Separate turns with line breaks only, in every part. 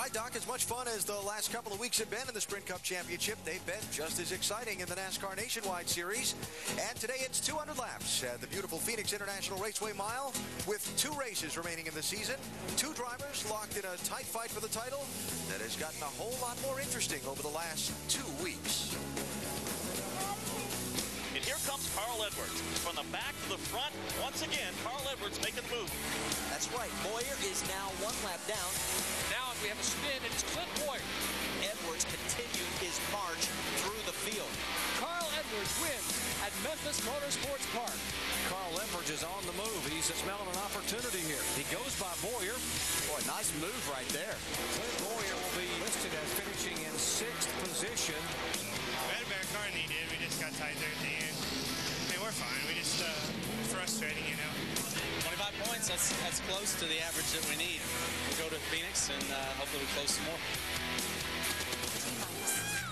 right, Doc, as much fun as the last couple of weeks have been in the Sprint Cup Championship, they've been just as exciting in the NASCAR Nationwide Series. And today it's 200 laps at the beautiful Phoenix International Raceway Mile with 2 races remaining in the season. 2 drivers locked in a tight fight for the title that has gotten a whole lot more interesting over the last 2 weeks.
And here comes Carl Edwards. From the back to the front, once again, Carl Edwards making the move.
That's right. Bowyer is now 1 lap down.
Now we have a spin, and it's Clint Bowyer.
Edwards continued his march through the field.
Carl Edwards wins at Memphis Motorsports Park.
Carl Edwards is on the move. He's smelling an opportunity here. He goes by Bowyer.
Boy, nice move right there.
Clint Bowyer will be listed as finishing in 6th position.
We had a better car than he did. We just got tight there at the end. I mean, we're fine. We just frustrating, you know.
25 points, that's close to the average that we need. We'll go to Phoenix and hopefully we close some more.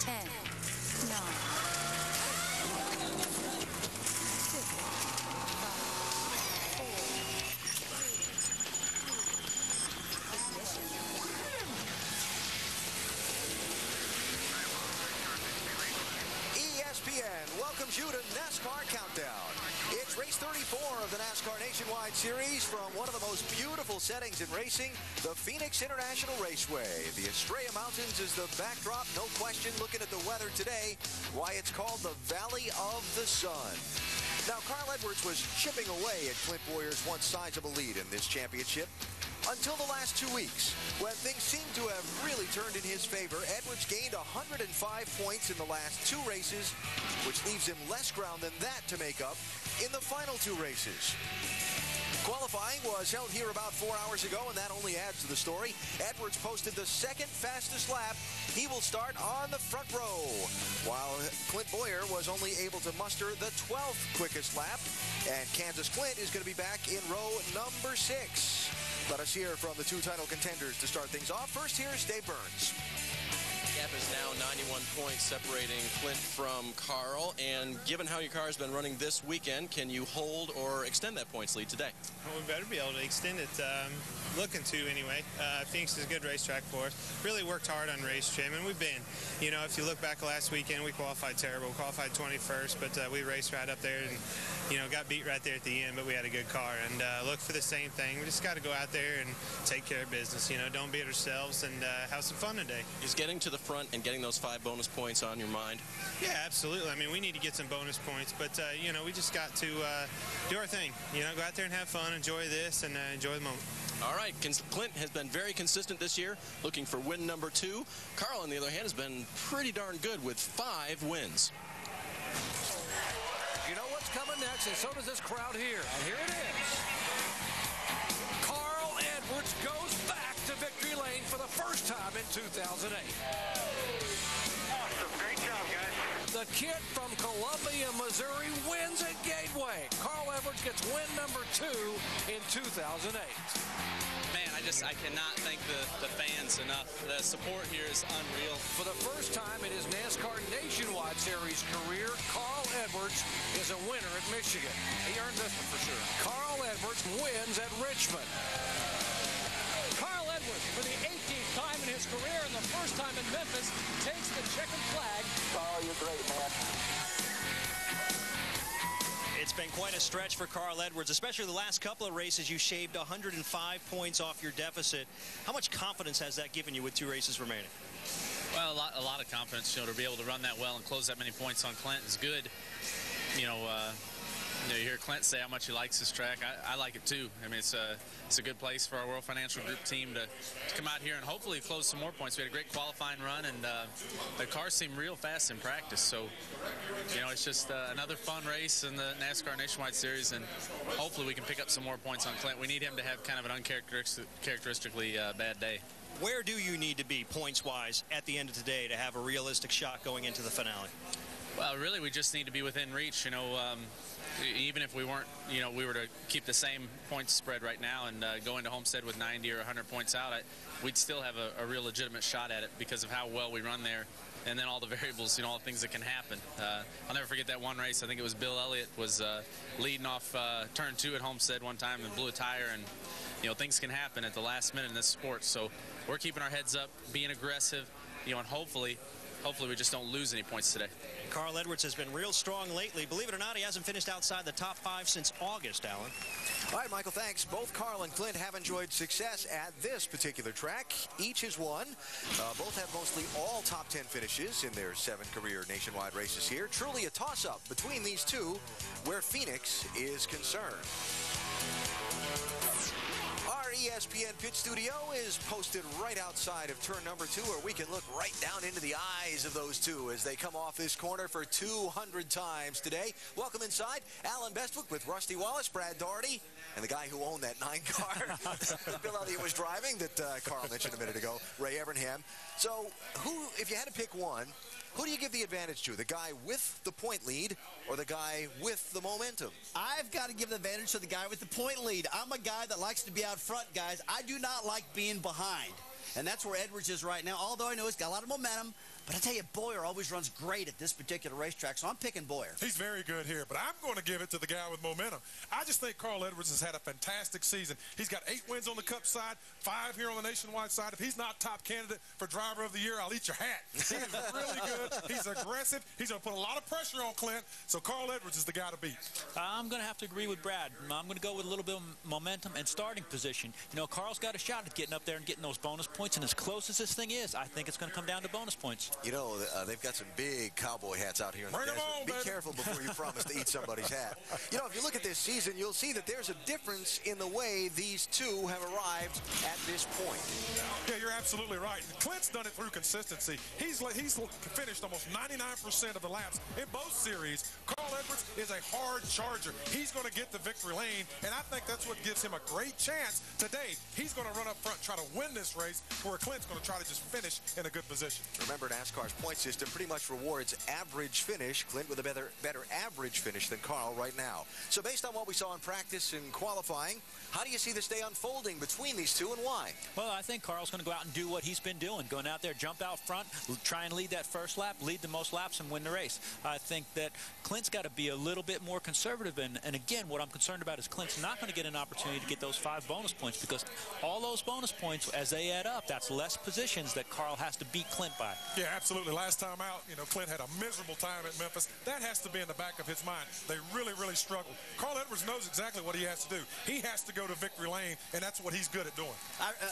10, 9,
ESPN welcomes you to NASCAR Countdown. It's race 34 of the NASCAR Nationwide Series from one of the most beautiful settings in racing, the Phoenix International Raceway. The Estrella Mountains is the backdrop, no question, looking at the weather today, why it's called the Valley of the Sun. Now, Carl Edwards was chipping away at Clint Bowyer's once sizable lead in this championship until the last 2 weeks, when things seemed to have really turned in his favor. Edwards gained 105 points in the last 2 races, which leaves him less ground than that to make up in the final 2 races. Qualifying was held here about 4 hours ago, and that only adds to the story. Edwards posted the 2nd fastest lap. He will start on the front row, while Clint Bowyer was only able to muster the 12th quickest lap, and Kansas Clint is going to be back in row number 6. Let us hear from the 2 title contenders to start things off. First, here's Dave Burns.
Gap is now 91 points separating Clint from Carl. And given how your car has been running this weekend, can you hold or extend that points lead today?
Well, we better be able to extend it. Looking to anyway. Phoenix is a good racetrack for us. Really worked hard on race trim, and we've been. You know, if you look back last weekend, we qualified terrible. We qualified 21st, but we raced right up there and, you know, got beat right there at the end, but we had a good car. And look for the same thing. We just got to go out there and take care of business. You know, don't beat ourselves and have some fun today.
Is getting to the front and getting those 5 bonus points on your mind?
Yeah, absolutely. I mean, we need to get some bonus points, but, you know, we just got to do our thing. You know, go out there and have fun, enjoy this, and enjoy the moment.
All right, Clint has been very consistent this year, looking for win number 2. Carl, on the other hand, has been pretty darn good with 5 wins.
You know what's coming next, and so does this crowd here. And here it is. Carl Edwards goes back to victory lane for the first time in 2008.
Awesome. Great job, guys.
The kid from Columbia, Missouri wins at Gateway. Carl Edwards gets win number 2 in 2008.
Man, I cannot thank the fans enough. The support here is unreal.
For the first time in his NASCAR Nationwide Series career, Carl Edwards is a winner at Michigan. He earned this one for sure. Carl Edwards wins at Richmond.
Carl Edwards, for the 18th time in his career and the first time in Memphis, takes the checkered flag.
Oh, you're great, man.
It's been quite a stretch for Carl Edwards, especially the last couple of races. You shaved 105 points off your deficit. How much confidence has that given you with 2 races remaining?
Well, a lot of confidence, you know, to be able to run that well and close that many points on Clint is good. You know, you hear Clint say how much he likes this track. I like it too. I mean, it's a good place for our World Financial Group team to come out here and hopefully close some more points. We had a great qualifying run, and the cars seem real fast in practice. So, you know, it's just another fun race in the NASCAR Nationwide Series, and hopefully we can pick up some more points on Clint. We need him to have kind of an uncharacteristically bad day.
Where do you need to be points-wise at the end of today to have a realistic shot going into the finale?
Well, really, we just need to be within reach. You know, even if we weren't, you know, we were to keep the same points spread right now and go into Homestead with 90 or 100 points out, we'd still have a real legitimate shot at it because of how well we run there. And then all the variables, you know, all the things that can happen. I'll never forget that one race. I think it was Bill Elliott was leading off turn 2 at Homestead one time and blew a tire, and things can happen at the last minute in this sport. So we're keeping our heads up, being aggressive, and hopefully we just don't lose any points today.
Carl Edwards has been real strong lately. Believe it or not, he hasn't finished outside the top 5 since August, Alan.
All right, Michael, thanks. Both Carl and Clint have enjoyed success at this particular track. Each has won. Both have mostly all top 10 finishes in their 7 career nationwide races here. Truly a toss-up between these two where Phoenix is concerned. Our ESPN pit studio is posted right outside of turn number 2, where we can look right down into the eyes of those two as they come off this corner for 200 times today. Welcome inside, Alan Bestwick with Rusty Wallace, Brad Daugherty, and the guy who owned that 9 car that Bill Elliott was driving that Carl mentioned a minute ago, Ray Evernham. So if you had to pick one, who do you give the advantage to? The guy with the point lead or the guy with the momentum?
I've got to give the advantage to the guy with the point lead. I'm a guy that likes to be out front, guys. I do not like being behind. And that's where Edwards is right now, although I know he's got a lot of momentum. But I tell you, Boyer always runs great at this particular racetrack, so I'm picking Boyer.
He's very good here, but I'm going to give it to the guy with momentum. I just think Carl Edwards has had a fantastic season. He's got 8 wins on the Cup side, 5 here on the nationwide side. If he's not top candidate for driver of the year, I'll eat your hat. He is really good. He's aggressive. He's going to put a lot of pressure on Clint, so Carl Edwards is the guy to beat.
I'm going to have to agree with Brad. I'm going to go with a little bit of momentum and starting position. Carl's got a shot at getting up there and getting those bonus points, and as close as this thing is, I think it's going to come down to bonus points.
They've got some big cowboy hats out here in the desert. Be careful before you promise to eat somebody's hat. If you look at this season, you'll see that there's a difference in the way these two have arrived at this point.
Yeah, you're absolutely right. Clint's done it through consistency. He's finished almost 99% of the laps in both series. Carl Edwards is a hard charger. He's going to get the victory lane, and I think that's what gives him a great chance today. He's going to run up front, try to win this race, where Clint's going to try to just finish in a good position.
Remember, NASCAR's point system pretty much rewards average finish. Clint with a better average finish than Carl right now. So based on what we saw in practice and qualifying, how do you see this day unfolding between these two, and why?
Well, I think Carl's going to go out and do what he's been doing, going out there, jump out front, try and lead that first lap, lead the most laps, and win the race. I think that Clint's got to be a little bit more conservative, and again, what I'm concerned about is Clint's not going to get an opportunity to get those 5 bonus points, because all those bonus points, as they add up, that's less positions that Carl has to beat Clint by.
Yeah, absolutely. Last time out, Clint had a miserable time at Memphis. That has to be in the back of his mind. They really, really struggled. Carl Edwards knows exactly what he has to do. He has to go to victory lane, and that's what he's good at doing.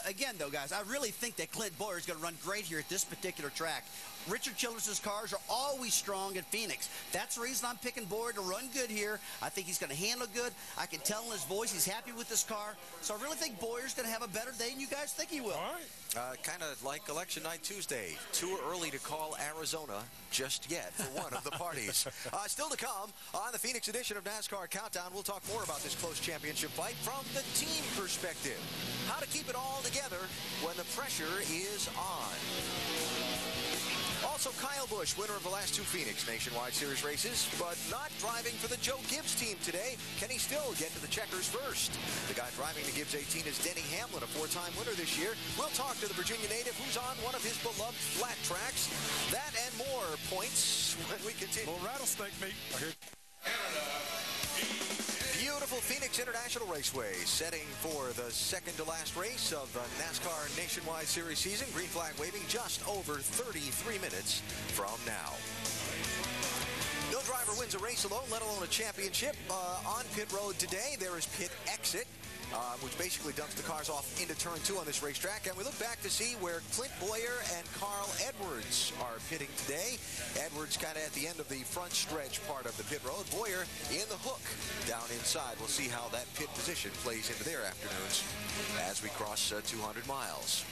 Again, though, guys, I really think that Clint Boyer is going to run great here at this particular track. Richard Childress's cars are always strong at Phoenix. That's the reason I'm picking Boyer to run good here. I think he's going to handle good. I can tell in his voice he's happy with this car. So I really think Boyer's going to have a better day than you guys think he will.
All right.
Kind of like Election Night Tuesday. Too early to call Arizona just yet for one of the parties. Still to come on the Phoenix edition of NASCAR Countdown, we'll talk more about this close championship fight from the team perspective. How to keep it all together when the pressure is on. Also, Kyle Busch, winner of the last 2 Phoenix Nationwide Series races, but not driving for the Joe Gibbs team today. Can he still get to the checkers first? The guy driving the Gibbs 18 is Denny Hamlin, a 4-time winner this year. We'll talk to the Virginia native who's on one of his beloved flat tracks. That and more points when we continue.
Well, rattlesnake meat.
Beautiful Phoenix International Raceway, setting for the second-to-last race of the NASCAR Nationwide Series season. Green flag waving just over 33 minutes from now. No driver wins a race alone, let alone a championship. On pit road today, there is pit exit, which basically dumps the cars off into turn 2 on this racetrack. And we look back to see where Clint Boyer and Carl Edwards are pitting today. Edwards kind of at the end of the front stretch part of the pit road. Boyer in the hook down inside. We'll see how that pit position plays into their afternoons as we cross 200 miles.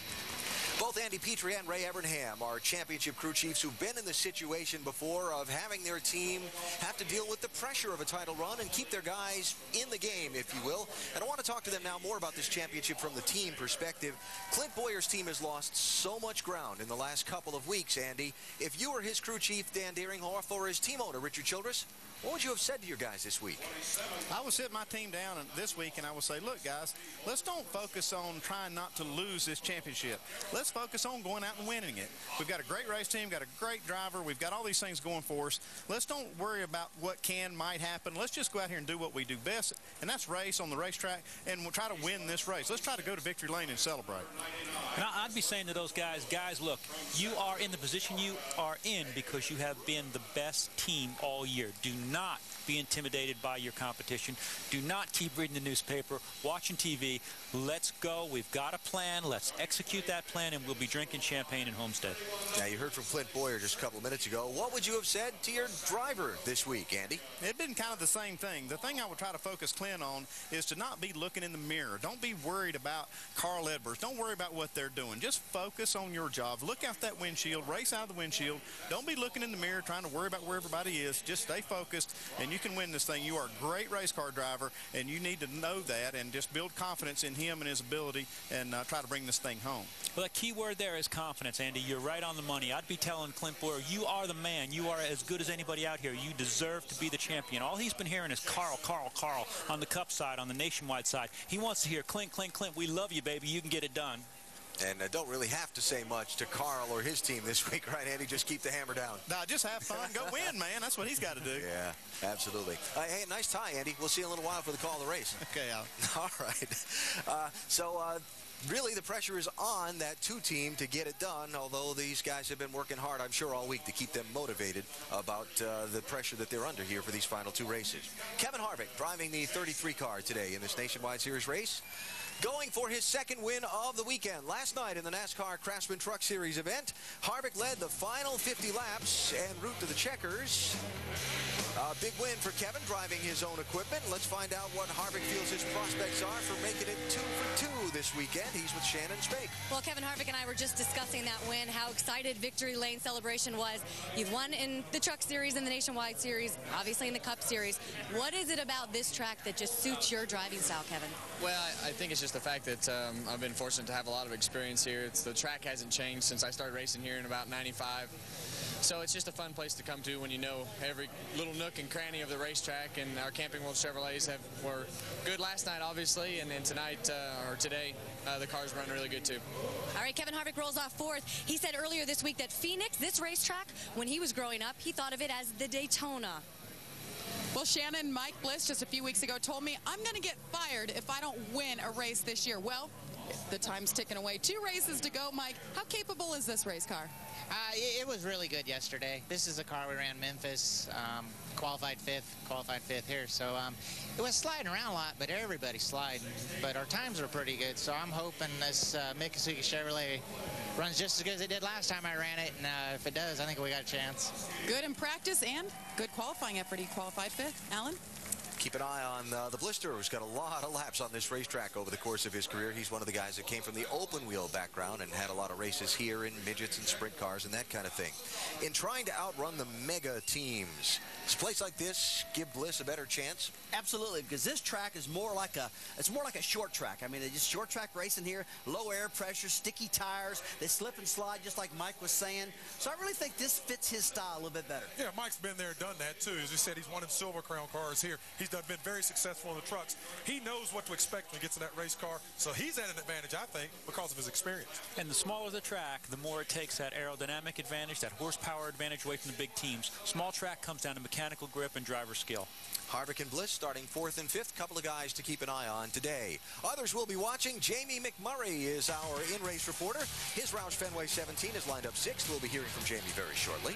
Both Andy Petrie and Ray Evernham are championship crew chiefs who've been in the situation before of having their team have to deal with the pressure of a title run and keep their guys in the game, if you will. And I want to talk to them now more about this championship from the team perspective. Clint Boyer's team has lost so much ground in the last couple of weeks, Andy. If you were his crew chief, Dan Deerinhoff, or his team owner, Richard Childress, what would you have said to your guys this week?
I would sit my team down this week and I would say, look, guys, let's don't focus on trying not to lose this championship. Let's focus on going out and winning it. We've got a great race team, got a great driver. We've got all these things going for us. Let's don't worry about what might happen. Let's just go out here and do what we do best, and that's race on the racetrack, and we'll try to win this race. Let's try to go to victory lane and celebrate.
And I'd be saying to those guys, look, you are in the position you are in because you have been the best team all year. Do not be intimidated by your competition. Do not keep reading the newspaper, watching TV. Let's go. We've got a plan. Let's execute that plan, and we'll be drinking champagne in Homestead.
Now, you heard from Clint Boyer just a couple of minutes ago. What would you have said to your driver this week, Andy?
It'd been kind of the same thing. The thing I would try to focus Clint on is to not be looking in the mirror. Don't be worried about Carl Edwards. Don't worry about what they're doing. Just focus on your job. Look out that windshield. Race out of the windshield. Don't be looking in the mirror trying to worry about where everybody is. Just stay focused, and you can win this thing. You are a great race car driver, and you need to know that and just build confidence in him and his ability and try to bring this thing home.
Well, the key word there is confidence, Andy. You're right on the money. I'd be telling Clint Boyer, you are the man. You are as good as anybody out here. You deserve to be the champion. All he's been hearing is Carl, Carl, Carl on the Cup side, on the Nationwide side. He wants to hear Clint, Clint, Clint. We love you, baby. You can get it done.
And don't really have to say much to Carl or his team this week, right, Andy? Just keep the hammer down.
Nah, just have fun. Go win, man. That's what he's got to do.
Yeah, absolutely. Hey, nice tie, Andy. We'll see you in a little while for the call of the race.
Okay, Al.
All right. Really, the pressure is on that two-team to get it done, although these guys have been working hard, I'm sure, all week to keep them motivated about the pressure that they're under here for these final two races. Kevin Harvick driving the 33 car today in this Nationwide Series race, going for his second win of the weekend. Last night in the NASCAR Craftsman Truck Series event, Harvick led the final 50 laps en route to the checkers. A big win for Kevin driving his own equipment. Let's find out what Harvick feels his prospects are for making it 2 for 2 this weekend. He's with Shannon Spake.
Well, Kevin Harvick and I were just discussing that win, how excited Victory Lane celebration was. You've won in the Truck Series and the Nationwide Series, obviously in the Cup Series. What is it about this track that just suits your driving style, Kevin?
Well, I think it's just the fact that I've been fortunate to have a lot of experience here. The track hasn't changed since I started racing here in about '95. So it's just a fun place to come to when you know every little nook and cranny of the racetrack. And our Camping World Chevrolets were good last night, obviously, and then tonight or today, the cars run really good too.
All right, Kevin Harvick rolls off fourth. He said earlier this week that Phoenix, this racetrack, when he was growing up, he thought of it as the Daytona.
Well, Shannon, Mike Bliss just a few weeks ago told me I'm going to get fired if I don't win a race this year. Well, the time's ticking away. 2 races to go, Mike. How capable is this race car?
It was really good yesterday. This is a car we ran Memphis, qualified fifth here. So it was sliding around a lot, but everybody's sliding. But our times were pretty good, so I'm hoping this Miccosukee Chevrolet runs just as good as it did last time I ran it. And if it does, I think we got a chance.
Good in practice and good qualifying effort. He qualified 5th. Alan?
Keep an eye on the Blister, who's got a lot of laps on this racetrack over the course of his career. He's one of the guys that came from the open wheel background and had a lot of races here in midgets and sprint cars and that kind of thing. In trying to outrun the mega teams, does a place like this give Bliss a better chance?
Absolutely, because this track is more like a short track. I mean, it's just short track racing here, low air pressure, sticky tires. They slip and slide just like Mike was saying. So I really think this fits his style a little bit better.
Yeah, Mike's been there, done that too. As he said, he's won in Silver Crown cars here. He's been very successful in the trucks. He knows what to expect when he gets in that race car. So he's at an advantage, I think, because of his experience.
And the smaller the track, the more it takes that aerodynamic advantage, that horsepower advantage away from the big teams. Small track comes down to mechanical grip and driver skill.
Harvick and Bliss starting 4th and 5th. Couple of guys to keep an eye on today. Others will be watching. Jamie McMurray is our in-race reporter. His Roush Fenway 17 is lined up 6th. We'll be hearing from Jamie very shortly.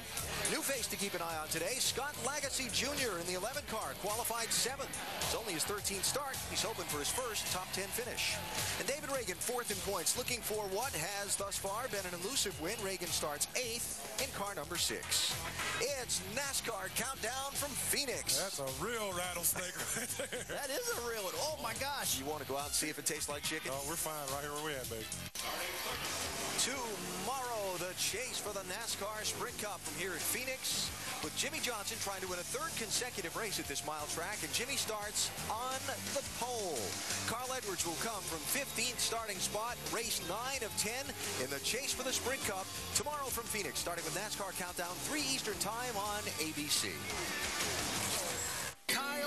New face to keep an eye on today, Scott Lagasse Jr. in the 11 car, qualified 7th. It's only his 13th start. He's hoping for his first top 10 finish. And David Reagan, 4th in points, looking for what has thus far been an elusive win. Reagan starts 8th in car number 6. It's NASCAR Countdown from Phoenix.
That's a real rattlesnake right there.
That is a real one. Oh, my gosh.
You want to go out and see if it tastes like chicken?
Oh, we're fine right here where we at, baby.
Tomorrow, the chase for the NASCAR Sprint Cup from here at Phoenix, with Jimmy Johnson trying to win a 3rd consecutive race at this mile track, and Jimmy starts on the pole. Carl Edwards will come from 15th starting spot, race 9 of 10 in the chase for the Sprint Cup tomorrow from Phoenix, starting with NASCAR Countdown, 3 Eastern Time on ABC.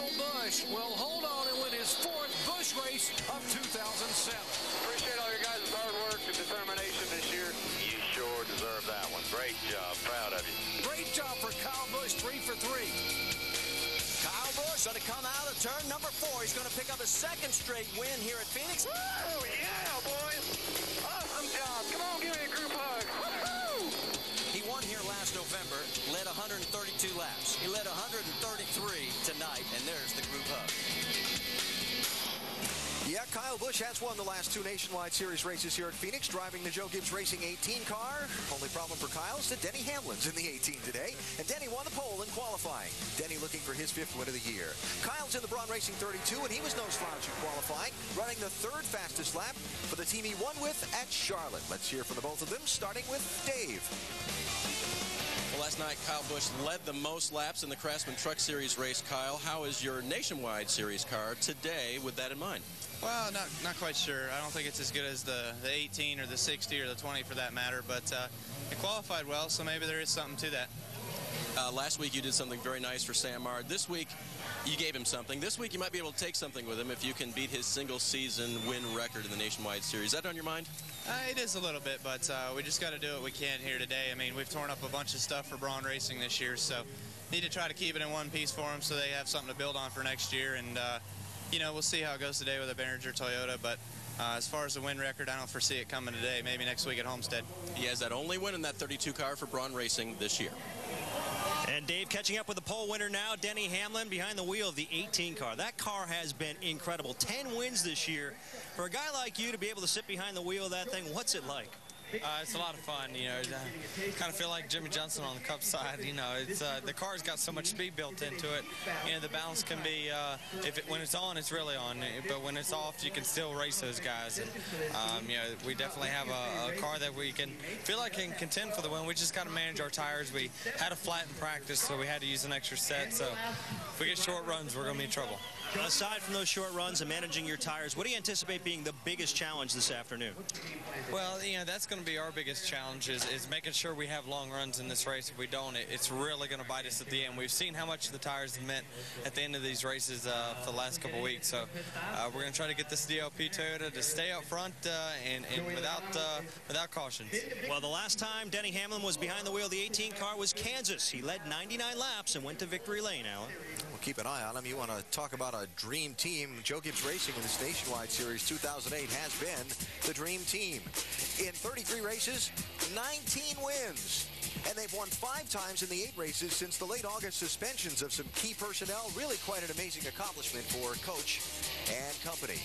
Kyle Busch will hold on and win his 4th Busch race of 2007.
Appreciate all your guys' hard work and determination this year. You sure deserve that one. Great job. Proud of you.
Great job for Kyle Busch, 3 for 3.
Kyle Busch going to come out of turn number 4. He's going to pick up his 2nd straight win here at Phoenix.
Oh, yeah, boys. Awesome job. Come on, give me a group hug. Woo-hoo!
He won here last November, led 132 laps. He led 133 tonight, and there's the group hug.
Yeah, Kyle Busch has won the last 2 Nationwide Series races here at Phoenix, driving the Joe Gibbs Racing 18 car. Only problem for Kyle is that Denny Hamlin's in the 18 today, and Denny won the pole in qualifying. Denny looking for his 5th win of the year. Kyle's in the Braun Racing 32, and he was no slouch in qualifying, running the 3rd fastest lap for the team he won with at Charlotte. Let's hear from the both of them, starting with Dave.
Well, last night, Kyle Busch led the most laps in the Craftsman Truck Series race. Kyle, how is your Nationwide Series car today with that in mind?
Well, not quite sure. I don't think it's as good as the 18 or the 60 or the 20 for that matter, but it qualified well, so maybe there is something to that.
Last week you did something very nice for Sam Mard. This week you gave him something. This week you might be able to take something with him if you can beat his single-season win record in the Nationwide Series. Is that on your mind?
It is a little bit, but we just got to do what we can here today. I mean, we've torn up a bunch of stuff for Braun Racing this year, so need to try to keep it in one piece for them so they have something to build on for next year. And, you know, we'll see how it goes today with a Behringer Toyota, but as far as the win record, I don't foresee it coming today, maybe next week at Homestead.
He has that only win in that 32 car for Braun Racing this year.
And Dave catching up with the pole winner now, Denny Hamlin, behind the wheel of the 18 car. That car has been incredible. 10 wins this year. For a guy like you to be able to sit behind the wheel of that thing, what's it like?
It's a lot of fun, you know. Kind of feel like Jimmy Johnson on the Cup side, you know. It's the car's got so much speed built into it. You know, the balance can be when it's on, it's really on. But when it's off, you can still race those guys. And you know, we definitely have a car that we can feel like can contend for the win. We just got to manage our tires. We had a flat in practice, so we had to use an extra set. So if we get short runs, we're going to be in trouble.
Aside from those short runs and managing your tires, what do you anticipate being the biggest challenge this afternoon?
Well, you know, that's going to be our biggest challenge is making sure we have long runs in this race. If we don't, it's really going to bite us at the end. We've seen how much the tires have meant at the end of these races for the last couple weeks. So we're going to try to get this DLP Toyota to stay up front and without cautions.
Well, the last time Denny Hamlin was behind the wheel of the 18 car was Kansas. He led 99 laps and went to victory lane, Alan.
We'll keep an eye on him. You want to talk about a dream team. Joe Gibbs Racing in this Nationwide Series 2008 has been the dream team. In 33 races, 19 wins. And they've won 5 times in the 8 races since the late August suspensions of some key personnel. Really quite an amazing accomplishment for coach and company.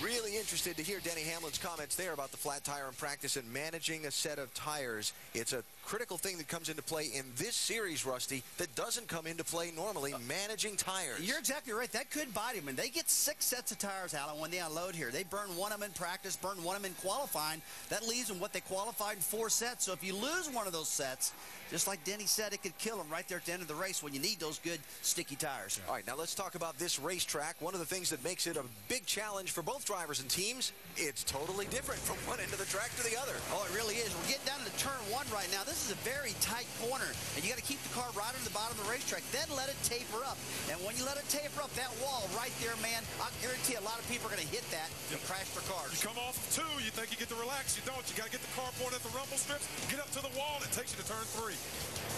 Really interested to hear Denny Hamlin's comments there about the flat tire in practice and managing a set of tires. It's a critical thing that comes into play in this series, Rusty, that doesn't come into play normally, managing tires.
You're exactly right. That could bite him. And they get 6 sets of tires, Alan, when they unload here. They burn one of them in practice, burn one of them in qualifying. That leaves them what they qualified in 4 sets. So if you lose one of those sets, just like Denny said, it could kill them right there at the end of the race when you need those good sticky tires.
All right, now let's talk about this racetrack. One of the things that makes it a big challenge for both drivers and teams, it's totally different from one end of the track to the other.
Oh, it really is. We're getting down to turn 1 right now. This is a very tight corner, and you got to keep the car right on the bottom of the racetrack, then let it taper up. And when you let it taper up, that wall right there, man, I guarantee a lot of people are going to hit that and crash their cars.
You come off of 2, you think you get to relax. You don't. You got to get the car pointed at the rumble strips, get up to the wall, and it takes you to turn 3.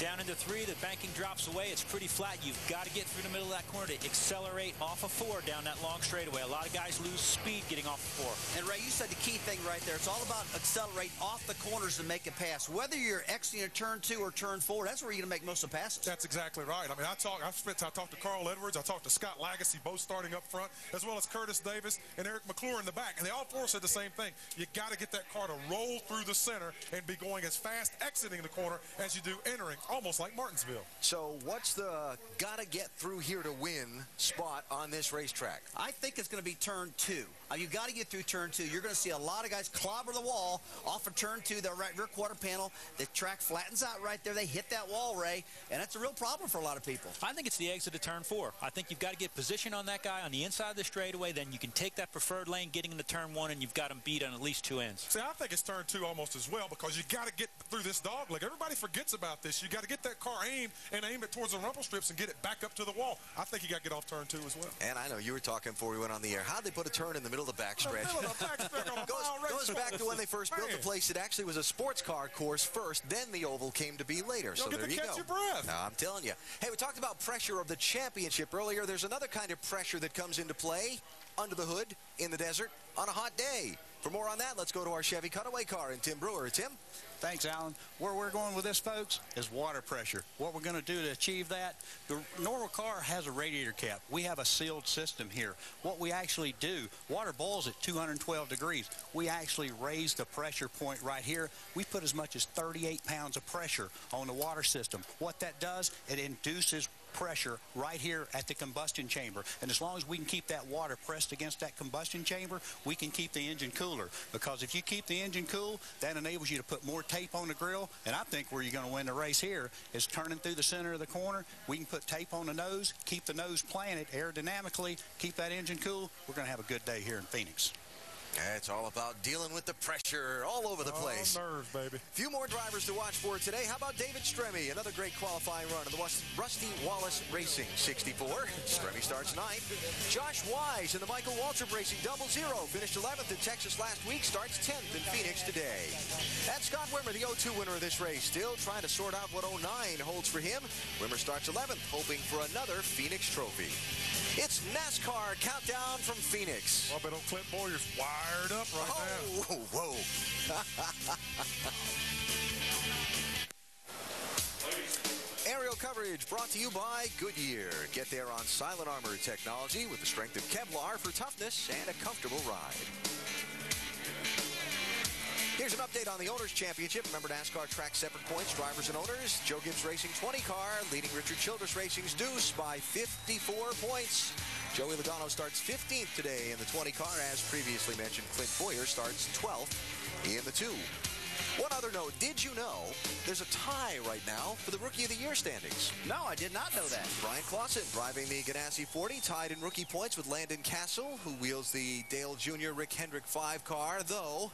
Down into 3, the banking drops away. It's pretty flat. You've got to get through the middle of that corner to accelerate off of 4 down that long straightaway. A lot of guys lose speed getting off of 4.
And Ray, you said the key thing right there. It's all about accelerate off the corners to make a pass. Whether you're exiting a turn 2 or turn 4, that's where you're going to make most of the passes.
That's exactly right. I mean, I talked to Carl Edwards. I talked to Scott Lagasse, both starting up front, as well as Curtis Davis and Eric McClure in the back. And they all 4 said the same thing. You got to get that car to roll through the center and be going as fast exiting the corner as you do entering, almost like Martinsville.
So what's the gotta get through here to win spot on this racetrack?
I think it's going to be turn 2. You got to get through turn 2. You're going to see a lot of guys clobber the wall off of turn 2, the right rear quarter panel. The track flattens out right there. They hit that wall, Ray, and that's a real problem for a lot of people.
I think it's the exit of turn 4. I think you've got to get position on that guy on the inside of the straightaway. Then you can take that preferred lane getting into turn 1, and you've got him beat on at least 2 ends.
See, I think it's turn 2 almost as well, because you got to get through this dog leg. Everybody forgets about this. You got to get that car aimed and aim it towards the rumble strips and get it back up to the wall. I think you got to get off turn 2 as well.
And I know you were talking before we went on the air. How'd they put a turn in the middle of the backstretch? Goes back to when they first built the place. It actually was a sports car course first, then the oval came to be later. So there you go.
Your breath.
I'm telling you. Hey, we talked about pressure of the championship earlier. There's another kind of pressure that comes into play under the hood in the desert on a hot day. For more on that, let's go to our Chevy Cutaway car and Tim Brewer. Tim?
Thanks, Alan. Where we're going with this, folks, is water pressure. What we're going to do to achieve that, the normal car has a radiator cap. We have a sealed system here. What we actually do, water boils at 212 degrees. We actually raise the pressure point right here. We put as much as 38 pounds of pressure on the water system. What that does, it induces pressure right here at the combustion chamber, and as long as we can keep that water pressed against that combustion chamber, we can keep the engine cooler, because if you keep the engine cool, that enables you to put more tape on the grill. And I think where you're going to win the race here is turning through the center of the corner. We can put tape on the nose, keep the nose planted aerodynamically, keep that engine cool. We're going to have a good day here in Phoenix.
It's all about dealing with the pressure all over the place.
Nerves, baby.
Few more drivers to watch for today. How about David Stremme? Another great qualifying run in the Rusty Wallace Racing 64. Stremme starts 9th. Josh Wise in the Michael Waltrip Racing 00 finished 11th in Texas last week, starts 10th in Phoenix today. And Scott Wimmer, the 02 winner of this race, still trying to sort out what 09 holds for him. Wimmer starts 11th, hoping for another Phoenix trophy. It's NASCAR Countdown from Phoenix.
Well, I bet old Clint Boyer's wired up right now.
Whoa. Aerial coverage brought to you by Goodyear. Get there on silent armor technology with the strength of Kevlar for toughness and a comfortable ride. Here's an update on the Owners' Championship. Remember, NASCAR tracks separate points, drivers and owners. Joe Gibbs Racing 20 car, leading Richard Childress Racing's Deuce by 54 points. Joey Logano starts 15th today in the 20 car. As previously mentioned, Clint Boyer starts 12th in the 2. One other note, did you know there's a tie right now for the Rookie of the Year standings?
No, I did not know that.
Brian Clausen driving the Ganassi 40, tied in rookie points with Landon Castle, who wheels the Dale Jr. Rick Hendrick 5 car, though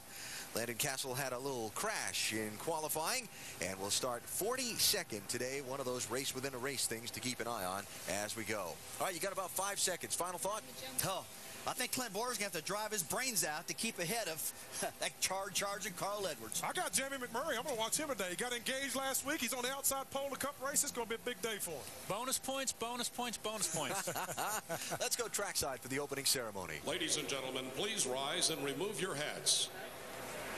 Landon Castle had a little crash in qualifying and will start 42nd today. One of those race within a race things to keep an eye on as we go. All right, you got about 5 seconds. Final thought?
Oh, I think Clint Boyer's going to have to drive his brains out to keep ahead of that charging Carl Edwards.
I got Jamie McMurray. I'm going to watch him today. He got engaged last week. He's on the outside pole of the Cup race. It's going to be a big day for him.
Bonus points, bonus points, bonus points.
Let's go trackside for the opening ceremony.
Ladies and gentlemen, please rise and remove your hats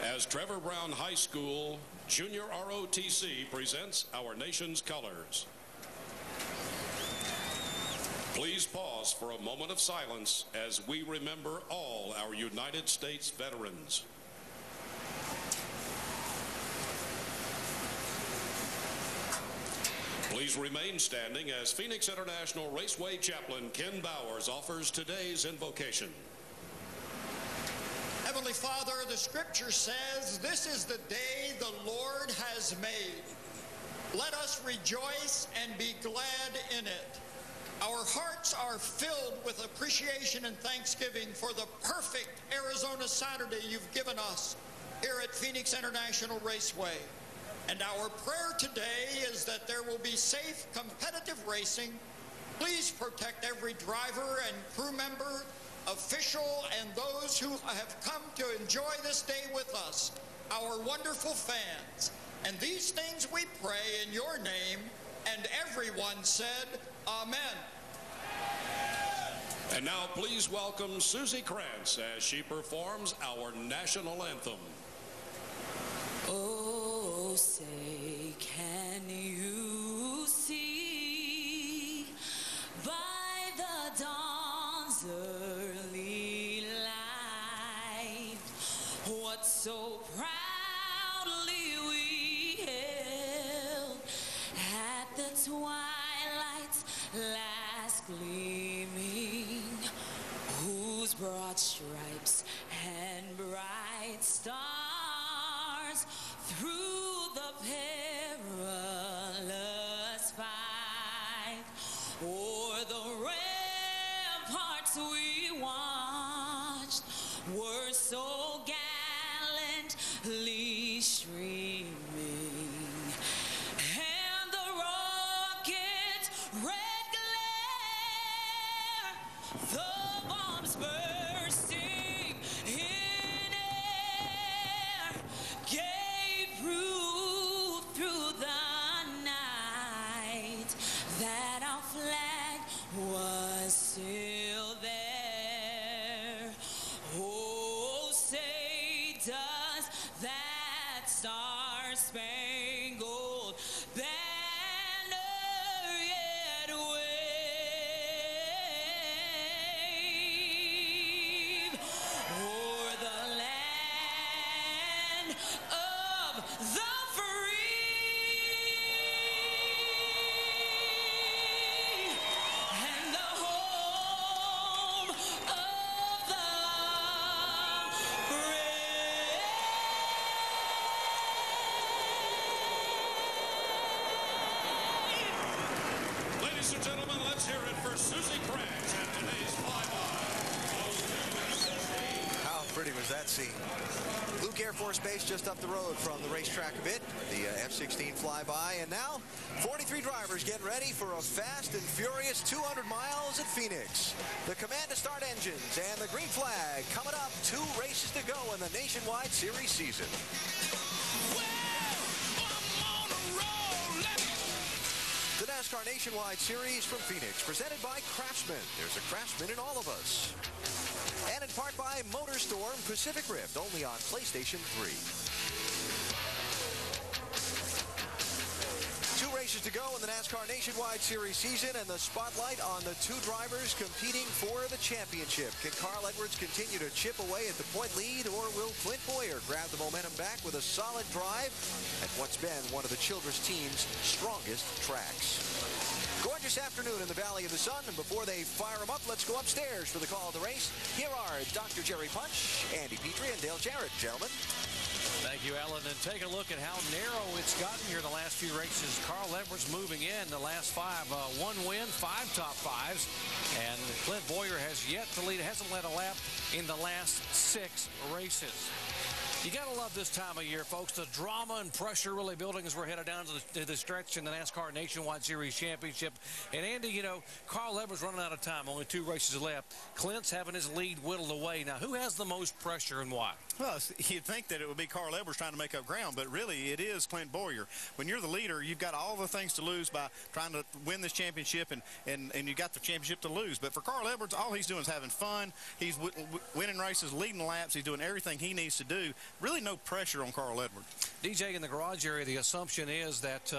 as Trevor Brown High School Junior ROTC presents our nation's colors. Please pause for a moment of silence as we remember all our United States veterans. Please remain standing as Phoenix International Raceway Chaplain Ken Bowers offers today's invocation.
Heavenly Father, the scripture says, "This is the day the Lord has made. Let us rejoice and be glad in it." Our hearts are filled with appreciation and thanksgiving for the perfect Arizona Saturday you've given us here at Phoenix International Raceway. And our prayer today is that there will be safe, competitive racing. Please protect every driver and crew member, official, and those who have come to enjoy this day with us, our wonderful fans. And these things we pray in your name, and everyone said, Amen.
And now please welcome Susie Krantz as she performs our national anthem.
Oh, say, can you see by the dawn's early light what so proudly we held at the twilight's last gleaming, whose broad stripes stars through the perilous fight, o'er the ramparts we watched were so gallantly streaming, and the rocket's red glare, the bombs bursting in air, gave proof through the night that our flag was still there. Oh, say does that star-spangled banner yet wave o'er the land of the free and the home of the
Ladies and gentlemen, let's hear it for Susie Craggs and today's flyby.
How pretty was that scene? Luke Air Force Base just up the road from the racetrack a bit, the F-16 flyby, and now 43 drivers getting ready for a fast and furious 200 miles at Phoenix. The command to start engines and the green flag coming up. 2 races to go in the Nationwide Series season. The NASCAR Nationwide Series from Phoenix, presented by Craftsman. There's a Craftsman in all of us. And in part by MotorStorm Pacific Rift, only on PlayStation 3. 2 races to go in the NASCAR Nationwide Series season, and the spotlight on the 2 drivers competing for the championship. Can Carl Edwards continue to chip away at the point lead, or will Clint Boyer grab the momentum back with a solid drive at what's been one of the Childress team's strongest tracks? Gorgeous afternoon in the Valley of the Sun, and before they fire them up, let's go upstairs for the call of the race. Here are Dr. Jerry Punch, Andy Petrie, and Dale Jarrett. Gentlemen.
Thank you, Alan. And take a look at how narrow it's gotten here the last few races. Carl Edwards moving in the last 5. 1 win, 5 top 5s. And Clint Boyer has yet to lead, hasn't led a lap in the last 6 races. You got to love this time of year, folks. The drama and pressure really building as we're headed down to the stretch in the NASCAR Nationwide Series Championship. And, Andy, you know, Carl Edwards running out of time. Only 2 races left. Clint's having his lead whittled away. Now, who has the most pressure and why?
Well, you'd think that it would be Carl Edwards trying to make up ground, but really it is Clint Boyer. When you're the leader, you've got all the things to lose by trying to win this championship, and you got the championship to lose. But for Carl Edwards, all he's doing is having fun. He's winning races, leading laps. He's doing everything he needs to do. Really no pressure on Carl Edwards.
DJ, in the garage area, the assumption is that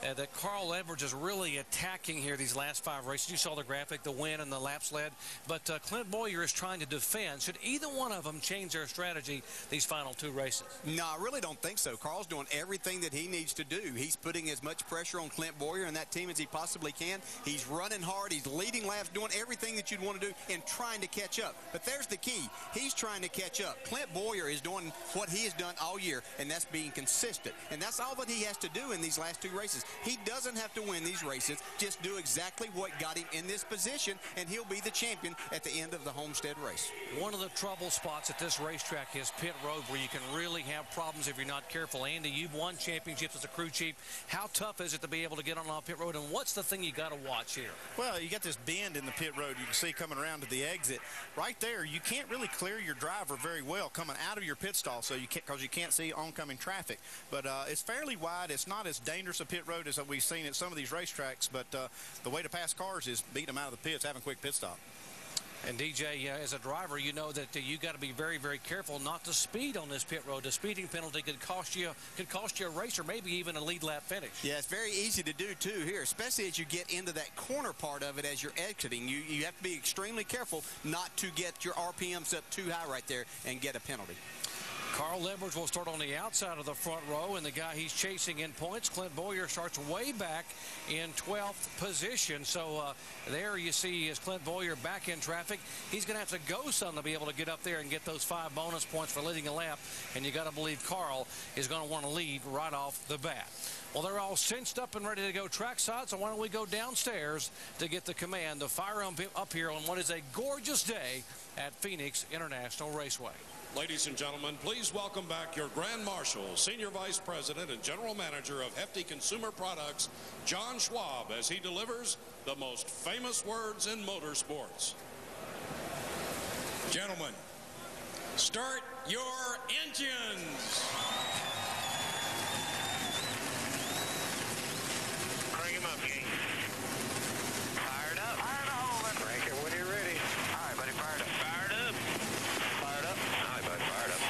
that Carl Edwards is really attacking here these last 5 races. You saw the graphic, the win and the laps led. But Clint Boyer is trying to defend. Should either one of them change their strategy these final 2 races?
No, I really don't think so. Carl's doing everything that he needs to do. He's putting as much pressure on Clint Boyer and that team as he possibly can. He's running hard. He's leading laps, doing everything that you'd want to do, and trying to catch up. But there's the key. He's trying to catch up. Clint Boyer is doing what he has done all year, and that's being consistent. And that's all that he has to do in these last 2 races. He doesn't have to win these races. Just do exactly what got him in this position, and he'll be the champion at the end of the Homestead race.
One of the trouble spots at this racetrack is pit road, where you can really have problems if you're not careful. Andy, you've won championships as a crew chief. How tough is it to be able to get on off pit road, and what's the thing you got to watch here?
Well, you got this bend in the pit road you can see coming around to the exit. Right there, you can't really clear your driver very well coming out of your pit stall, so you can't, because you can't see oncoming traffic. But it's fairly wide. It's not as dangerous a pit road as we've seen at some of these racetracks, but the way to pass cars is beating them out of the pits, having a quick pit stop.
And DJ, as a driver, you know that you got to be very, very careful not to speed on this pit road. The speeding penalty could cost you a race, or maybe even a lead lap finish.
Yeah, it's very easy to do too here, especially as you get into that corner part of it as you're exiting. You have to be extremely careful not to get your RPMs up too high right there and get a penalty.
Carl Edwards will start on the outside of the front row, and the guy he's chasing in points, Clint Boyer, starts way back in 12th position. So there you see is Clint Boyer back in traffic. He's going to have to go some to be able to get up there and get those 5 bonus points for leading a lap, and you got to believe Carl is going to want to lead right off the bat. Well, they're all cinched up and ready to go trackside, so why don't we go downstairs to get the command to fire up here on what is a gorgeous day at Phoenix International Raceway.
Ladies and gentlemen, please welcome back your Grand Marshal, Senior Vice President and General Manager of Hefty Consumer Products, John Schwab, as he delivers the most famous words in motorsports.
Gentlemen, start your engines.
Crank him up, King. Fired up. Fired up. Crank it when you're ready. All right, buddy, fired up. Fired up. Fired up. All right, buddy, fired up.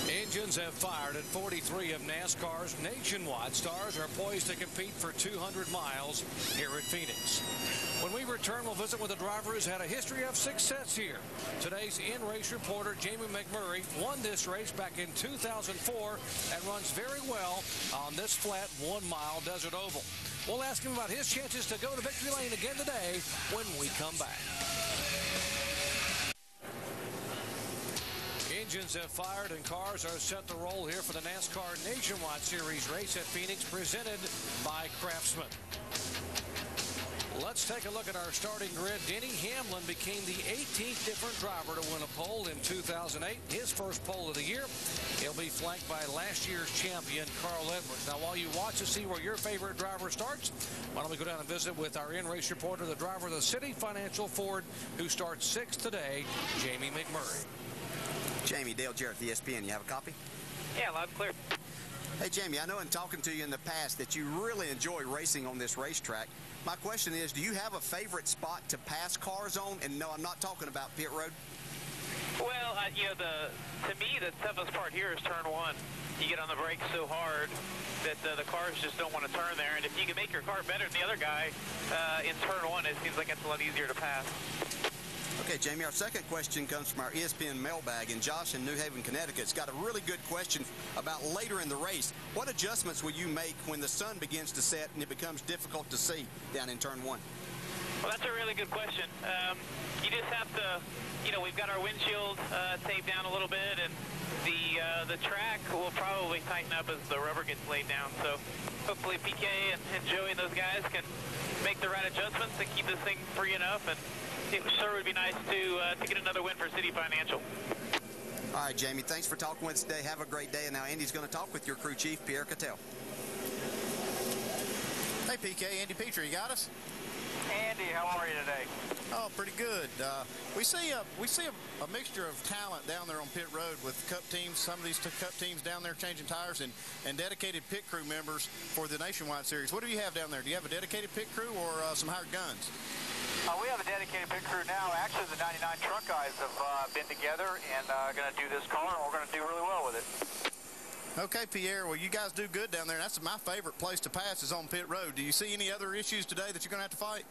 Engines have fired, and 43 of NASCAR's nationwide stars are poised to compete for 200 miles here at Phoenix. When we return, we'll visit with a driver who's had a history of success here. Today's in-race reporter, Jamie McMurray, won this race back in 2004 and runs very well on this flat 1-mile desert oval. We'll ask him about his chances to go to victory lane again today when we come back. Engines have fired and cars are set to roll here for the NASCAR Nationwide Series race at Phoenix, presented by Craftsman. Let's take a look at our starting grid. Denny Hamlin became the 18th different driver to win a pole in 2008, his first pole of the year. He'll be flanked by last year's champion, Carl Edwards. Now, while you watch to see where your favorite driver starts, why don't we go down and visit with our in-race reporter, the driver of the City Financial Ford, who starts 6th today, Jamie McMurray.
Jamie, Dale Jarrett, ESPN. You have a copy?
Yeah, loud and clear.
Hey, Jamie, I know in talking to you in the past that you really enjoy racing on this racetrack. My question is, do you have a favorite spot to pass cars on? And no, I'm not talking about pit road.
Well, you know, to me, the toughest part here is turn 1. You get on the brakes so hard that the cars just don't want to turn there. And if you can make your car better than the other guy in turn 1, it seems like it's a lot easier to pass.
Okay, Jamie, our second question comes from our ESPN mailbag, and Josh in New Haven, Connecticut's got a really good question about later in the race. What adjustments will you make when the sun begins to set and it becomes difficult to see down in turn 1?
Well, that's a really good question. You just have to, you know, we've got our windshield taped down a little bit, and the track will probably tighten up as the rubber gets laid down. So hopefully PK and Joey and those guys can make the right adjustments and keep this thing free enough. And it sure would be nice to get another win for City Financial.
All right, Jamie, thanks for talking with us today. Have a great day. And now Andy's going to talk with your crew chief, Pierre Cattell.
Hey, PK, Andy Petrie, you got us?
Andy, how are you today?
Oh, pretty good. We see a mixture of talent down there on pit road with Cup teams. Some of these Cup teams down there changing tires and dedicated pit crew members for the Nationwide Series. What do you have down there? Do you have a dedicated pit crew or some hired guns?
We have a dedicated pit crew now. Actually, the 99 truck guys have been together and going to do this car, and we're going to do really well with it.
Okay, Pierre, well, you guys do good down there. That's my favorite place to pass is on pit road. Do you see any other issues today that you're going to have to fight?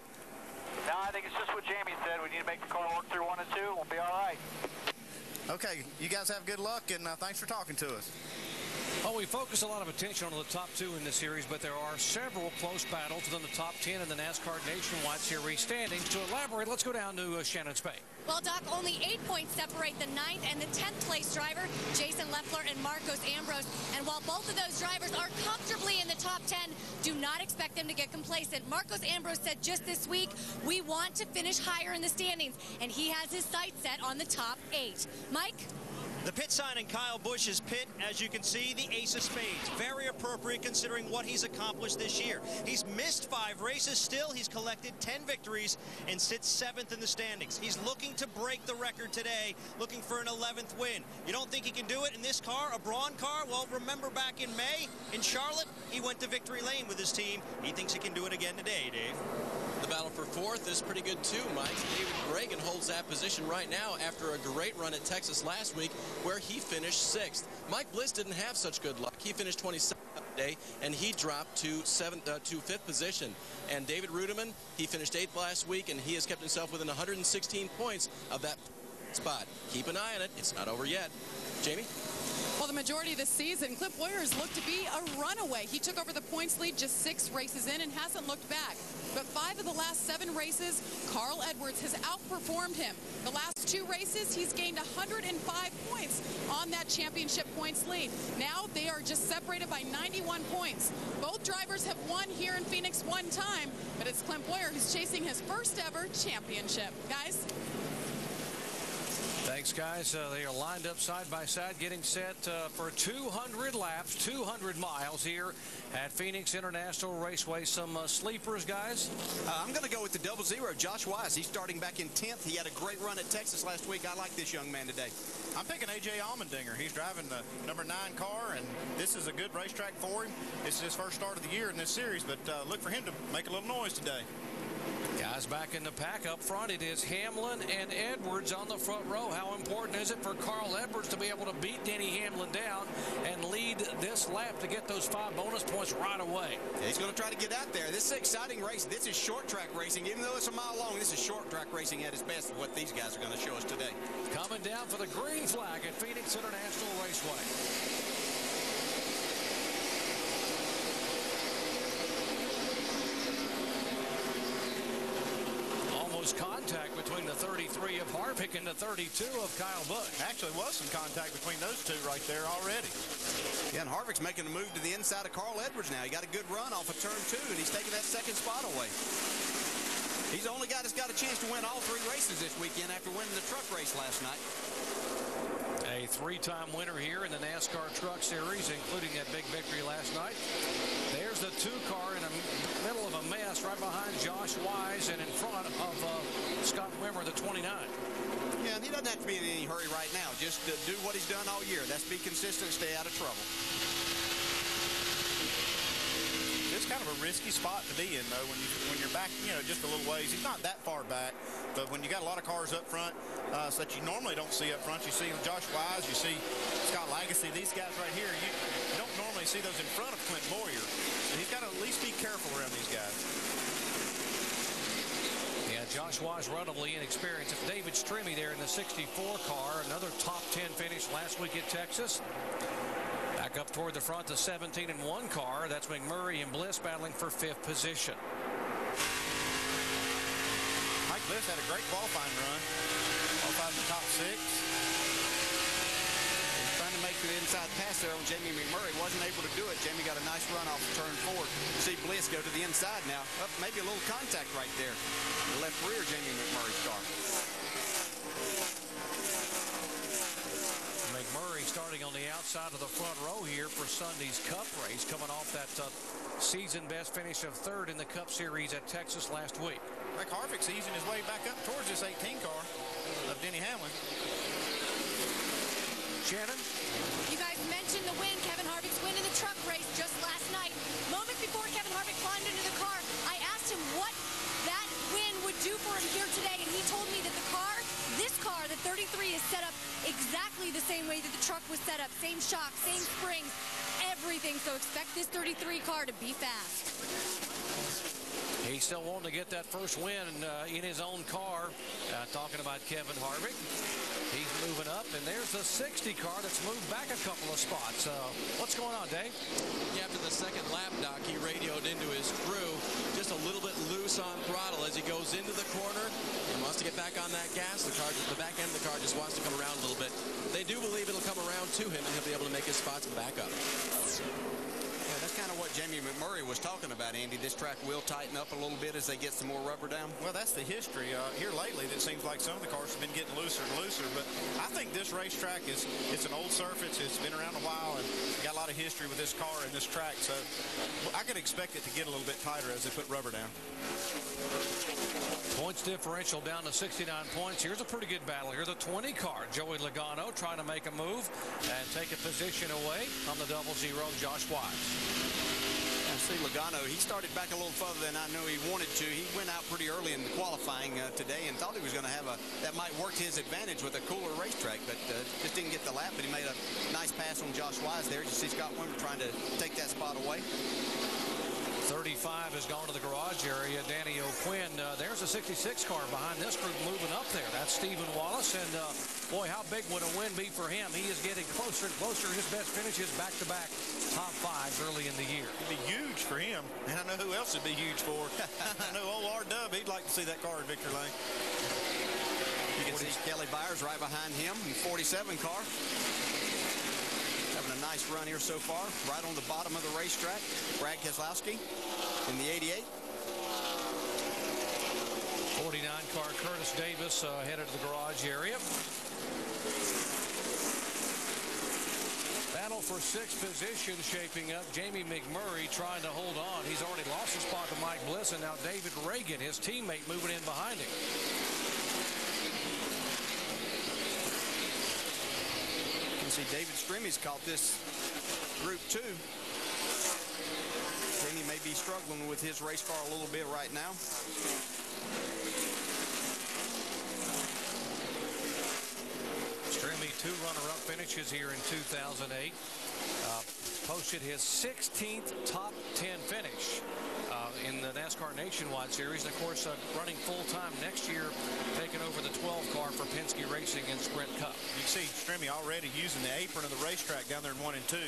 No, I think it's just what Jamie said. We need to make the car work through 1 and 2, and we'll be all right.
Okay, you guys have good luck, and thanks for talking to us.
Well, we focus a lot of attention on the top 2 in the series, but there are several close battles within the top 10 in the NASCAR Nationwide Series standings. To elaborate, let's go down to Shannon Spade.
Well, Doc, only 8 points separate the 9th and the 10th place driver, Jason Leffler and Marcos Ambrose. And while both of those drivers are comfortably in the top 10, do not expect them to get complacent. Marcos Ambrose said just this week, we want to finish higher in the standings, and he has his sights set on the top 8. Mike?
The pit sign in Kyle Busch's pit, as you can see, the ace of spades. Very appropriate considering what he's accomplished this year. He's missed 5 races. Still, he's collected 10 victories and sits 7th in the standings. He's looking to break the record today, looking for an 11th win. You don't think he can do it in this car, a Braun car? Well, remember back in May in Charlotte, he went to victory lane with his team. He thinks he can do it again today, Dave.
The battle for 4th is pretty good too, Mike. David Reagan holds that position right now after a great run at Texas last week where he finished 6th. Mike Bliss didn't have such good luck. He finished 27th. day, and he dropped to fifth position. And David Ruderman, he finished 8th last week, and he has kept himself within 116 points of that spot. Keep an eye on it. It's not over yet. Jamie?
Well, the majority of the season, Clint Boyer's looked to be a runaway. He took over the points lead just 6 races in and hasn't looked back. But 5 of the last 7 races, Carl Edwards has outperformed him. The last 2 races, he's gained 105 points on that championship points lead. Now they are just separated by 91 points. Both drivers have won here in Phoenix one time, but it's Clint Boyer who's chasing his first ever championship. Guys?
Thanks, guys. They are lined up side by side, getting set for 200 laps, 200 miles here at Phoenix International Raceway. Some sleepers, guys?
I'm going to go with the 00, Josh Wise. He's starting back in 10th. He had a great run at Texas last week. I like this young man today.
I'm picking A.J. Allmendinger. He's driving the number 9 car, and this is a good racetrack for him. This is his first start of the year in this series, but look for him to make a little noise today.
Guys back in the pack up front, it is Hamlin and Edwards on the front row. How important is it for Carl Edwards to be able to beat Denny Hamlin down and lead this lap to get those 5 bonus points right away?
Yeah, he's going to try to get out there. This is an exciting race. This is short track racing. Even though it's a mile long, this is short track racing at its best of what these guys are going to show us today.
Coming down for the green flag at Phoenix International Raceway. Contact between the 33 of Harvick and the 32 of Kyle Busch.
Actually was some contact between those two right there already.
Yeah, and Harvick's making a move to the inside of Carl Edwards now. He got a good run off of turn 2, and he's taking that second spot away. He's the only guy that's got a chance to win all 3 races this weekend after winning the truck race last night.
A 3-time winner here in the NASCAR Truck Series, including that big victory last night. There's the 2-car in the middle of a mess right behind Josh Wise and in front of Scott Wimmer, the 29.
Yeah, and he doesn't have to be in any hurry right now. Just do what he's done all year. That's be consistent, stay out of trouble.
It's kind of a risky spot to be in, though, when you're back, just a little ways. He's not that far back, but when you got a lot of cars up front that you normally don't see up front, you see Josh Wise, you see Scott Legacy, these guys right here, you don't normally see those in front of Clint Boyer. So he's got to at least be careful around these guys.
Yeah, Josh Wise relatively inexperienced. It's David Strimmy there in the 64 car, another top 10 finish last week at Texas. Back up toward the front, the 17-1 car. That's McMurray and Bliss battling for 5th position.
Mike Bliss had a great qualifying run. Qualified in the top 6.
He's trying to make the inside pass there on Jamie McMurray. Wasn't able to do it. Jamie got a nice run off turn 4. See Bliss go to the inside now. Maybe a little contact right there. The left rear Jamie McMurray's car.
McMurray starting on the outside of the front row here for Sunday's Cup race, coming off that season best finish of 3rd in the Cup Series at Texas last week.
Rick Harvick's easing his way back up towards this 18 car of Denny Hamlin.
Shannon?
You guys mentioned the win, Kevin Harvick's win in the truck race just last night. Moments before Kevin Harvick climbed into the car, I asked him what that win would do for him here today, and he told me that this car, the 33, is set up exactly the same way that the truck was set up. Same shocks, same springs, everything. So expect this 33 car to be fast.
He's still wanting to get that first win in his own car. Talking about Kevin Harvick. He's moving up, and there's the 60 car that's moved back a couple of spots. What's going on, Dave?
Yeah, after the second lap, Doc, he radioed into his crew, just a little bit loose on throttle as he goes into the corner. He wants to get back on that gas. The back end of the car just wants to come around a little bit. They do believe it'll come around to him, and he'll be able to make his spots back up.
Yeah, that's kind of what Jamie McMurray was talking about, Andy. This track will tighten up a little bit as they get some more rubber down.
Well, that's the history. Here lately, it seems like some of the cars have been getting looser and looser, but I think this racetrack it's an old surface. It's been around a while, and got a lot of history with this car and this track, so I could expect it to get a little bit tighter as they put rubber down.
Points differential down to 69 points. Here's a pretty good battle here. The 20 car, Joey Logano trying to make a move and take a position away on the 00, Josh Wise.
And see Logano, he started back a little further than I knew he wanted to. He went out pretty early in the qualifying today and thought he was going to have that might work to his advantage with a cooler racetrack, but just didn't get the lap. But he made a nice pass on Josh Wise there. You see Scott Wimmer trying to take that spot away.
35 has gone to the garage area. Danny O'Quinn, there's a 66 car behind this group moving up there. That's Stephen Wallace, and boy, how big would a win be for him? He is getting closer and closer. His best finishes back-to-back top fives early in the year.
It'd be huge for him, and I know who else it'd be huge for. I know old R-Dub, he'd like to see that car in victory lane.
You can see Kelly Byers right behind him in 47 car. Having a nice run here so far, right on the bottom of the racetrack. Brad Keselowski in the 88.
49 car Curtis Davis headed to the garage area. Battle for sixth position shaping up. Jamie McMurray trying to hold on. He's already lost his spot to Mike Bliss, and now David Reagan, his teammate, moving in behind him.
See, David Stremmy's caught this group too. Jamie may be struggling with his race car a little bit right now.
Stremme, 2 runner-up finishes here in 2008. Posted his 16th top 10 finish in the NASCAR Nationwide Series. And, of course, running full-time next year, taking over the 12 car for Penske Racing and Sprint Cup.
You see Stremme already using the apron of the racetrack down there in 1 and 2,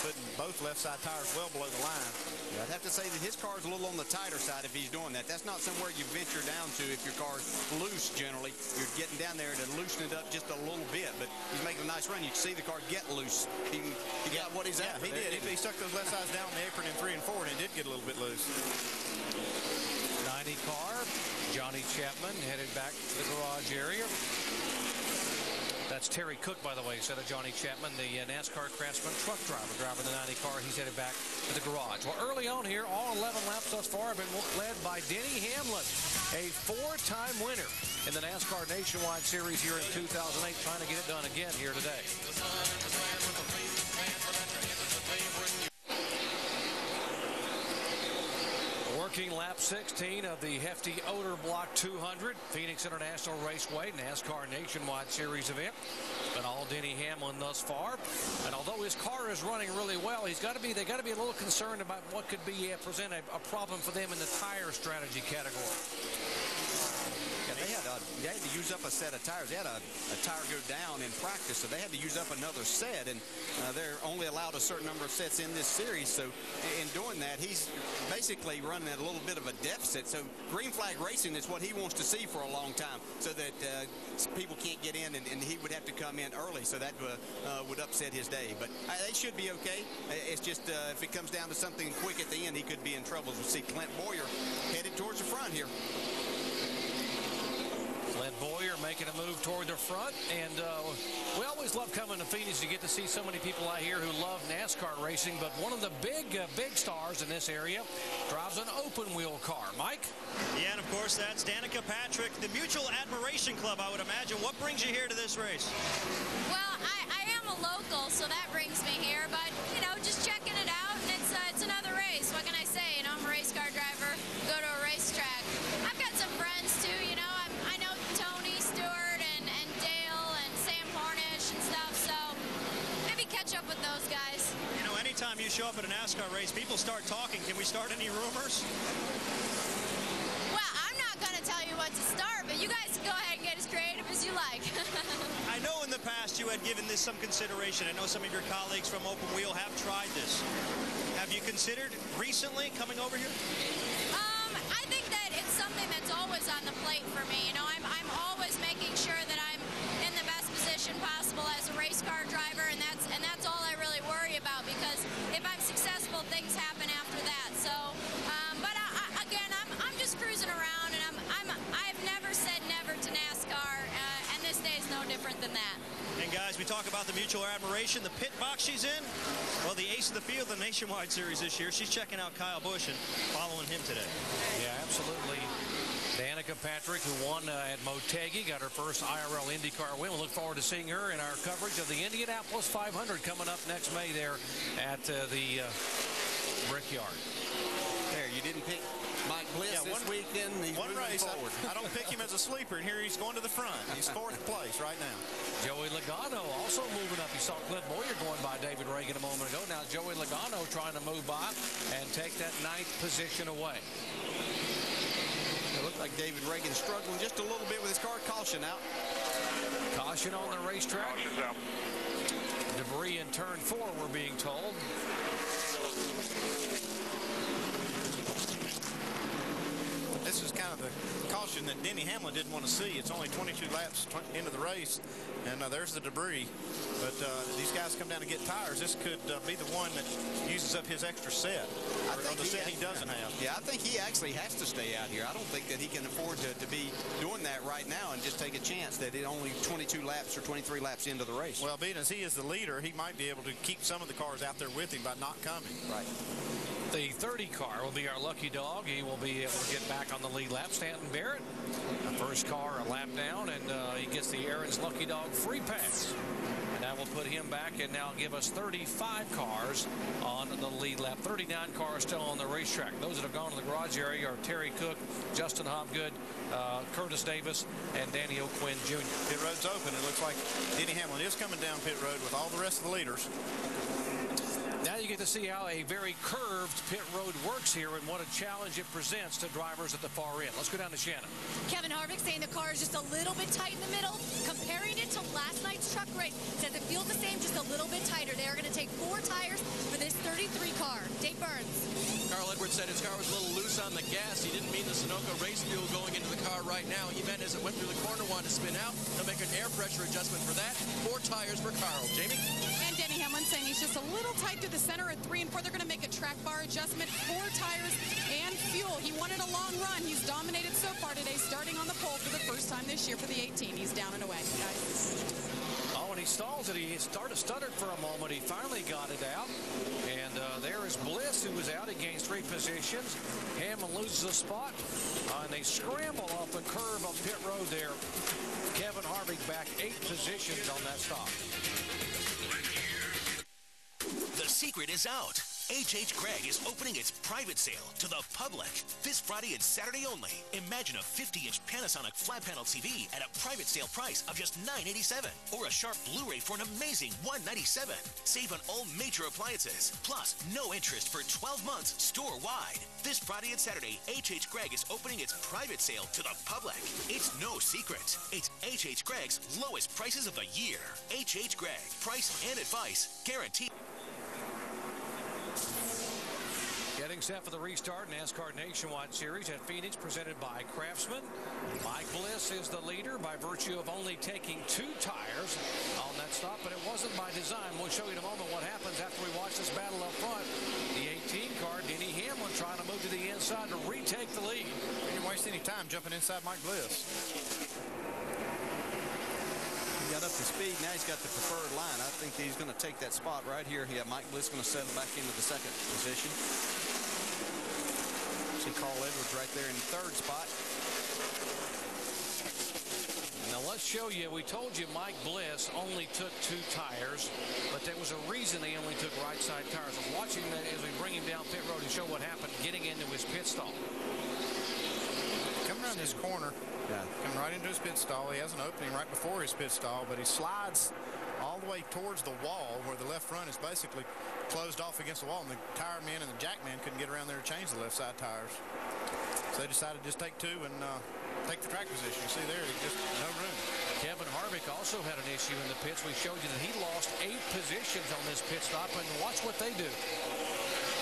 putting both left side tires well below the line.
Yeah, I'd have to say that his car is a little on the tighter side if he's doing that. That's not somewhere you venture down to if your car's loose generally. You're getting down there to loosen it up just a little bit, but he's making a nice run. You can see the car get loose. He got what he's after.
He did. He stuck those left sides down on the apron in 3 and 4, and it did get a little bit loose.
90 car, Johnny Chapman headed back to the garage area. That's Terry Cook, by the way, instead of Johnny Chapman, the NASCAR Craftsman truck driver, driving the 90 car. He's headed back to the garage. Well, early on here, all 11 laps thus far have been led by Denny Hamlin, a 4-time winner in the NASCAR Nationwide Series here in 2008, trying to get it done again here today. Working lap 16 of the Hefty Odor Block 200, Phoenix International Raceway, NASCAR Nationwide Series event. It's been all Denny Hamlin thus far. And although his car is running really well, they got to be a little concerned about what could be present a problem for them in the tire strategy category.
Yeah, they had to use up a set of tires. They had a tire go down in practice, so they had to use up another set, and they're only allowed a certain number of sets in this series. So in doing that, he's basically running at a little bit of a deficit. So green flag racing is what he wants to see for a long time, so that people can't get in, and he would have to come in early, so that would upset his day. But they should be okay. It's just if it comes down to something quick at the end, he could be in trouble. As we see Clint Boyer headed towards the front here.
Clint Boyer making a move toward the front, and we always love coming to Phoenix to get to see so many people out here who love NASCAR racing, but one of the big stars in this area drives an open-wheel car. Mike?
Yeah, and of course, that's Danica Patrick, the Mutual Admiration Club, I would imagine. What brings you here to this race?
Well, I am a local, so that brings me here, but, you know, just checking it out, and it's another race. What can I say? You know, I'm a race car driver, go to a racetrack. I've got some friends, too, you know. I know Tony Stewart and Dale and Sam Hornish and stuff, so maybe catch up with those guys.
You know, anytime you show up at a NASCAR race, people start talking. Can we start any rumors?
Well, I'm not going to tell you what to start, but you guys can go ahead and get as creative as you like.
I know in the past you had given this some consideration. I know some of your colleagues from Open Wheel have tried this. Have you considered recently coming over here?
I think that it's something that's always on the plate for me. You know, I'm always making sure that I'm in the best position possible as a race car driver, and that's all I really worry about, because if I'm successful, things happen after that. So, but again, I'm just cruising around, and I've never said never to NASCAR, and this day is no different than that.
And guys, we talk about the mutual admiration, the pit box she's in. Well, the ace of the field, the Nationwide Series this year, she's checking out Kyle Busch and following him today.
Yeah, absolutely. Danica Patrick, who won at Motegi, got her first IRL IndyCar win. We'll look forward to seeing her in our coverage of the Indianapolis 500 coming up next May there at the Brickyard.
There, you didn't pick Mike Bliss this weekend. He's
one
moving
race,
forward.
I don't pick him as a sleeper, and here he's going to the front. He's 4th place right now.
Joey Logano also moving up. You saw Clint Boyer going by David Reagan a moment ago. Now Joey Logano trying to move by and take that 9th position away.
It looked like David Reagan struggling just a little bit with his car. Caution out.
Caution on the racetrack.
Caution's out.
Debris in turn 4, we're being told.
This is kind of the caution that Denny Hamlin didn't want to see. It's only 22 laps into the race, and there's the debris. But these guys come down to get tires. This could be the one that uses up his extra set, or the set he doesn't have.
Yeah, I think he actually has to stay out here. I don't think that he can afford to be doing that right now and just take a chance that it only 22 laps or 23 laps into the race.
Well, being as he is the leader, he might be able to keep some of the cars out there with him by not coming.
Right.
The 30 car will be our lucky dog. He will be able to get back on the lead lap. Stanton Barrett, first car a lap down, and he gets the Aaron's lucky dog free pass. And that will put him back and now give us 35 cars on the lead lap. 39 cars still on the racetrack. Those that have gone to the garage area are Terry Cook, Justin Hobgood, Curtis Davis, and Danny O'Quinn Jr.
Pit road's open. It looks like Denny Hamlin is coming down pit road with all the rest of the leaders.
Now you get to see how a very curved pit road works here and what a challenge it presents to drivers at the far end. Let's go down to Shannon.
Kevin Harvick saying the car is just a little bit tight in the middle, comparing it to last night's truck race. Says it feels the same, just a little bit tighter. They are going to take 4 tires for this 33 car. Dave Burns.
Carl Edwards said his car was a little loose on the gas. He didn't mean the Sunoco race fuel going into the car right now. He meant as it went through the corner, wanted to spin out. They'll make an air pressure adjustment for that. 4 tires for Carl. Jamie?
And Denny Hamlin saying he's just a little tight through the center at 3 and 4. They're going to make a track bar adjustment, 4 tires and fuel. He wanted a long run. He's dominated so far today, starting on the pole for the first time this year for the 18. He's down and away, guys.
Oh, and he stalls it. He stuttered for a moment. He finally got it out. And there is Bliss, who was out. He gains 3 positions. Hamlin loses a spot. And they scramble off the curve of pit road there. Kevin Harvick back 8 positions on that stop.
The secret is out. H.H. Gregg is opening its private sale to the public this Friday and Saturday only. Imagine a 50-inch Panasonic flat panel TV at a private sale price of just $987, or a Sharp Blu-ray for an amazing $197. Save on all major appliances, plus no interest for 12 months store-wide. This Friday and Saturday, H.H. Gregg is opening its private sale to the public. It's no secret. It's H.H. Gregg's lowest prices of the year. H.H. Gregg, price and advice guaranteed.
Getting set for the restart NASCAR Nationwide Series at Phoenix, presented by Craftsman. Mike Bliss is the leader by virtue of only taking 2 tires on that stop, but it wasn't by design. We'll show you in a moment what happens after we watch this battle up front. The 18 car, Denny Hamlin, trying to move to the inside to retake the lead.
He didn't waste any time jumping inside Mike Bliss.
He got up to speed. Now he's got the preferred line. I think he's going to take that spot right here. Yeah, Mike Bliss going to settle back into the 2nd position. See Carl Edwards right there in the 3rd spot.
Now let's show you, we told you Mike Bliss only took 2 tires, but there was a reason they only took right side tires. I was watching that as we bring him down pit road and show what happened getting into his pit stall.
Coming around this corner, coming right into his pit stall. He has an opening right before his pit stall, but he slides all the way towards the wall where the left front is basically closed off against the wall, and the tire man and the jack man couldn't get around there to change the left side tires. So they decided to just take 2 and take the track position. You see there, just no room.
Kevin Harvick also had an issue in the pits. We showed you that he lost 8 positions on this pit stop, and watch what they do.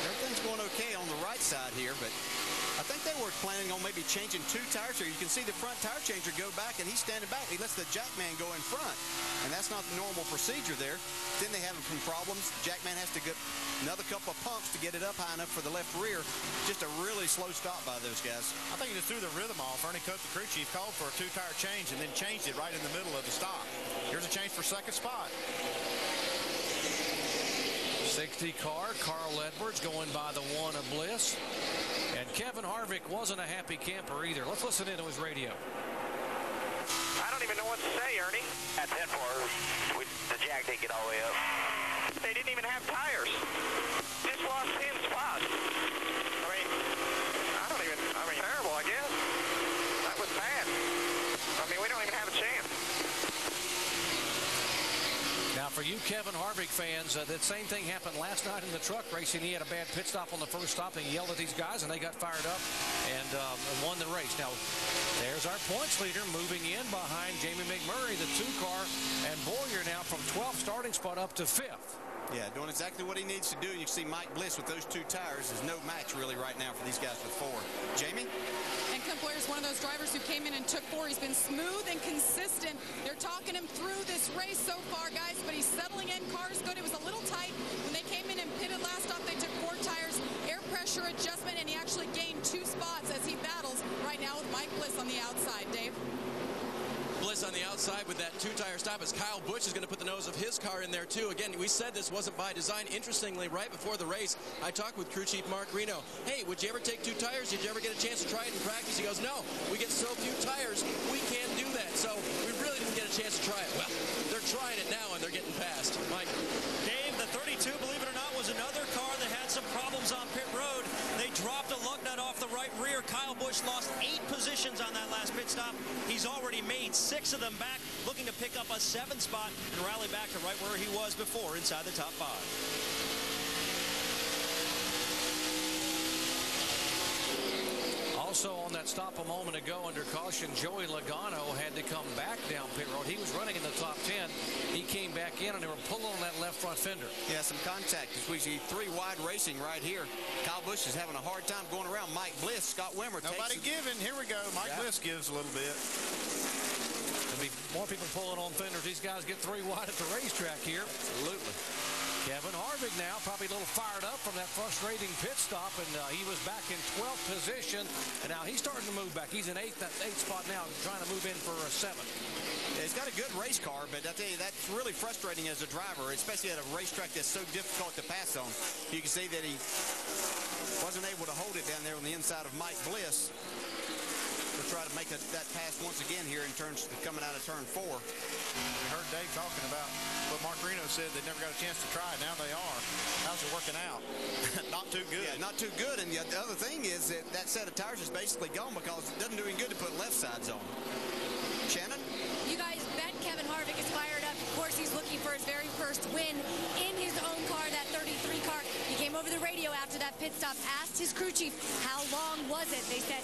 Everything's going okay on the right side here, but I think they were planning on maybe changing 2 tires here. You can see the front tire changer go back, and he's standing back. He lets the jack man go in front, and that's not the normal procedure there. Then they have some problems. Jack man has to get another couple of pumps to get it up high enough for the left rear. Just a really slow stop by those guys.
I think he just threw the rhythm off. Ernie Cope, the crew chief, called for a 2-tire change and then changed it right in the middle of the stop. Here's a change for 2nd spot.
60 car, Carl Edwards going by the 1 of Bliss. And Kevin Harvick wasn't a happy camper either. Let's listen into his radio.
I don't even know what to say, Ernie. At that part, the jack didn't get all the way up. They didn't even have tires. Just lost 10 spots.
for you Kevin Harvick fans, that same thing happened last night in the truck racing. He had a bad pit stop on the first stop, and he yelled at these guys, and they got fired up and won the race. Now, there's our points leader moving in behind Jamie McMurray, the 2-car, and Boyer now from 12th starting spot up to 5th.
Yeah, doing exactly what he needs to do. You see Mike Bliss with those 2 tires. There's no match really right now for these guys with 4. Jamie?
And Clint Boyer is one of those drivers who came in and took 4. He's been smooth and consistent. They're talking him through this race so far, guys, but he's settling in. Car's good. It was a little tight when they came in and pitted last stop. They took 4 tires, air pressure adjustment, and he actually gained 2 spots as he battles right now with Mike Bliss on the outside. Dave?
Bliss on the outside with that 2-tire stop as Kyle Busch is going to put the nose of his car in there too. Again, we said this wasn't by design. Interestingly, right before the race, I talked with crew chief Mark Reno. Hey, would you ever take 2 tires? Did you ever get a chance to try it in practice? He goes, no, we get so few tires, we can't do that. So we really didn't get a chance to try it. Well, they're trying it now and they're getting past. Mike.
Dave, the 32, believe it or not, was another car that had some problems on pit road. They dropped a lug nut off the right rear. Kyle Busch lost 8 positions on that last pit stop. He's already made 6 of them back, looking to pick up a 7th spot and rally back to right where he was before, inside the top 5.
Also on that stop a moment ago under caution, Joey Logano had to come back down pit road. He was running in the top 10. He came back in, and they were pulling on that left front fender.
Yeah, some contact as we see 3 wide racing right here. Kyle Busch is having a hard time going around. Mike Bliss, Scott Wimmer.
Nobody giving. Here we go. Mike Bliss gives a little bit.
There'll be more people pulling on fenders. These guys get 3 wide at the racetrack here.
Absolutely.
Kevin Harvick now probably a little fired up from that frustrating pit stop, and he was back in 12th position, and now he's starting to move back. He's in 8th spot now, trying to move in for a 7th.
Yeah, he's got a good race car, but I tell you, that's really frustrating as a driver, especially at a racetrack that's so difficult to pass on. You can see that he wasn't able to hold it down there on the inside of Mike Bliss. We'll try to make that pass once again here in turns coming out of turn 4.
We heard Dave talking about what Mark Reno said. They never got a chance to try. Now they are. How's it working out? Not too good.
Yeah, not too good. And the other thing is that set of tires is basically gone because it doesn't do any good to put left sides on. Shannon?
You guys bet Kevin Harvick is fired up. Of course, he's looking for his very first win in his own car, that 33 car. He came over the radio after that pit stop, asked his crew chief, how long was it? They said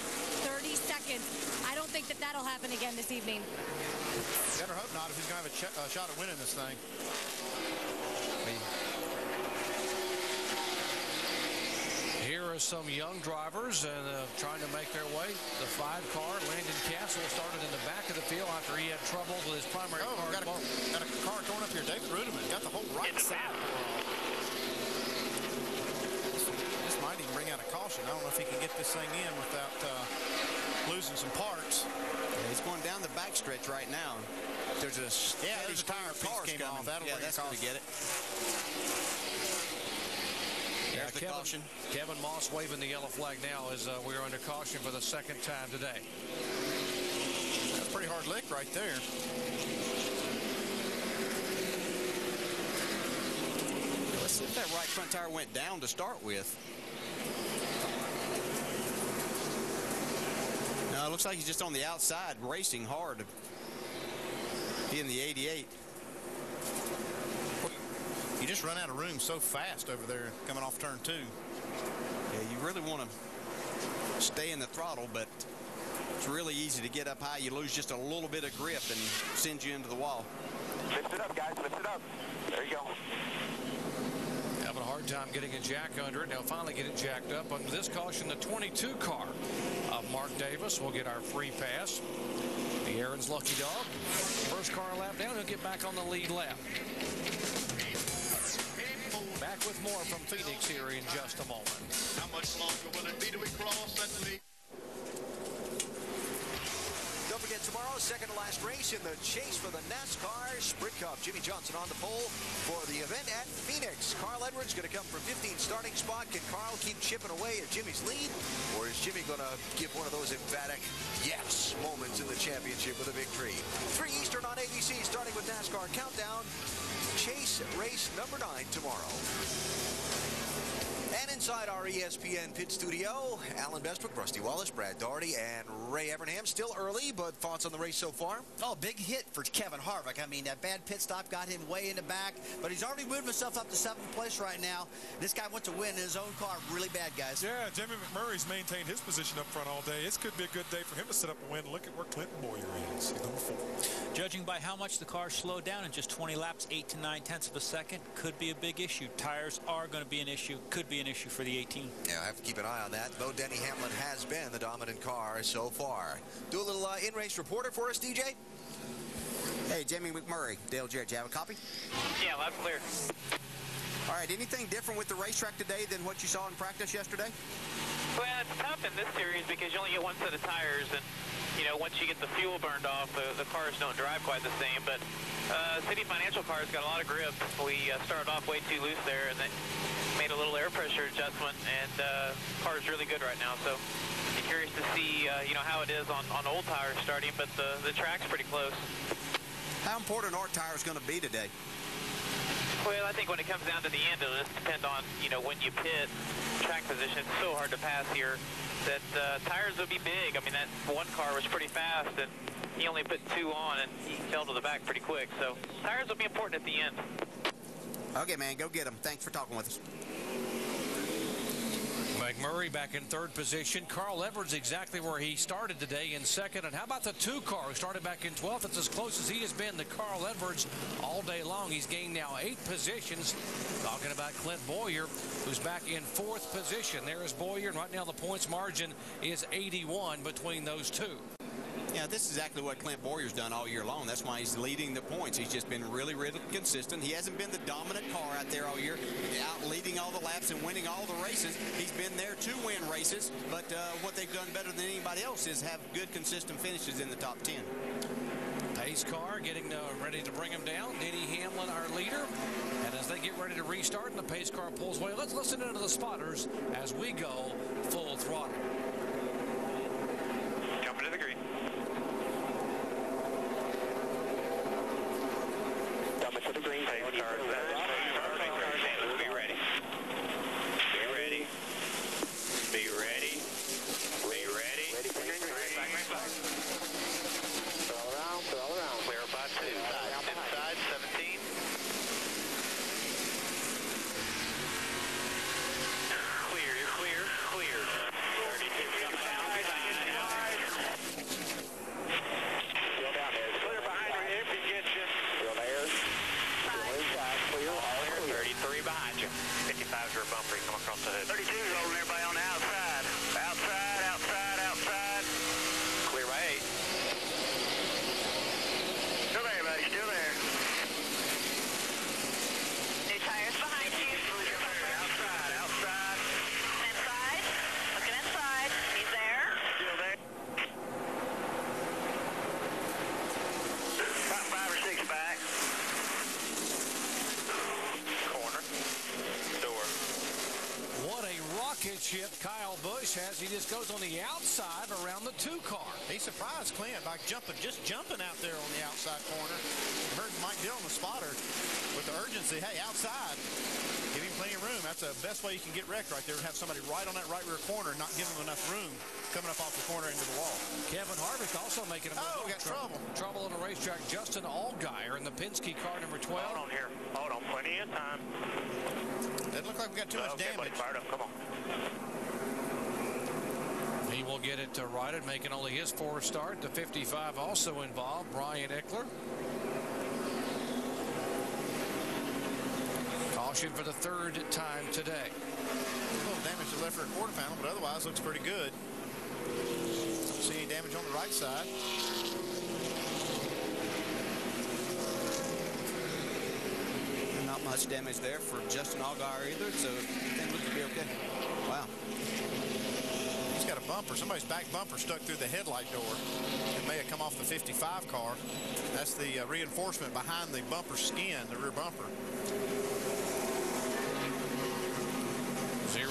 30 seconds. I don't think that that'll happen again this evening.
Better hope not if he's going to have a shot at winning this thing.
Here are some young drivers and trying to make their way. The 5-car, Landon Castle, started in the back of the field after he had troubles with his primary car.
Got a car torn up here. David Ruderman got the whole right side. This might even bring out a caution. I don't know if he can get this thing in without losing some parts.
Yeah, he's going down the backstretch right now. There's a
there's a tire piece came off. That'll bring
that's going to get it. There's the caution.
Kevin Moss waving the yellow flag now as we're under caution for the 2nd time today.
That's a pretty hard lick right there.
Let's see if that right front tire went down to start with. No, it looks like he's just on the outside racing hard to be in the 88.
You just run out of room so fast over there coming off turn 2.
Yeah, you really want to stay in the throttle, but it's really easy to get up high. You lose just a little bit of grip and sends you into the wall.
Lift it up, guys. Lift it up. There you go.
Having a hard time getting a jack under it. Now finally get it jacked up. Under this caution, the 22 car of Mark Davis will get our free pass. The Aaron's lucky dog. First car lap down, he'll get back on the lead lap. Back with more from Phoenix here in just a moment.
How much longer will it be till we cross that lead?
Don't forget tomorrow, second to last race in the chase for the Nascar Sprint Cup. Jimmy Johnson on the pole for the event at Phoenix. Carl Edwards going to come from 15th starting spot. Can Carl keep chipping away at Jimmy's lead? Or is Jimmy going to give one of those emphatic yes moments in the championship with a victory? 3 Eastern on ABC, starting with NASCAR Countdown. Chase race number 9 tomorrow. And inside our ESPN pit studio, Alan Bestbrook, Rusty Wallace, Brad Daugherty, and Ray Evernham. Still early, but thoughts on the race so far?
Oh, big hit for Kevin Harvick. I mean, that bad pit stop got him way in the back, but he's already moved himself up to 7th place right now. This guy wants to win in his own car really bad, guys.
Yeah, Jamie McMurray's maintained his position up front all day. This could be a good day for him to set up a win. Look at where Clinton Boyer is. He's number 4.
Judging by how much the car slowed down in just 20 laps, 8 to 9 tenths of a second, could be a big issue. Tires are going to be an issue, could be an issue for the 18.
Yeah, I have to keep an eye on that, though Denny Hamlin has been the dominant car so far. Do a little in-race reporter for us, DJ?
Hey, Jamie McMurray, Dale Jarrett, do you have a copy?
Yeah, loud and clear.
All right, anything different with the racetrack today than what you saw in practice yesterday?
Well, it's tough in this series because you only get one set of tires, and you know, once you get the fuel burned off, the cars don't drive quite the same. But City Financial cars got a lot of grip. We started off way too loose there, and then made a little air pressure adjustment, and car's really good right now. So I'm curious to see, you know, how it is on old tires starting, but the track's pretty close.
How important are tires going to be today?
Well, I think when it comes down to the end, it'll just depend on, you know, when you pit, track position. It's so hard to pass here that tires will be big. I mean, that one car was pretty fast, and he only put 2 on, and he fell to the back pretty quick. So tires will be important at the end.
Okay, man, go get them. Thanks for talking with us.
McMurray back in 3rd position. Carl Edwards exactly where he started today in 2nd. And how about the 2 car who started back in 12th? It's as close as he has been to Carl Edwards all day long. He's gained now 8 positions. Talking about Clint Boyer, who's back in 4th position. There is Boyer, and right now the points margin is 81 between those 2.
Yeah, this is exactly what Clint Boyer's done all year long. That's why he's leading the points. He's just been really, really consistent. He hasn't been the dominant car out there all year, out leading all the laps and winning all the races. He's been there to win races, but what they've done better than anybody else is have good, consistent finishes in the top 10.
Pace car getting ready to bring him down. Denny Hamlin, our leader. And as they get ready to restart and the pace car pulls away, let's listen into the spotters as we go full throttle.
Jumping to the green. Jumping to the green. Pace cars then. Be ready. Be ready. Be ready. Be ready. All around. Clear by 2. Inside 17. Clear, you're clear, clear. 32 coming down. Still down there. Clear behind you if he gets you. Still there. Still inside. Clear. All clear. 33 behind you. 55's your bumper. You come across the hood. 32's holding everybody on the outside. Outside. Clear by 8. Still there, buddy. Still there.
New tires behind you.
Outside.
Inside. Looking inside. He's there.
Still there. About 5 or 6 back. Corner. Door.
What a rocket ship Kyle Busch has. He just goes on the outside around the 2 car.
He surprised Clint by just jumping out there on the outside corner. Heard Mike Dillon, the spotter, with the urgency. Hey, outside. Give him plenty of room. That's the best way you can get wrecked right there. Have somebody right on that right rear corner, not giving him enough room coming up off the corner into the wall.
Kevin Harvick also making a move.
Oh, we got trouble.
Trouble on the racetrack. Justin Allgaier in the Penske car number 12.
Hold on here. Hold on. Plenty of time.
Doesn't look like we got too much damage.
Buddy, fired up. Come on.
He will get it righted, making only his 4th start. The 55 also involved. Brian Eckler. Caution for the 3rd time today.
A little damage to the left rear quarter panel, but otherwise looks pretty good. Don't see any damage on the right side.
Not much damage there for Justin Allgaier either, so it looks to be okay. Wow.
He's got a bumper. Somebody's back bumper stuck through the headlight door. It may have come off the 55 car. That's the reinforcement behind the bumper skin, the rear bumper.
09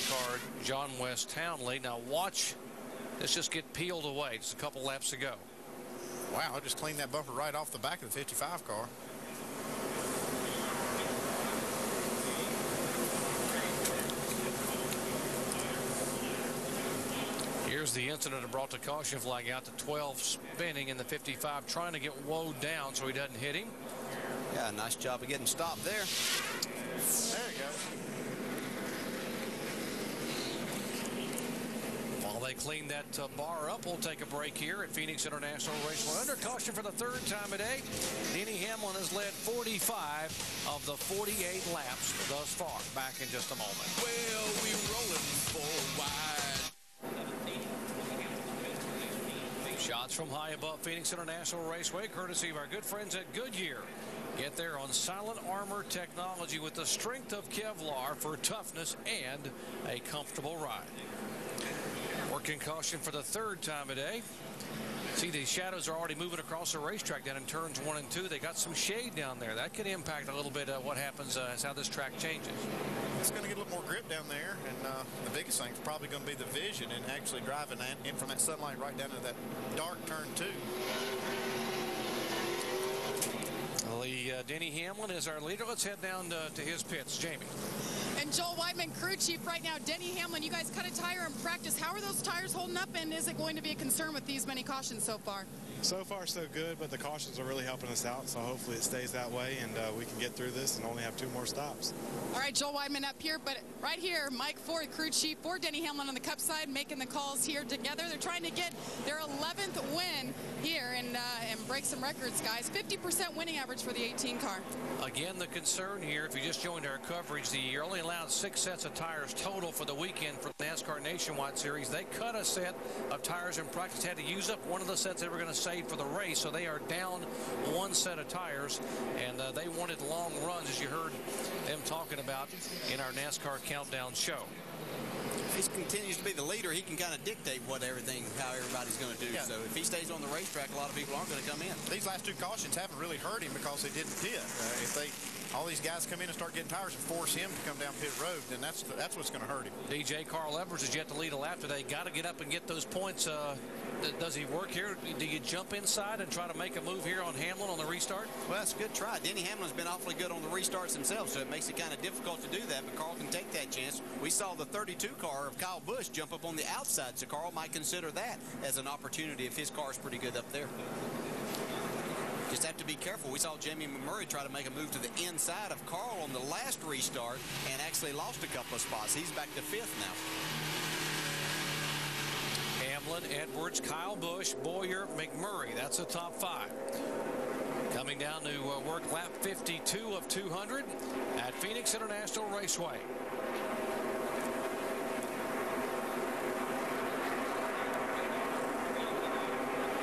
car, John West Townley. Now watch this just get peeled away just a couple laps ago.
Wow, I just cleaned that bumper right off the back of the 55 car.
Here's the incident that brought the caution flag out to 12 spinning in the 55, trying to get Woe down so he doesn't hit him.
Yeah, nice job of getting stopped there.
There you go.
While they clean that bar up, we'll take a break here at Phoenix International Raceway. Under caution for the third time today, Denny Hamlin has led 45 of the 48 laps thus far. Back in just a moment.
Well, we rolling forward.
Shots from high above Phoenix International Raceway, courtesy of our good friends at Goodyear. Get there on Silent Armor technology with the strength of Kevlar for toughness and a comfortable ride. Working caution for the third time today. See, the shadows are already moving across the racetrack down in turns 1 and 2. They got some shade down there. That could impact a little bit what happens as how this track changes.
It's going to get a little more grip down there, and the biggest thing is probably going to be the vision and actually driving in from that sunlight right down to that dark turn 2.
Denny Hamlin is our leader. Let's head down to his pits. Jamie.
And Joel Weidman, crew chief right now. Denny Hamlin, you guys cut a tire in practice. How are those tires holding up, and is it going to be a concern with these many cautions so far?
So far, so good, but the cautions are really helping us out, so hopefully it stays that way, and we can get through this and only have 2 more stops.
All right, Joel Weidman up here, but right here, Mike Ford, crew chief for Denny Hamlin on the Cup side, making the calls here together. They're trying to get their 11th win here and break some records, guys. 50% winning average for the 18 car.
Again, the concern here, if you just joined our coverage, you're only allowed 6 sets of tires total for the weekend for the NASCAR Nationwide Series. They cut a set of tires in practice, had to use up one of the sets they were going to save for the race, so they are down 1 set of tires, and they wanted long runs, as you heard them talking about in our NASCAR Countdown show.
If he continues to be the leader, he can kind of dictate how everybody's going to do.
Yeah.
So if he stays on the racetrack, a lot of people aren't going to come in.
These last 2 cautions haven't really hurt him because they didn't pit. All these guys come in and start getting tires and force him to come down pit road, then that's what's going to hurt him.
DJ Carl Edwards has yet to lead a lap today. Got to get up and get those points. Does he work here? Do you jump inside and try to make a move here on Hamlin on the restart?
Well, that's a good try. Denny Hamlin's been awfully good on the restarts himself, so it makes it kind of difficult to do that, but Carl can take that chance. We saw the 32 car of Kyle Busch jump up on the outside, so Carl might consider that as an opportunity if his car's pretty good up there. Just have to be careful. We saw Jamie McMurray try to make a move to the inside of Carl on the last restart and actually lost a couple of spots. He's back to 5th now.
Hamlin, Edwards, Kyle Busch, Boyer, McMurray. That's the top 5. Coming down to work lap 52 of 200 at Phoenix International Raceway.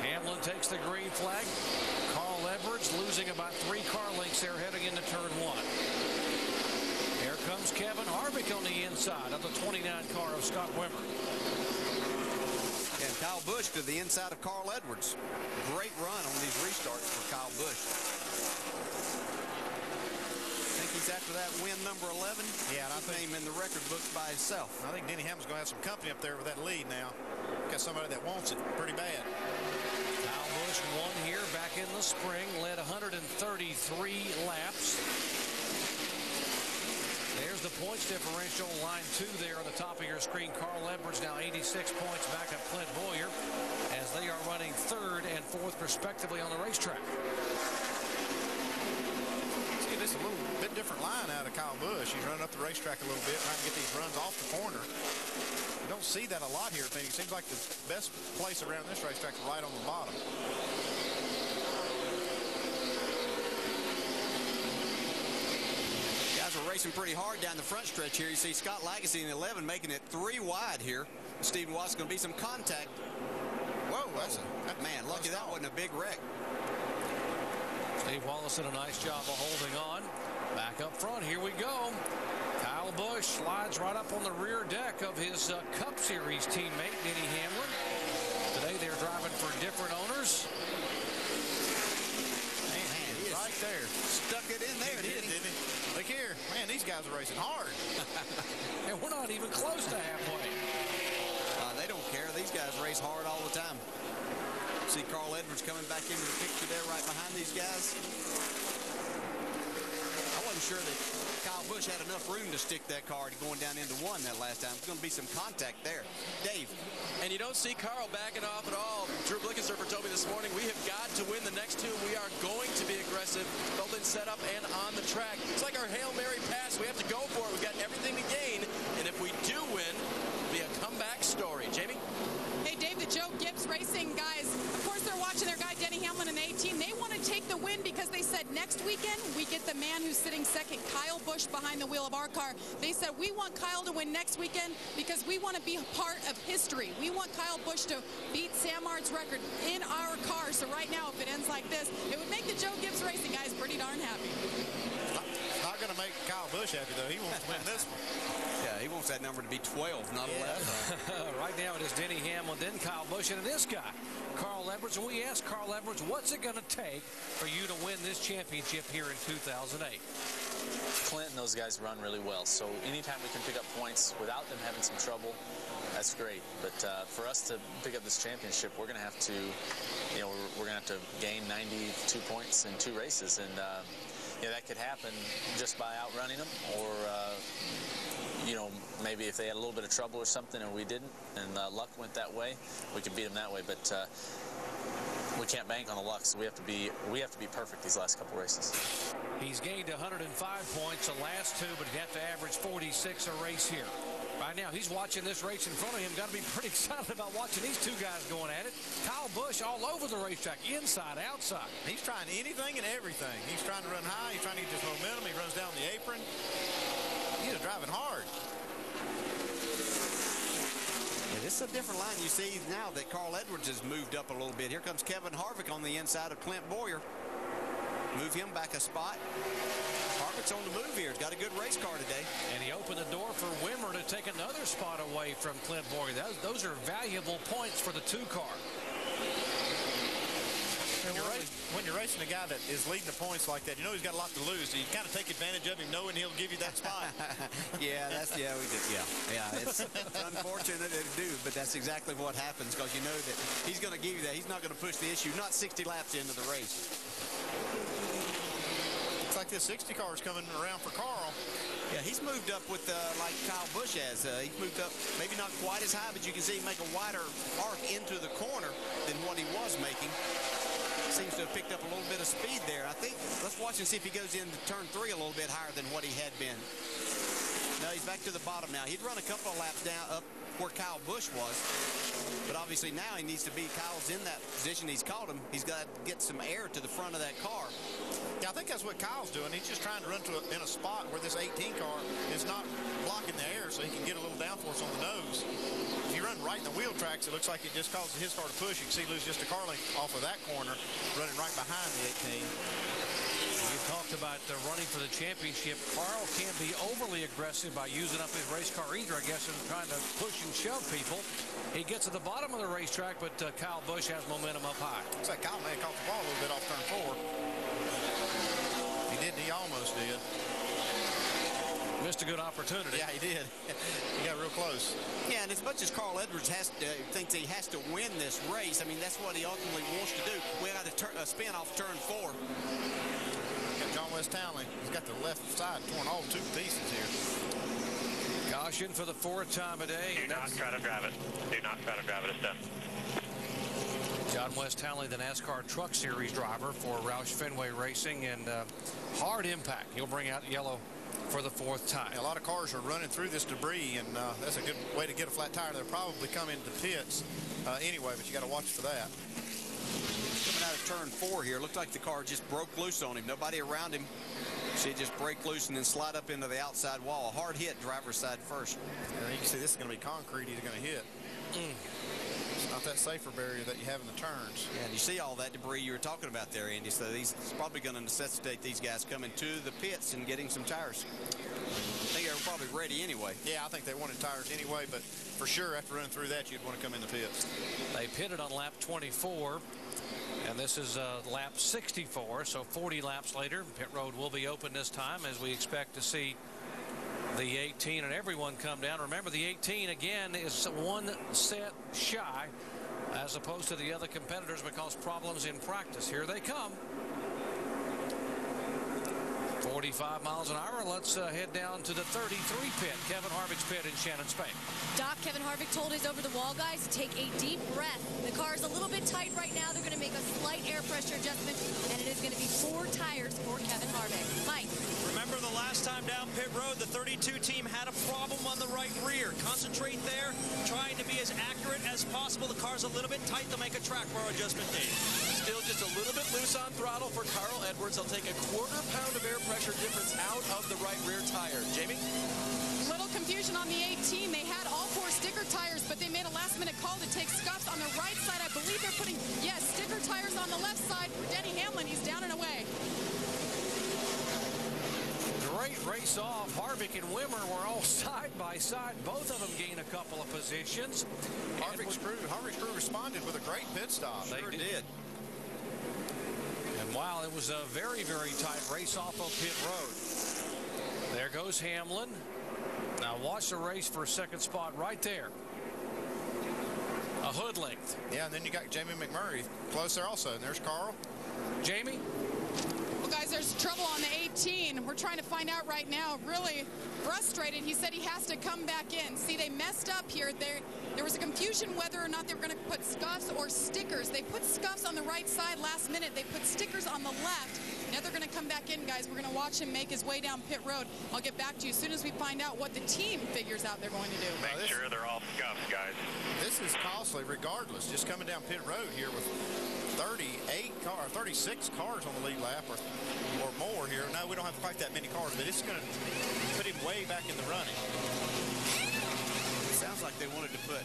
Hamlin takes the green flag. Carl Edwards losing about 3 car lengths there heading into turn 1. Here comes Kevin Harvick on the inside of the 29 car of Scott Wimmer.
And Kyle Busch to the inside of Carl Edwards. Great run on these restarts for Kyle Busch. I think he's after that win number 11.
Yeah, and I think
him in the record books by himself.
I think Denny Hamlin's going to have some company up there with that lead now. Got somebody that wants it pretty bad.
Kyle Busch won here back in the spring, led 133 laps. There's the points differential, line 2 there on the top of your screen. Carl Edwards now 86 points back at Clint Boyer as they are running 3rd and 4th respectively on the racetrack.
See, this is a little bit different line out of Kyle Busch. He's running up the racetrack a little bit, trying to get these runs off the corner. You don't see that a lot here at Phoenix. Seems like the best place around this racetrack is right on the bottom.
Guys are racing pretty hard down the front stretch here. You see Scott Lagasse in 11 making it 3 wide here. Stephen Watts going to be some contact. Whoa, man, lucky that wasn't a big wreck.
Steve Wallace did a nice job of holding on. Back up front, here we go. Kyle Busch slides right up on the rear deck of his Cup Series teammate, Denny Hamlin. Today they're driving for different owners.
Man, he is right there.
Stuck it in there,
didn't he? Look here. Man, these guys are racing hard.
And we're not even close to halfway.
They don't care. These guys race hard all the time. See Carl Edwards coming back into the picture there right behind these guys. I wasn't sure that Kyle Busch had enough room to stick that car going down into one that last time. There's going to be some contact there. Dave.
And you don't see Carl backing off at all. Drew Blickensurfer told me this morning, we have got to win the next two. We are going to be aggressive, both in setup and on the track. It's like our Hail Mary pass. We have to go for it. We've got everything to gain. And if we do win, it'll be a comeback story. Jamie?
Hey, Dave, the Joe Gibbs Racing guys, of course, they're watching their guy Denny Hamlin in the 18. They want to take the win because they said next weekend we get the man who's sitting second, Kyle Busch, behind the wheel of our car. They said we want Kyle to win next weekend because we want to be a part of history. We want Kyle Busch to beat Sam Mart's record in our car. So right now, if it ends like this, it would make the Joe Gibbs Racing guys pretty darn happy.
Not going to make Kyle Busch happy, though. He wants to win this one.
Yeah, he wants that number to be 12, not 11.
Right now it is Denny Hamlin, then Kyle Busch, and this guy, Carl Edwards. And we asked Carl Edwards, what's it going to take for you to win this championship here in 2008?
Clint and those guys run really well, so anytime we can pick up points without them having some trouble, that's great. But for us to pick up this championship, we're going to have to, we're going to have to gain 92 points in 2 races, and that could happen just by outrunning them, or maybe if they had a little bit of trouble or something and we didn't, and luck went that way, we could beat them that way. But we can't bank on the luck, so we have to be perfect these last couple races.
He's gained 105 points the last 2, but he'd have to average 46 a race here. Right now, he's watching this race in front of him. Got to be pretty excited about watching these 2 guys going at it. Kyle Busch all over the racetrack, inside, outside.
He's trying anything and everything. He's trying to run high. He's trying to get this momentum. He runs down the apron. He's driving hard.
Yeah, this is a different line. You see now that Carl Edwards has moved up a little bit. Here comes Kevin Harvick on the inside of Clint Boyer. Move him back a spot. Harvick's on the move here. He's got a good race car today.
And he opened the door for Wimmer to take another spot away from Clint Boyer. Those are valuable points for the 2 car.
When you're racing a guy that is leading the points like that, he's got a lot to lose. So you kind of take advantage of him knowing he'll give you that spot.
We did. Yeah, it's unfortunate to do, but that's exactly what happens, because you know that he's going to give you that. He's not going to push the issue, not 60 laps into the race.
Looks like this 60 car is coming around for Carl.
Yeah, he's moved up with like Kyle Busch has. He's moved up, maybe not quite as high, but you can see him make a wider arc into the corner than what he was making. Seems to have picked up a little bit of speed there. I think, let's watch and see if he goes into turn 3 a little bit higher than what he had been. No, he's back to the bottom now. He'd run a couple of laps down up where Kyle Busch was, but obviously now he needs to be, Kyle's in that position he's caught him. He's got to get some air to the front of that car.
Yeah, I think that's what Kyle's doing. He's just trying to run in a spot where this 18 car is not blocking the air, so he can get a little downforce on the nose. If you run right in the wheel tracks, it looks like it just causes his car to push. You can see lose just a car length off of that corner, running right behind the 18.
You talked about running for the championship. Carl can't be overly aggressive by using up his race car either, I guess, and trying to push and shove people. He gets to the bottom of the racetrack, but Kyle Busch has momentum up high.
Looks like Kyle may have caught the ball a little bit off turn 4. He didn't. He almost did.
Missed a good opportunity.
Yeah, he did. He got real close.
Yeah, and as much as Carl Edwards thinks he has to win this race, I mean, that's what he ultimately wants to do. We got a spin off turn 4.
Got John West Townley. He's got the left side torn all 2 pieces here.
Caution for the 4th time a day.
Do not try to drive it. Do not try to drive it. It's done.
John West Townley, the NASCAR Truck Series driver for Roush Fenway Racing, and hard impact. He'll bring out yellow for the 4th time.
Yeah, a lot of cars are running through this debris, and that's a good way to get a flat tire. They'll probably come into the pits anyway, but you got to watch for that.
Coming out of turn 4 here, looked like the car just broke loose on him. Nobody around him. See it just break loose and then slide up into the outside wall. A hard hit, driver's side first.
And you can see this is going to be concrete he's going to hit. It's not that safer barrier that you have in the turns.
Yeah, and you see all that debris you were talking about there, Andy. So it's probably going to necessitate these guys coming to the pits and getting some tires. I think they were probably ready anyway.
Yeah, I think they wanted tires anyway, but for sure after running through that, you'd want to come in the pits.
They pitted on lap 24. And this is lap 64, so 40 laps later, pit road will be open this time as we expect to see the 18 and everyone come down. Remember, the 18 again is 1 set shy as opposed to the other competitors because problems in practice. Here they come. 40 25 miles an hour. Let's head down to the 33 pit, Kevin Harvick's pit in Shannon, Spain.
Doc, Kevin Harvick told his over-the-wall guys to take a deep breath. The car's a little bit tight right now. They're going to make a slight air pressure adjustment, and it is going to be 4 tires for Kevin Harvick. Mike.
Remember the last time down pit road, the 32 team had a problem on the right rear. Concentrate there, trying to be as accurate as possible. The car's a little bit tight. They'll make a track bar adjustment, Dave.
Still just a little bit loose on throttle for Carl Edwards. They'll take a 1/4 pound of air pressure difference out of the right rear tire. Jamie?
Little confusion on the 18. They had all 4 sticker tires, but they made a last-minute call to take scuffs on the right side. I believe they're putting, yes, sticker tires on the left side for Denny Hamlin. He's down and away.
Great race off. Harvick and Wimmer were all side by side. Both of them gained a couple of positions.
Harvick's crew responded with a great pit stop.
They did. And wow, it was a very, very tight race off of pit road. There goes Hamlin. Now watch the race for a second spot right there. A hood length.
Yeah, and then you got Jamie McMurray close there also. And there's Carl.
Jamie?
Well, guys, there's trouble on the 18. We're trying to find out right now. Really frustrated. He said he has to come back in. See, they messed up here. There was a confusion whether or not they were going to put scuffs or stickers. They put scuffs on the right side last minute. They put stickers on the left. Now they're going to come back in, guys. We're going to watch him make his way down pit road. I'll get back to you as soon as we find out what the team figures out they're going to do.
Make sure they're all scuffs, guys.
This is costly regardless. Just coming down pit road here with 36 cars on the lead lap or more here. No, we don't have quite that many cars, but it's going to put him way back in the running.
It sounds like they wanted to put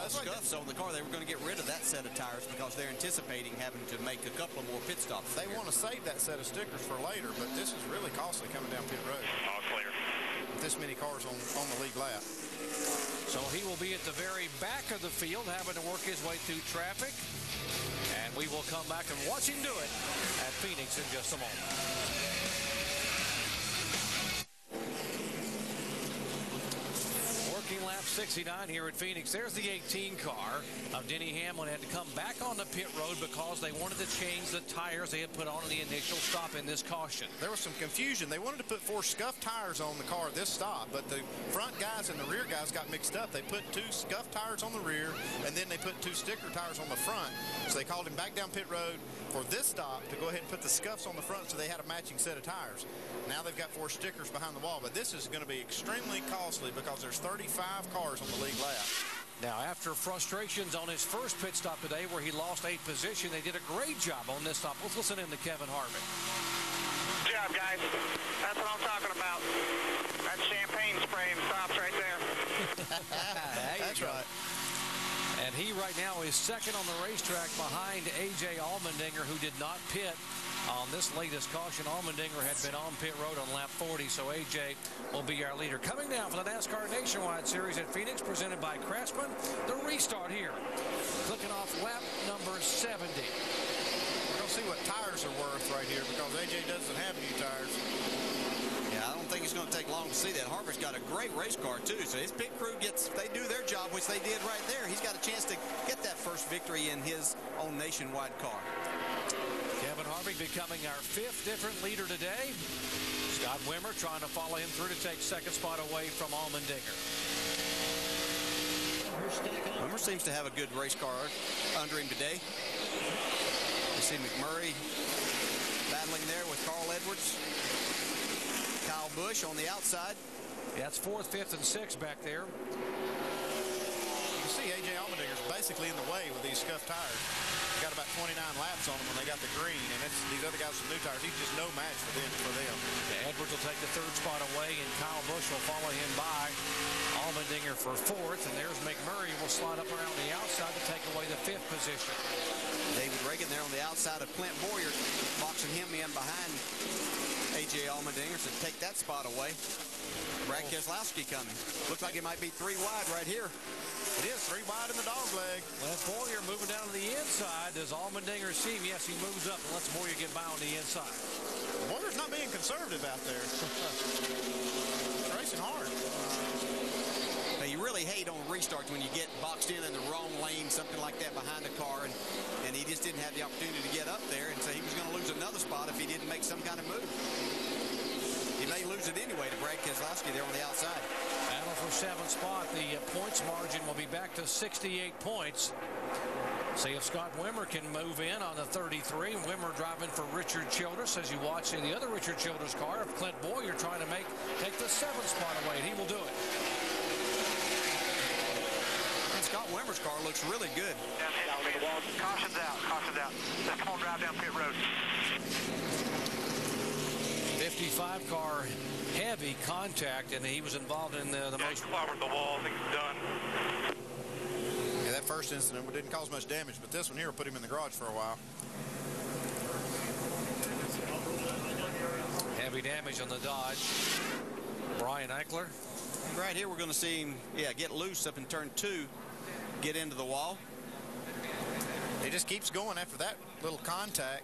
scuffs on the car. They were going to get rid of that set of tires because they're anticipating having to make a couple of more pit stops.
They want to save that set of stickers for later, but this is really costly coming down pit road.
All clear.
With this many cars on the lead lap.
So he will be at the very back of the field having to work his way through traffic. And we will come back and watch him do it at Phoenix in just a moment. Working lap 69 here at Phoenix. There's the 18 car of Denny Hamlin. Had to come back on the pit road because they wanted to change the tires they had put on in the initial stop in this caution.
There was some confusion. They wanted to put 4 scuffed tires on the car this stop, but the front guys and the rear guys got mixed up. They put 2 scuffed tires on the rear, and then they put 2 sticker tires on the front. So they called him back down pit road for this stop to go ahead and put the scuffs on the front so they had a matching set of tires. Now they've got 4 stickers behind the wall, but this is going to be extremely costly because there's 35 cars on the lead lap.
Now, after frustrations on his first pit stop today where he lost 8 position, they did a great job on this stop. Let's listen in to Kevin Harvick.
Good job, guys. That's what I'm talking about. That champagne spraying stops right there.
That's right.
And he right now is second on the racetrack behind A.J. Allmendinger, who did not pit on this latest caution. Allmendinger had been on pit road on lap 40, so A.J. will be our leader. Coming down for the NASCAR Nationwide Series at Phoenix, presented by Craftsman. The restart here, clicking off lap number 70.
We're going to see what tires are worth right here because A.J. doesn't have new tires.
Yeah, I don't think it's going to take long to see that. Harvick's got a great race car, too. So his pit crew they do their job, which they did right there. He's got a chance to get that first victory in his own nationwide car.
Kevin Harvick becoming our 5th different leader today. Scott Wimmer trying to follow him through to take second spot away from Allmendinger.
Wimmer seems to have a good race car under him today. You see McMurray battling there with Carl Edwards. Kyle Busch on the outside.
Yeah, that's 4th, 5th, and 6th back there.
You can see A.J. Allmendinger's basically in the way with these scuffed tires. He got about 29 laps on them when they got the green, and these other guys with new tires, he's just no match for them.
Yeah, Edwards will take the 3rd spot away, and Kyle Busch will follow him by. Allmendinger for 4th, and there's McMurray will slide up around the outside to take away the 5th position.
David Reagan there on the outside of Clint Boyer, boxing him in behind A.J. Allmendinger to take that spot away. Brad Keselowski coming. Looks like it might be 3 wide right here.
It is 3 wide in the dog leg.
Lance Boyer moving down to the inside. Does Allmendinger see him? Yes, he moves up and lets Boyer get by on the inside.
Boyer's not being conservative out there. Racing hard.
Now, you really hate on restarts when you get boxed in the wrong lane, something like that behind the car, and he just didn't have the opportunity to get up there, and so he was going to lose another spot. spot if he didn't make some kind of move. He may lose it anyway to Brad Keselowski there on the outside.
Battle for 7th spot. The points margin will be back to 68 points. See if Scott Wimmer can move in on the 33. Wimmer driving for Richard Childress as you watch the other Richard Childress car of Clint Boyer trying to take the 7th spot away, and he will do it.
And Scott Wimmer's car looks really good.
Caution's out. Caution's out. Let's come on, drive down pit road.
55 car heavy contact, and he was involved in the most.
Clobbered the wall. I think it's done.
Yeah, that first incident didn't cause much damage, but this one here will put him in the garage for a while.
Heavy damage on the Dodge. Brian Eichler.
Right here we're going to see him, get loose up in turn 2, get into the wall.
He just keeps going after that little contact.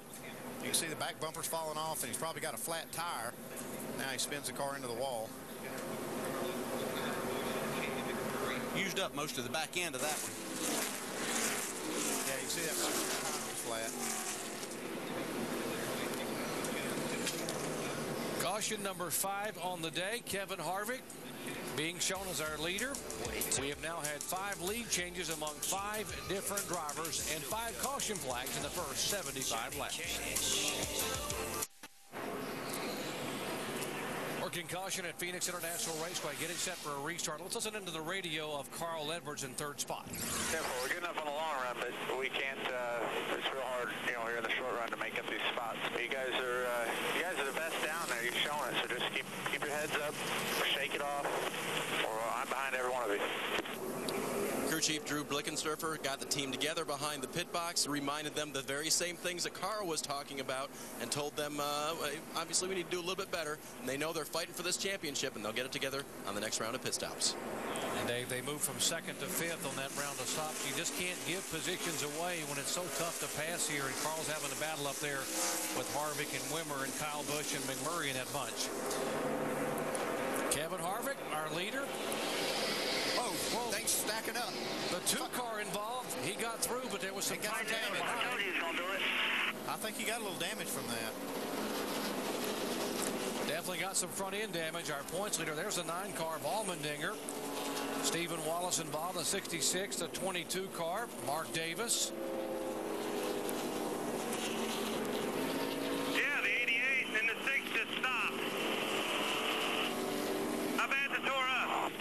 You can see the back bumper's falling off, and he's probably got a flat tire. Now he spins the car into the wall.
Used up most of the back end of that one.
Yeah, you see that tire was flat.
Caution number 5 on the day. Kevin Harvick being shown as our leader. We have now had 5 lead changes among 5 different drivers and 5 caution flags in the first 75 laps. Working caution at Phoenix International Raceway, getting set for a restart. Let's listen into the radio of Carl Edwards in 3rd spot.
Careful, we're good enough on the long run, but we can't. It's real hard, here in the short run to make up these spots. But you guys are the best down there. You've shown it, so just keep your heads up, shake it off, or I'm behind every one of you.
Crew Chief Drew Blickensderfer got the team together behind the pit box, reminded them the very same things that Carl was talking about, and told them, obviously, we need to do a little bit better. And they know they're fighting for this championship, and they'll get it together on the next round of pit stops.
And they move from 2nd to 5th on that round of stops. You just can't give positions away when it's so tough to pass here. And Carl's having a battle up there with Harvick and Wimmer and Kyle Busch and McMurray in that bunch. Kevin Harvick, our leader.
Oh, whoa. Things stacking up.
The 2-car involved. He got through, but there was some damage.
I think he got a little damage from that.
Definitely got some front end damage. Our points leader, there's a 9-car of Allmendinger. Stephen Wallace involved in the 66 to 22 car. Mark Davis.
Yeah, the 88 and the 6 just stopped. How bad's it tore up?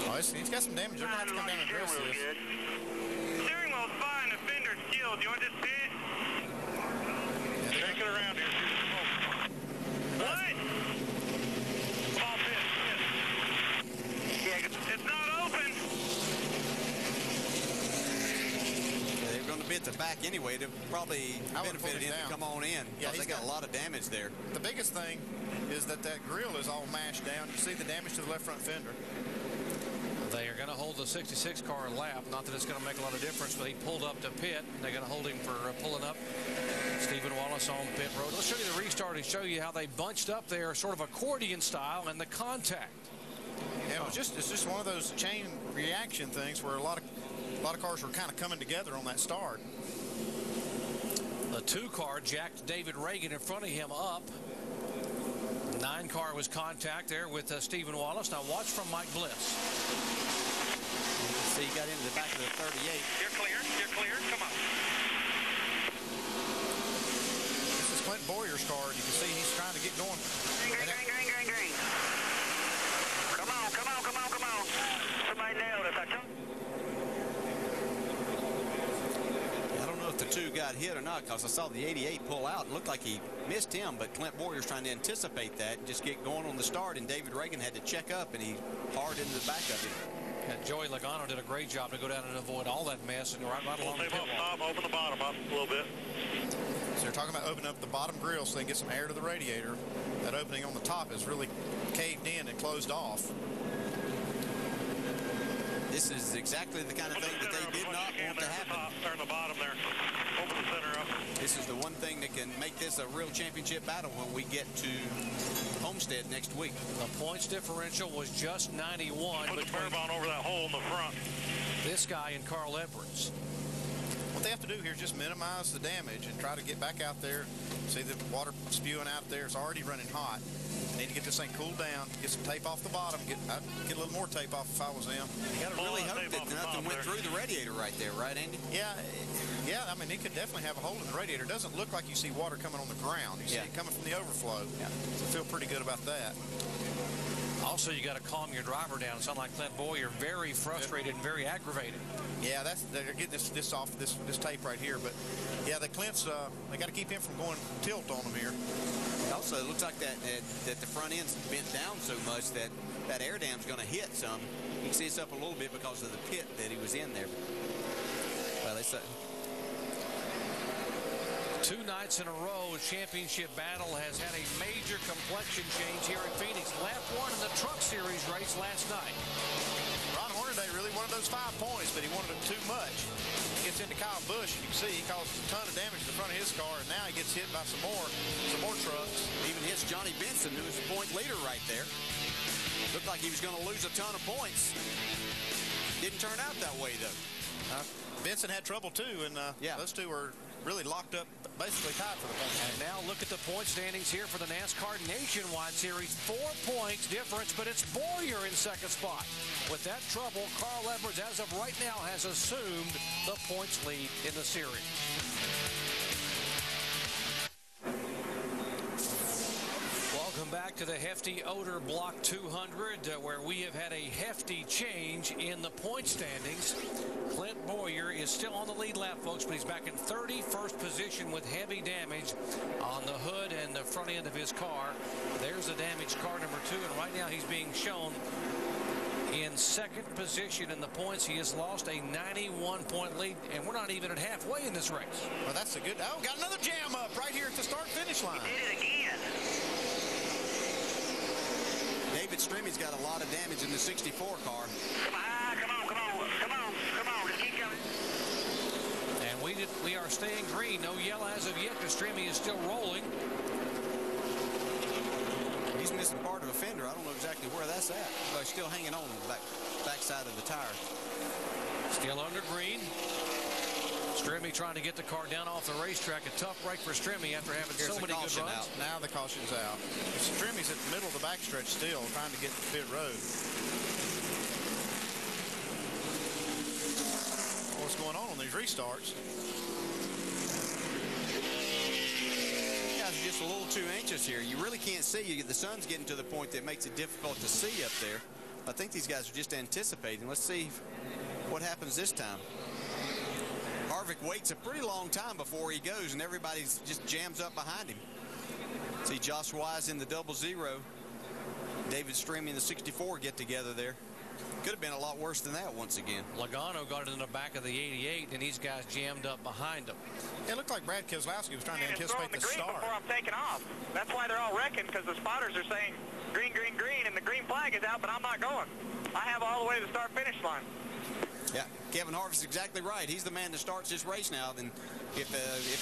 Oh, he's got some damage. They're going to have to come down and address this.
Steering wheel's fine. The fender's killed. You want this pit? Take it around here. What? Ball pit. Yeah, it's not open.
They're going to be at the back anyway. They've probably benefited him to come on in. Yeah, they got a lot of damage there.
The biggest thing is that grill is all mashed down. You see the damage to the left front fender.
They are going to hold the 66 car lap. Not that it's going to make a lot of difference, but he pulled up to pit. They're going to hold him for pulling up. Stephen Wallace on pit road. Let's show you the restart and show you how they bunched up there, sort of accordion style, and the contact.
Yeah, it's just one of those chain reaction things where a lot of cars were kind of coming together on that start.
The 2-car jacked David Reagan in front of him up. 9-car was contact there with Stephen Wallace. Now watch from Mike Bliss.
See, he got into the back of the 38.
You're clear. You're clear. Come on.
This is Clint Boyer's car. You can see he's trying to get going.
Green. Come on. Somebody nailed it.
I don't know if the 2 got hit or not, because I saw the 88 pull out. It looked like he missed him, but Clint Boyer's trying to anticipate that and just get going on the start, and David Reagan had to check up, and he hard into the back of him.
And Joey Logano did a great job to go down and avoid all that mess and right along the pit wall.
Open the bottom up a little bit.
So they're talking about opening up the bottom grill so they can get some air to the radiator. That opening on the top is really caved in and closed off.
This is exactly the kind of thing that they did not want to happen.
Or in the bottom there. Open the center up.
This is the one thing that can make this a real championship battle when we get to Homestead next week.
The points differential was just 91.
Put the curb on over that hole in the front.
This guy and Carl Edwards.
What they have to do here is just minimize the damage and try to get back out there. See the water spewing out there. It's already running hot. Need to get this thing cooled down, get some tape off the bottom, I'd get a little more tape off if I was them.
You got to really hope that nothing went through the radiator right there, right, Andy?
Yeah, I mean, it could definitely have a hole in the radiator. It doesn't look like you see water coming on the ground. You see it coming from the overflow. Yeah. So I feel pretty good about that.
Also, you got to calm your driver down. It sounds like Clint Boyer very frustrated and very aggravated.
Yeah, they're getting this off this tape right here. But yeah, the Clint's they got to keep him from going tilt on them here.
Also, it looks like that the front end's bent down so much that that air dam's going to hit some. You can see it's up a little bit because of the pit that he was in there. Well, they said.
2 nights in a row, championship battle has had a major complexion change here at Phoenix. Lap 1 in the Truck Series race last night.
Ron Hornaday really wanted those 5 points, but he wanted them too much. He gets into Kyle Busch, and you can see he causes a ton of damage to the front of his car, and now he gets hit by some more trucks.
Even hits Johnny Benson, who was the point leader right there. Looked like he was going to lose a ton of points. Didn't turn out that way, though.
Benson had trouble, too, and those two were really locked up, basically tied for the point.
And now look at the point standings here for the NASCAR Nationwide Series. 4 points difference, but it's Boyer in second spot. With that trouble, Carl Edwards, as of right now, has assumed the points lead in the series. Welcome back to the Hefty Odor Block 200, where we have had a hefty change in the point standings. Clint Boyer is still on the lead lap, folks, but he's back in 31st position with heavy damage on the hood and the front end of his car. There's the damaged car number 2, and right now he's being shown in second position in the points. He has lost a 91-point lead, and we're not even at halfway in this race.
Well, that's a good... Oh, got another jam up right here at the start-finish line.
He did it again.
David Stremmy's got a lot of damage in the 64 car.
Come on, just keep coming.
And we are staying green. No yellow as of yet, because Stremme is still rolling.
He's missing part of a fender. I don't know exactly where that's at, but he's still hanging on the back side of the tire.
Still under green. Stremme trying to get the car down off the racetrack. A tough break for Stremme after having so many good runs.
Out. Now the caution's out. Stremme's at the middle of the backstretch still, trying to get to pit road. What's going on these restarts?
You guys are just a little too anxious here. You really can't see. The sun's getting to the point that makes it difficult to see up there. I think these guys are just anticipating. Let's see what happens this time. Harvick waits a pretty long time before he goes, and everybody just jams up behind him. See Josh Wise in the 00. David Stremme in the 64 get together there. Could have been a lot worse than that once again.
Logano got it in the back of the 88, and these guys jammed up behind him.
It looked like Brad Keselowski was trying to anticipate the start.
Before I'm taking off. That's why they're all wrecking, because the spotters are saying green, green, green, and the green flag is out, but I'm not going. I have all the way to the start-finish line.
Yeah, Kevin Harvick's exactly right. He's the man that starts this race now. Then if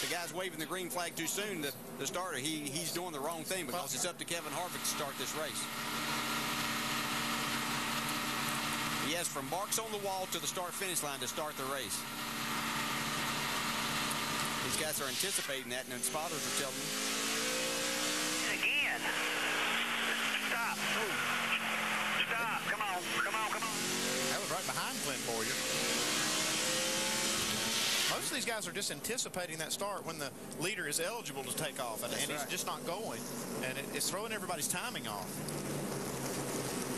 the guy's waving the green flag too soon, the starter, he's doing the wrong thing, because it's up to Kevin Harvick to start this race. He has from marks on the wall to the start-finish line to start the race. These guys are anticipating that, and the spotters are telling them.
Again. Stop.
Oh.
Stop. Come on.
That was right behind Clint Boyer. Most of these guys are just anticipating that start when the leader is eligible to take off, and he's just not going. And it's throwing everybody's timing off.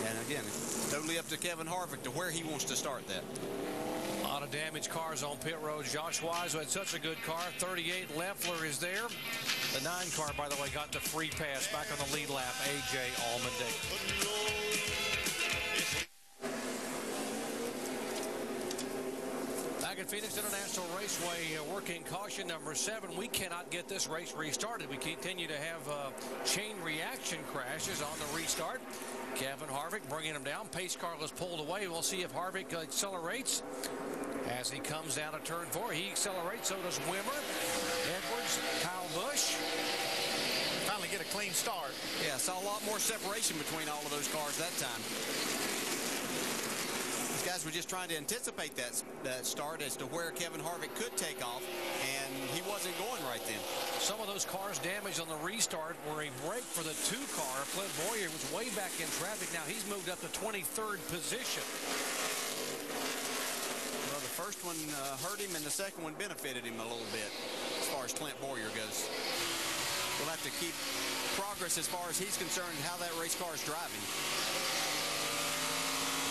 And again, it's totally up to Kevin Harvick to where he wants to start that.
A lot of damaged cars on pit road. Josh Wise, who had such a good car. 38, Leffler is there. The 9 car, by the way, got the free pass back on the lead lap. A.J. Allmendinger. Back at Phoenix International Raceway, working caution number 7. We cannot get this race restarted. We continue to have chain reaction crashes on the restart. Kevin Harvick bringing him down. Pace car was pulled away. We'll see if Harvick accelerates as he comes down to turn 4. He accelerates. So does Wimmer, Edwards, Kyle Busch.
Finally get a clean start.
Yeah, saw a lot more separation between all of those cars that time. These guys guys were just trying to anticipate that start as to where Kevin Harvick could take off, and he wasn't going right then.
Some of those cars damaged on the restart were a break for the 2 car. Clint Boyer was way back in traffic. Now he's moved up to 23rd position.
Well, the first one hurt him, and the second one benefited him a little bit as far as Clint Boyer goes. We'll have to keep progress as far as he's concerned how that race car is driving.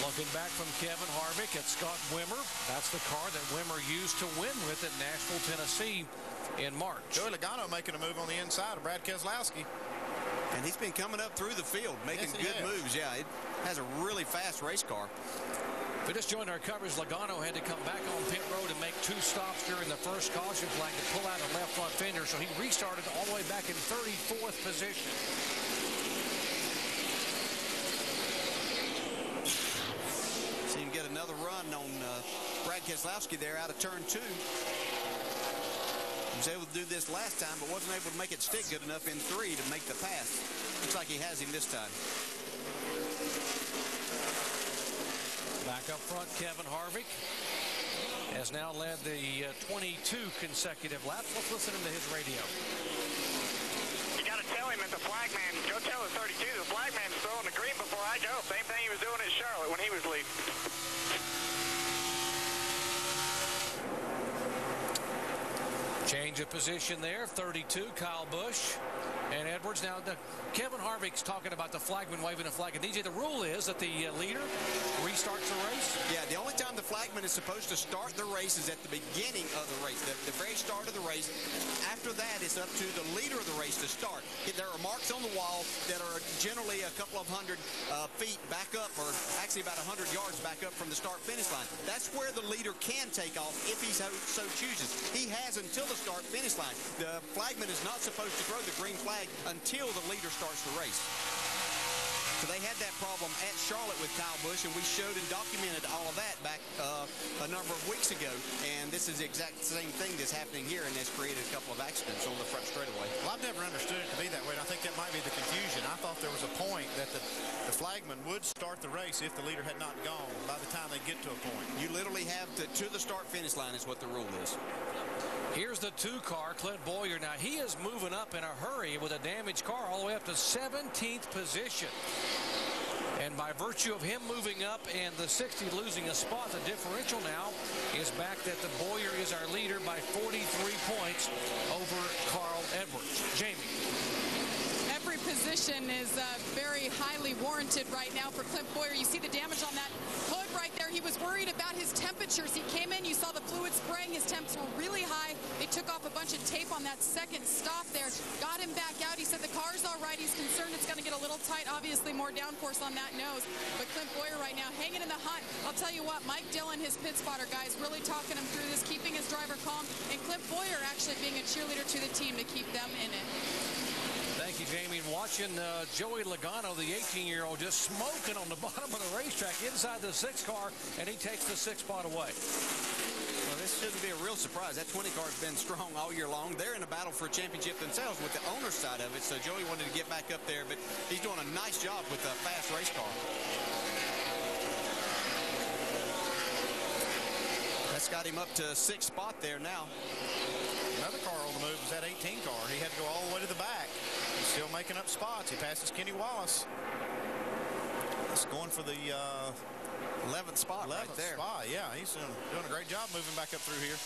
Looking back from Kevin Harvick at Scott Wimmer. That's the car that Wimmer used to win with at Nashville, Tennessee in March.
Joey Logano making a move on the inside of Brad Keselowski.
And he's been coming up through the field, making good moves. Yeah, it has a really fast race car.
We just joined our coverage. Logano had to come back on pit road and make 2 stops during the first caution flag to pull out a left front fender. So he restarted all the way back in 34th position.
See him get another run on Brad Keselowski there out of turn 2. He was able to do this last time, but wasn't able to make it stick good enough in 3 to make the pass. Looks like he has him this time.
Back up front, Kevin Harvick has now led the 22 consecutive laps. Let's listen to his radio.
You got to tell him at the flagman, go tell the 32, the flagman's throwing the green before I go. Same thing he was doing at Charlotte when he was leading.
Change of position there, 32, Kyle Busch and Edwards. Now, Kevin Harvick's talking about the flagman waving a flag. And DJ, the rule is that the leader restarts the race?
Yeah, the only time the flagman is supposed to start the race is at the beginning of the race, the very start of the race. After that, it's up to the leader of the race to start. There are marks on the wall that are generally a couple of hundred feet back up, or actually about 100 yards back up from the start-finish line. That's where the leader can take off if he so chooses. He has until the start-finish line. The flagman is not supposed to throw the green flag until the leader starts the race. So they had that problem at Charlotte with Kyle Busch, and we showed and documented all of that back a number of weeks ago. And this is the exact same thing that's happening here, and that's created a couple of accidents on the front straightaway.
Well, I've never understood it to be that way, and I think that might be the confusion. I thought there was a point that the flagman would start the race if the leader had not gone by the time they get to a point.
You literally have to the start-finish line is what the rule is.
Here's the 2 car, Clint Boyer. Now, he is moving up in a hurry with a damaged car all the way up to 17th position. And by virtue of him moving up and the 60 losing a spot, the differential now is back that the Boyer is our leader by 43 points over Carl Edwards. Jamie.
Every position is very highly warranted right now for Clint Boyer. You see the damage on that hood right there. He was worried about his temperatures. He came in, you saw the fluid spraying. His temps were really high. They took off a bunch of tape on that second stop there. Got him back out. He said the car's all right. He's concerned it's going to get a little tight. Obviously more downforce on that nose. But Clint Boyer right now hanging in the hunt. I'll tell you what, Mike Dillon, his pit spotter guy, is really talking him through this, keeping his driver calm. And Clint Boyer actually being a cheerleader to the team to keep them in it.
Thank you, Jamie. And watching Joey Logano, the 18-year-old, just smoking on the bottom of the racetrack inside the 6 car, and he takes the 6th spot away.
Well, this shouldn't be a real surprise. That 20 car's been strong all year long. They're in a battle for a championship themselves with the owner's side of it, so Joey wanted to get back up there, but he's doing a nice job with a fast race car. That's got him up to 6th spot there now.
Another car on the move was that 18 car. He had to go all the way to the back. He's still making up spots. He passes Kenny Wallace. He's going for the
11th spot right there.
Yeah, he's doing a great job moving back up through here.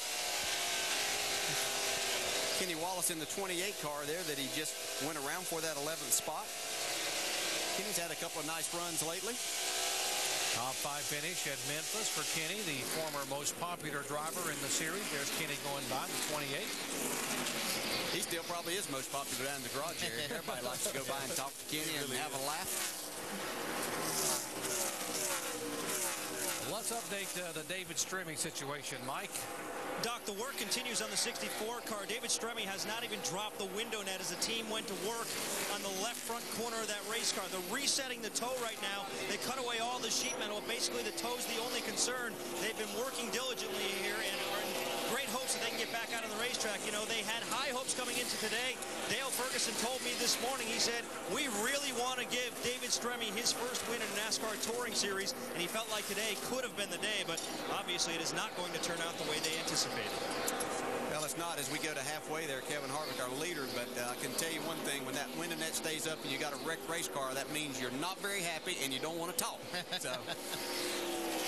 Kenny Wallace in the 28 car there that he just went around for that 11th spot. Kenny's had a couple of nice runs lately.
Top 5 finish at Memphis for Kenny, the former most popular driver in the series. There's Kenny going by, the 28.
He still probably is most popular down in the garage area. Everybody likes to go by and talk to Kenny and have a laugh.
Let's update the David Stremme situation, Mike.
Doc, the work continues on the 64 car. David Stremme has not even dropped the window net as the team went to work on the left front corner of that race car. They're resetting the toe right now. They cut away all the sheet metal. Basically, the toe's the only concern. They've been working diligently here and are in great hopes that they can get back out on the racetrack. You know, they had high hopes coming into today. Dale Ferguson Ferguson told me this morning, he said, we really want to give David Stremme his first win in a NASCAR Touring Series, and he felt like today could have been the day, but obviously it is not going to turn out the way they anticipated.
Well, it's not as we go to halfway there. Kevin Harvick, our leader, but I can tell you one thing. When that window net stays up and you got a wrecked race car, that means you're not very happy and you don't want to talk. So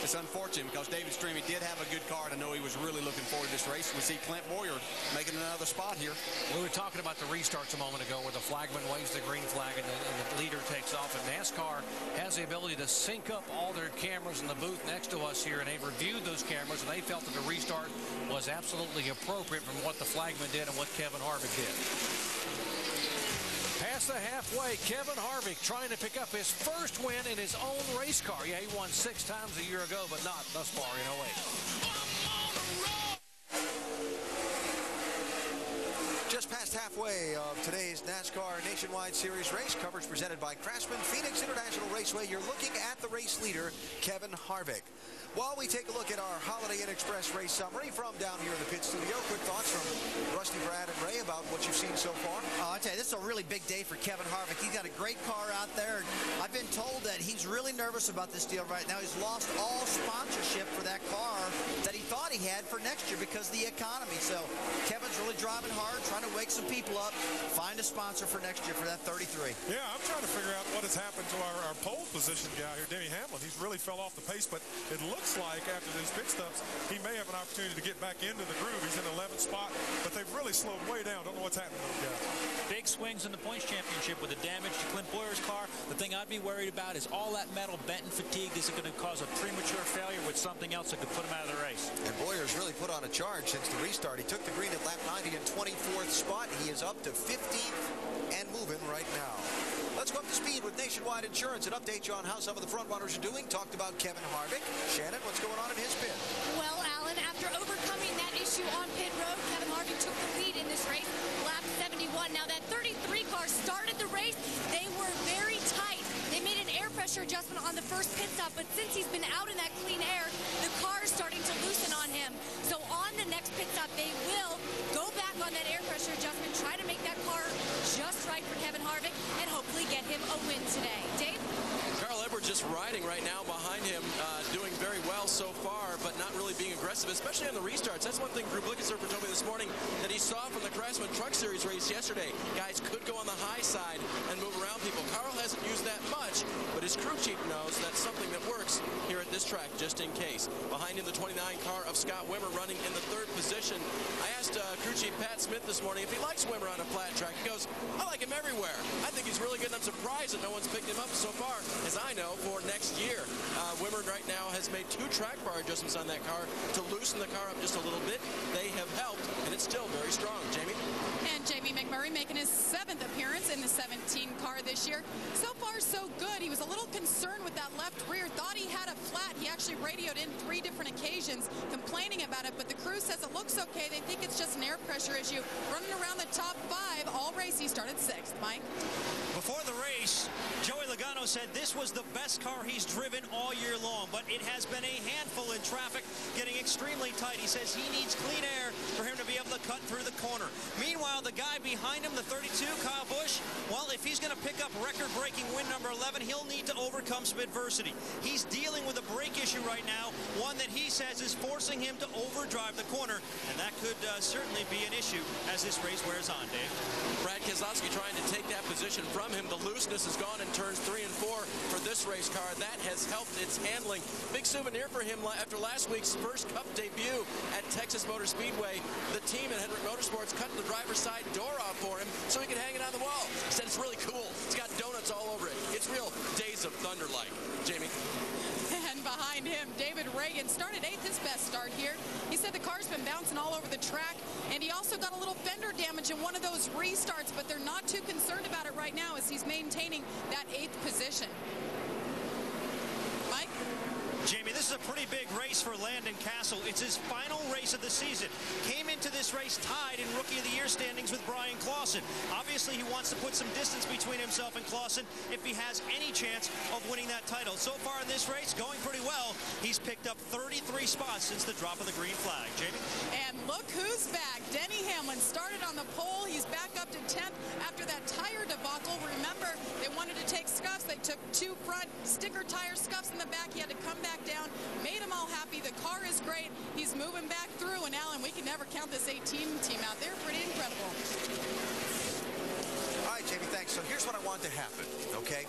it's unfortunate because David Stremme did have a good car, and I know he was really looking forward to this race. We see Clint Boyer making another spot here.
We were talking about the restarts a moment ago where the flagman waves the green flag and the leader takes off, and NASCAR has the ability to sync up all their cameras in the booth next to us here, and they've reviewed those cameras, and they felt that the restart was absolutely appropriate from what the flagman did and what Kevin Harvick did. Past the halfway, Kevin Harvick trying to pick up his first win in his own race car. Yeah, he won 6 times a year ago, but not thus far in 08.
Just past halfway of today's NASCAR Nationwide Series race coverage presented by Craftsman Phoenix International Raceway. You're looking at the race leader, Kevin Harvick. While we take a look at our Holiday Inn Express race summary from down here in the pit studio, quick thoughts from Rusty, Brad, and Ray about what you've seen so far.
I tell you, this is a really big day for Kevin Harvick. He's got a great car out there. I've been told that he's really nervous about this deal right now. He's lost all sponsorship for that car that he thought he had for next year because of the economy. So Kevin's really driving hard, trying to wake some people up, find a sponsor for next year for that 33.
Yeah, I'm trying to figure out what has happened to our pole position guy here, Denny Hamlin. He's really fell off the pace, but it looks like after these pit stops, he may have an opportunity to get back into the groove. He's in the 11th spot, but they've really slowed way down. Don't know what's happening to those guys.
Big swings in the points championship with the damage to Clint Boyer's car. The thing I'd be worried about is all that metal bent and fatigued. Is it going to cause a premature failure with something else that could put him out of the race?
And Boyer's really put on a charge since the restart. He took the green at lap 90 in 24th spot. He is up to 15th and moving right now. Let's go up to speed with Nationwide Insurance and update you on how some of the front runners are doing. Talked about Kevin Harvick. Shannon, what's going on in his pit?
Well, Alan, after overcoming that issue on pit road, Kevin Harvick took the lead in this race, lap 71. Now, that 33 car started the race. They were very tight. They made an air pressure adjustment on the first pit stop, but since he's been out in that clean air, the car is starting to loosen on him. So on the next pit stop, they will go back on that air pressure adjustment, try to make that car just right for Kevin Harvick, and hopefully get him a win today. Dave?
Carl Edwards just riding right now behind him, doing very well so far, but not really being aggressive, especially on the restarts. That's one thing Drew Blickensurfer told me this morning that he saw from the Craftsman Truck Series race yesterday. Guys could go on the high side and move around people. Carl hasn't used that much, but his crew chief knows that's something that works here at this track, just in case. Behind him, the 29 car of Scott Wimmer running in the 3rd position. I asked crew chief Pat Smith this morning if he likes Wimmer on a flat track. He goes, I like him everywhere. I think he's really good, and I'm surprised that no one's picked him up so far, as I know, for next year. Wimmer right now has made 2 track bar adjustments on that car to loosen the car up just a little bit. They have helped, and it's still very strong. Jamie?
And Jamie McMurray making his 7th appearance in the 17 car this year. So far, so good. He was a little concerned with that left rear. Thought he had a flat. He actually radioed in 3 different occasions complaining about it, but the crew says it looks okay. They think it's just an air pressure issue. Running around the top 5 all race. He started 6th. Mike?
Before the race, Joey Logano said this was the best car he's driven all year long, but it has been a handful in traffic, getting extremely tight. He says he needs clean air for him to be able to cut through the corner. Meanwhile, the guy behind him, the 32, Kyle Busch, well, if he's going to pick up record-breaking win number 11, he'll need to overcome some adversity. He's dealing with a brake issue right now, one that he says is forcing him to overdrive the corner, and that could certainly be an issue as this race wears on, Dave.
Brad Keselowski trying to take that position from him. The looseness is gone in turns 3 and 4 for this race car. That has helped its handling. Big souvenir for him after last week's first Cup debut at Texas Motor Speedway. The team at Hendrick Motorsports cut the driver's side door off for him so he could hang it on the wall. He said it's really cool. It's got donuts all over it. It's real Days of Thunder-like. Jamie?
And behind him, David Reagan started 8th, his best start here. He said the car's been bouncing all over the track, and he also got a little fender damage in one of those restarts, but they're not too concerned about it right now as he's maintaining that 8th position. Mike?
Jamie, this is a pretty big race for Landon Castle. It's his final race of the season. Came into this race tied in Rookie of the Year standings with Brian Clausen. Obviously, he wants to put some distance between himself and Clausen if he has any chance of winning that title. So far in this race, going pretty well. He's picked up 33 spots since the drop of the green flag. Jamie?
And look who's back. Denny Hamlin started on on the pole. He's back up to 10th after that tire debacle. Remember, they wanted to take scuffs. They took 2 front sticker tire scuffs in the back. He had to come back down. Made them all happy. The car is great. He's moving back through. And Alan, we can never count this 18 team out. They're pretty incredible.
All right, Jamie, thanks. So here's what I want to happen, okay?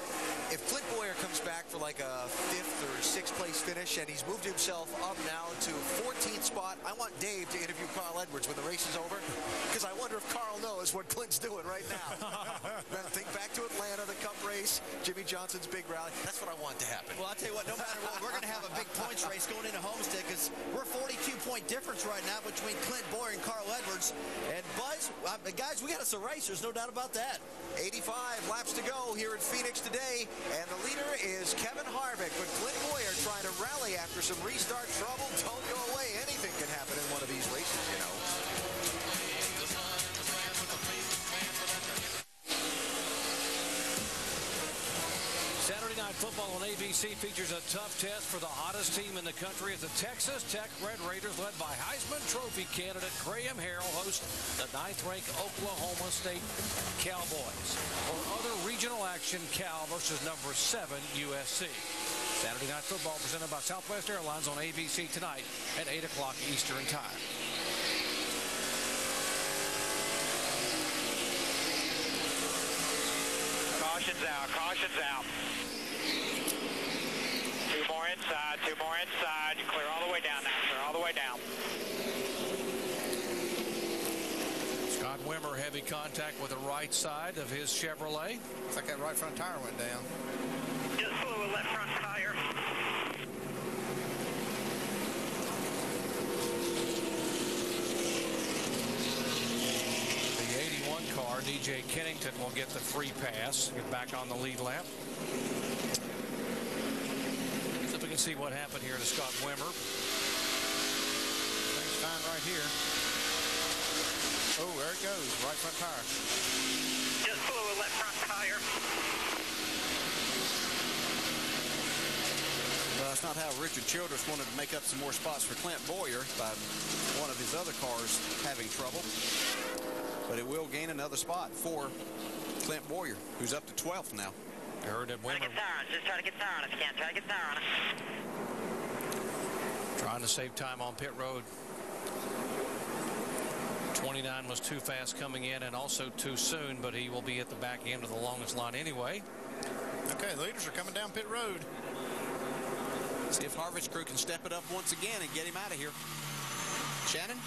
If Clint Boyer comes back for like a 5th or 6th place finish and he's moved himself up now to 14th spot, I want Dave to interview Carl Edwards when the race is over, because I wonder if Carl knows what Clint's doing right now. Then think back to Atlanta, the Cup race, Jimmy Johnson's big rally. That's what I want to happen.
Well, I'll tell you what, no matter what, we're going to have a big points race going into Homestead, because we're 42-point difference right now between Clint Boyer and Carl Edwards. And Buzz, guys, we got us a race. There's no doubt about that.
85 laps to go here at Phoenix today, and the leader is Kevin Harvick, but Clint Boyer trying to rally after some restart trouble. Don't go away. Anything can happen in one of these races, you know.
Saturday Night Football on ABC features a tough test for the hottest team in the country as the Texas Tech Red Raiders, led by Heisman Trophy candidate Graham Harrell, host the 9th-ranked Oklahoma State Cowboys. For other regional action, Cal versus number 7 USC. Saturday Night Football presented by Southwest Airlines on ABC tonight at 8 o'clock Eastern Time.
Caution's out, caution's out. 2 more inside, 2 more inside. You clear all the way down now, sir, all the way down.
Scott Wimmer, heavy contact with the right side of his Chevrolet.
Looks like that right front tire went down.
Just blew a left front tire.
The 81 car, DJ Kennington, will get the free pass, get back on the lead lap. So we can see what happened here to Scott Wimmer.
Things fine right here. Oh, there it goes, right front tire.
Just blew a left front tire.
Well, that's not how Richard Childress wanted to make up some more spots for Clint Boyer by one of his other cars having trouble. But it will gain another spot for Clint Boyer, who's up to 12th now.
I heard that Wimmer
Just try to get tire on it if you can. Try to get tire on it.
trying to save time on pit road. 29 was too fast coming in and also too soon, but he will be at the back end of the longest line anyway.
Okay, the leaders are coming down pit road.
See if Harvick's crew can step it up once again and get him out of here. Shannon?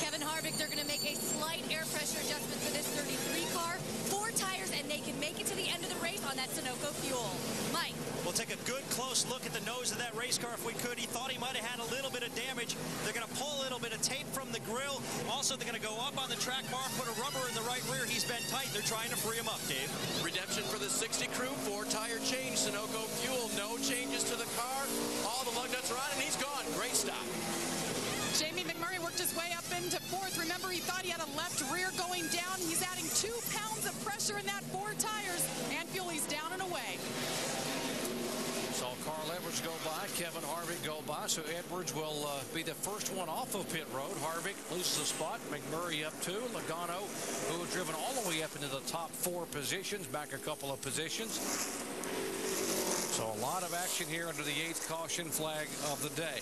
Kevin Harvick, they're going to make a slight air pressure adjustment for this 33 car. 4 tires, and they can make it to the end of the race on that Sunoco fuel. Mike.
We'll take a good close look at the nose of that race car if we could. He thought he might have had a little bit of damage. They're going to pull a little bit of tape from the grill. Also, they're going to go up on the track bar, put a rubber in the right rear. He's been tight. They're trying to free him up, Dave.
Redemption for the 60 crew. 4 tire change. Sunoco fuel. No changes to the car. All the lug nuts are on, and he's gone. Great stop.
Jamie McMurray worked his way up into 4th. Remember, he thought he had a left rear going down. He's adding 2 pounds of pressure in that 4 tires. And fuel, he's down and away.
Saw Carl Edwards go by, Kevin Harvick go by, so Edwards will be the first one off of pit road. Harvick loses a spot, McMurray up 2, Logano, who has driven all the way up into the top 4 positions, back a couple of positions. So a lot of action here under the 8th caution flag of the day.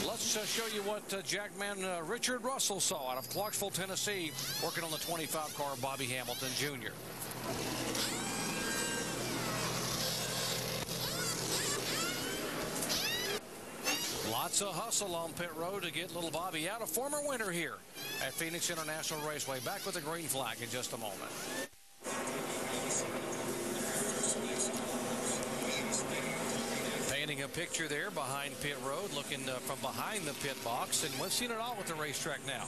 Let's show you what Jackman Richard Russell saw out of Clarksville, Tennessee, working on the 25 car Bobby Hamilton Jr. Lots of hustle on pit road to get little Bobby out, a former winner here at Phoenix International Raceway. Back with the green flag in just a moment. Painting a picture there behind pit road, looking from behind the pit box, and we've seen it all with the racetrack now.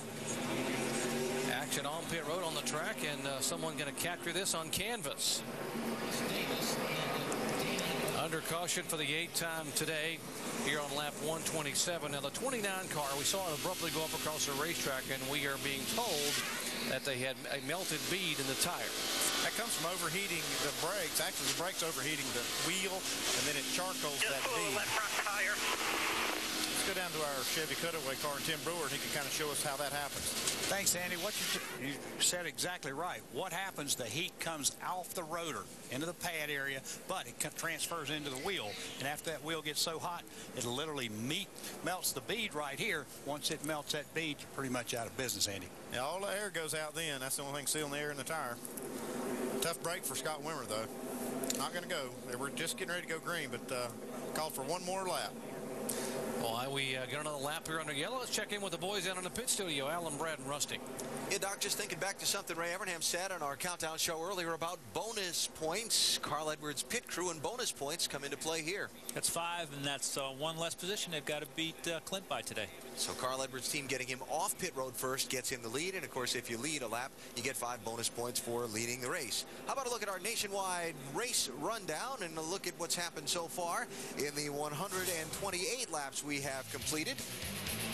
Action on pit road on the track, and someone going to capture this on canvas. Under caution for the 8th time today here on lap 127. Now the 29 car, we saw it abruptly go up across the racetrack, and we are being told that they had a melted bead in the tire.
That comes from overheating the brakes. Actually, the brakes overheating the wheel, and then it charcoals that bead.
Left front tire.
Let's go go down to our Chevy cutaway car and Tim Brewer, and he can kind of show us how that happens.
Thanks, Andy. What you said exactly right. What happens, the heat comes off the rotor into the pad area, but it transfers into the wheel. And after that wheel gets so hot, it literally melts the bead right here. Once it melts that bead, you're pretty much out of business, Andy.
Yeah, all the air goes out then. That's the only thing sealing the air in the tire. Tough break for Scott Wimmer, though. Not going to go. They were just getting ready to go green, but called for one more lap.
Well, we get another lap here under yellow. Let's check in with the boys down in the pit studio, Alan, Brad, and Rusty.
Yeah, Doc, just thinking back to something Ray Evernham said on our countdown show earlier about bonus points. Carl Edwards' pit crew and bonus points come into play here.
That's 5, and that's one less position they've got to beat Clint by today.
So Carl Edwards' team getting him off pit road first gets him the lead. And, of course, if you lead a lap, you get 5 bonus points for leading the race. How about a look at our nationwide race rundown and a look at what's happened so far in the 128 laps we have completed.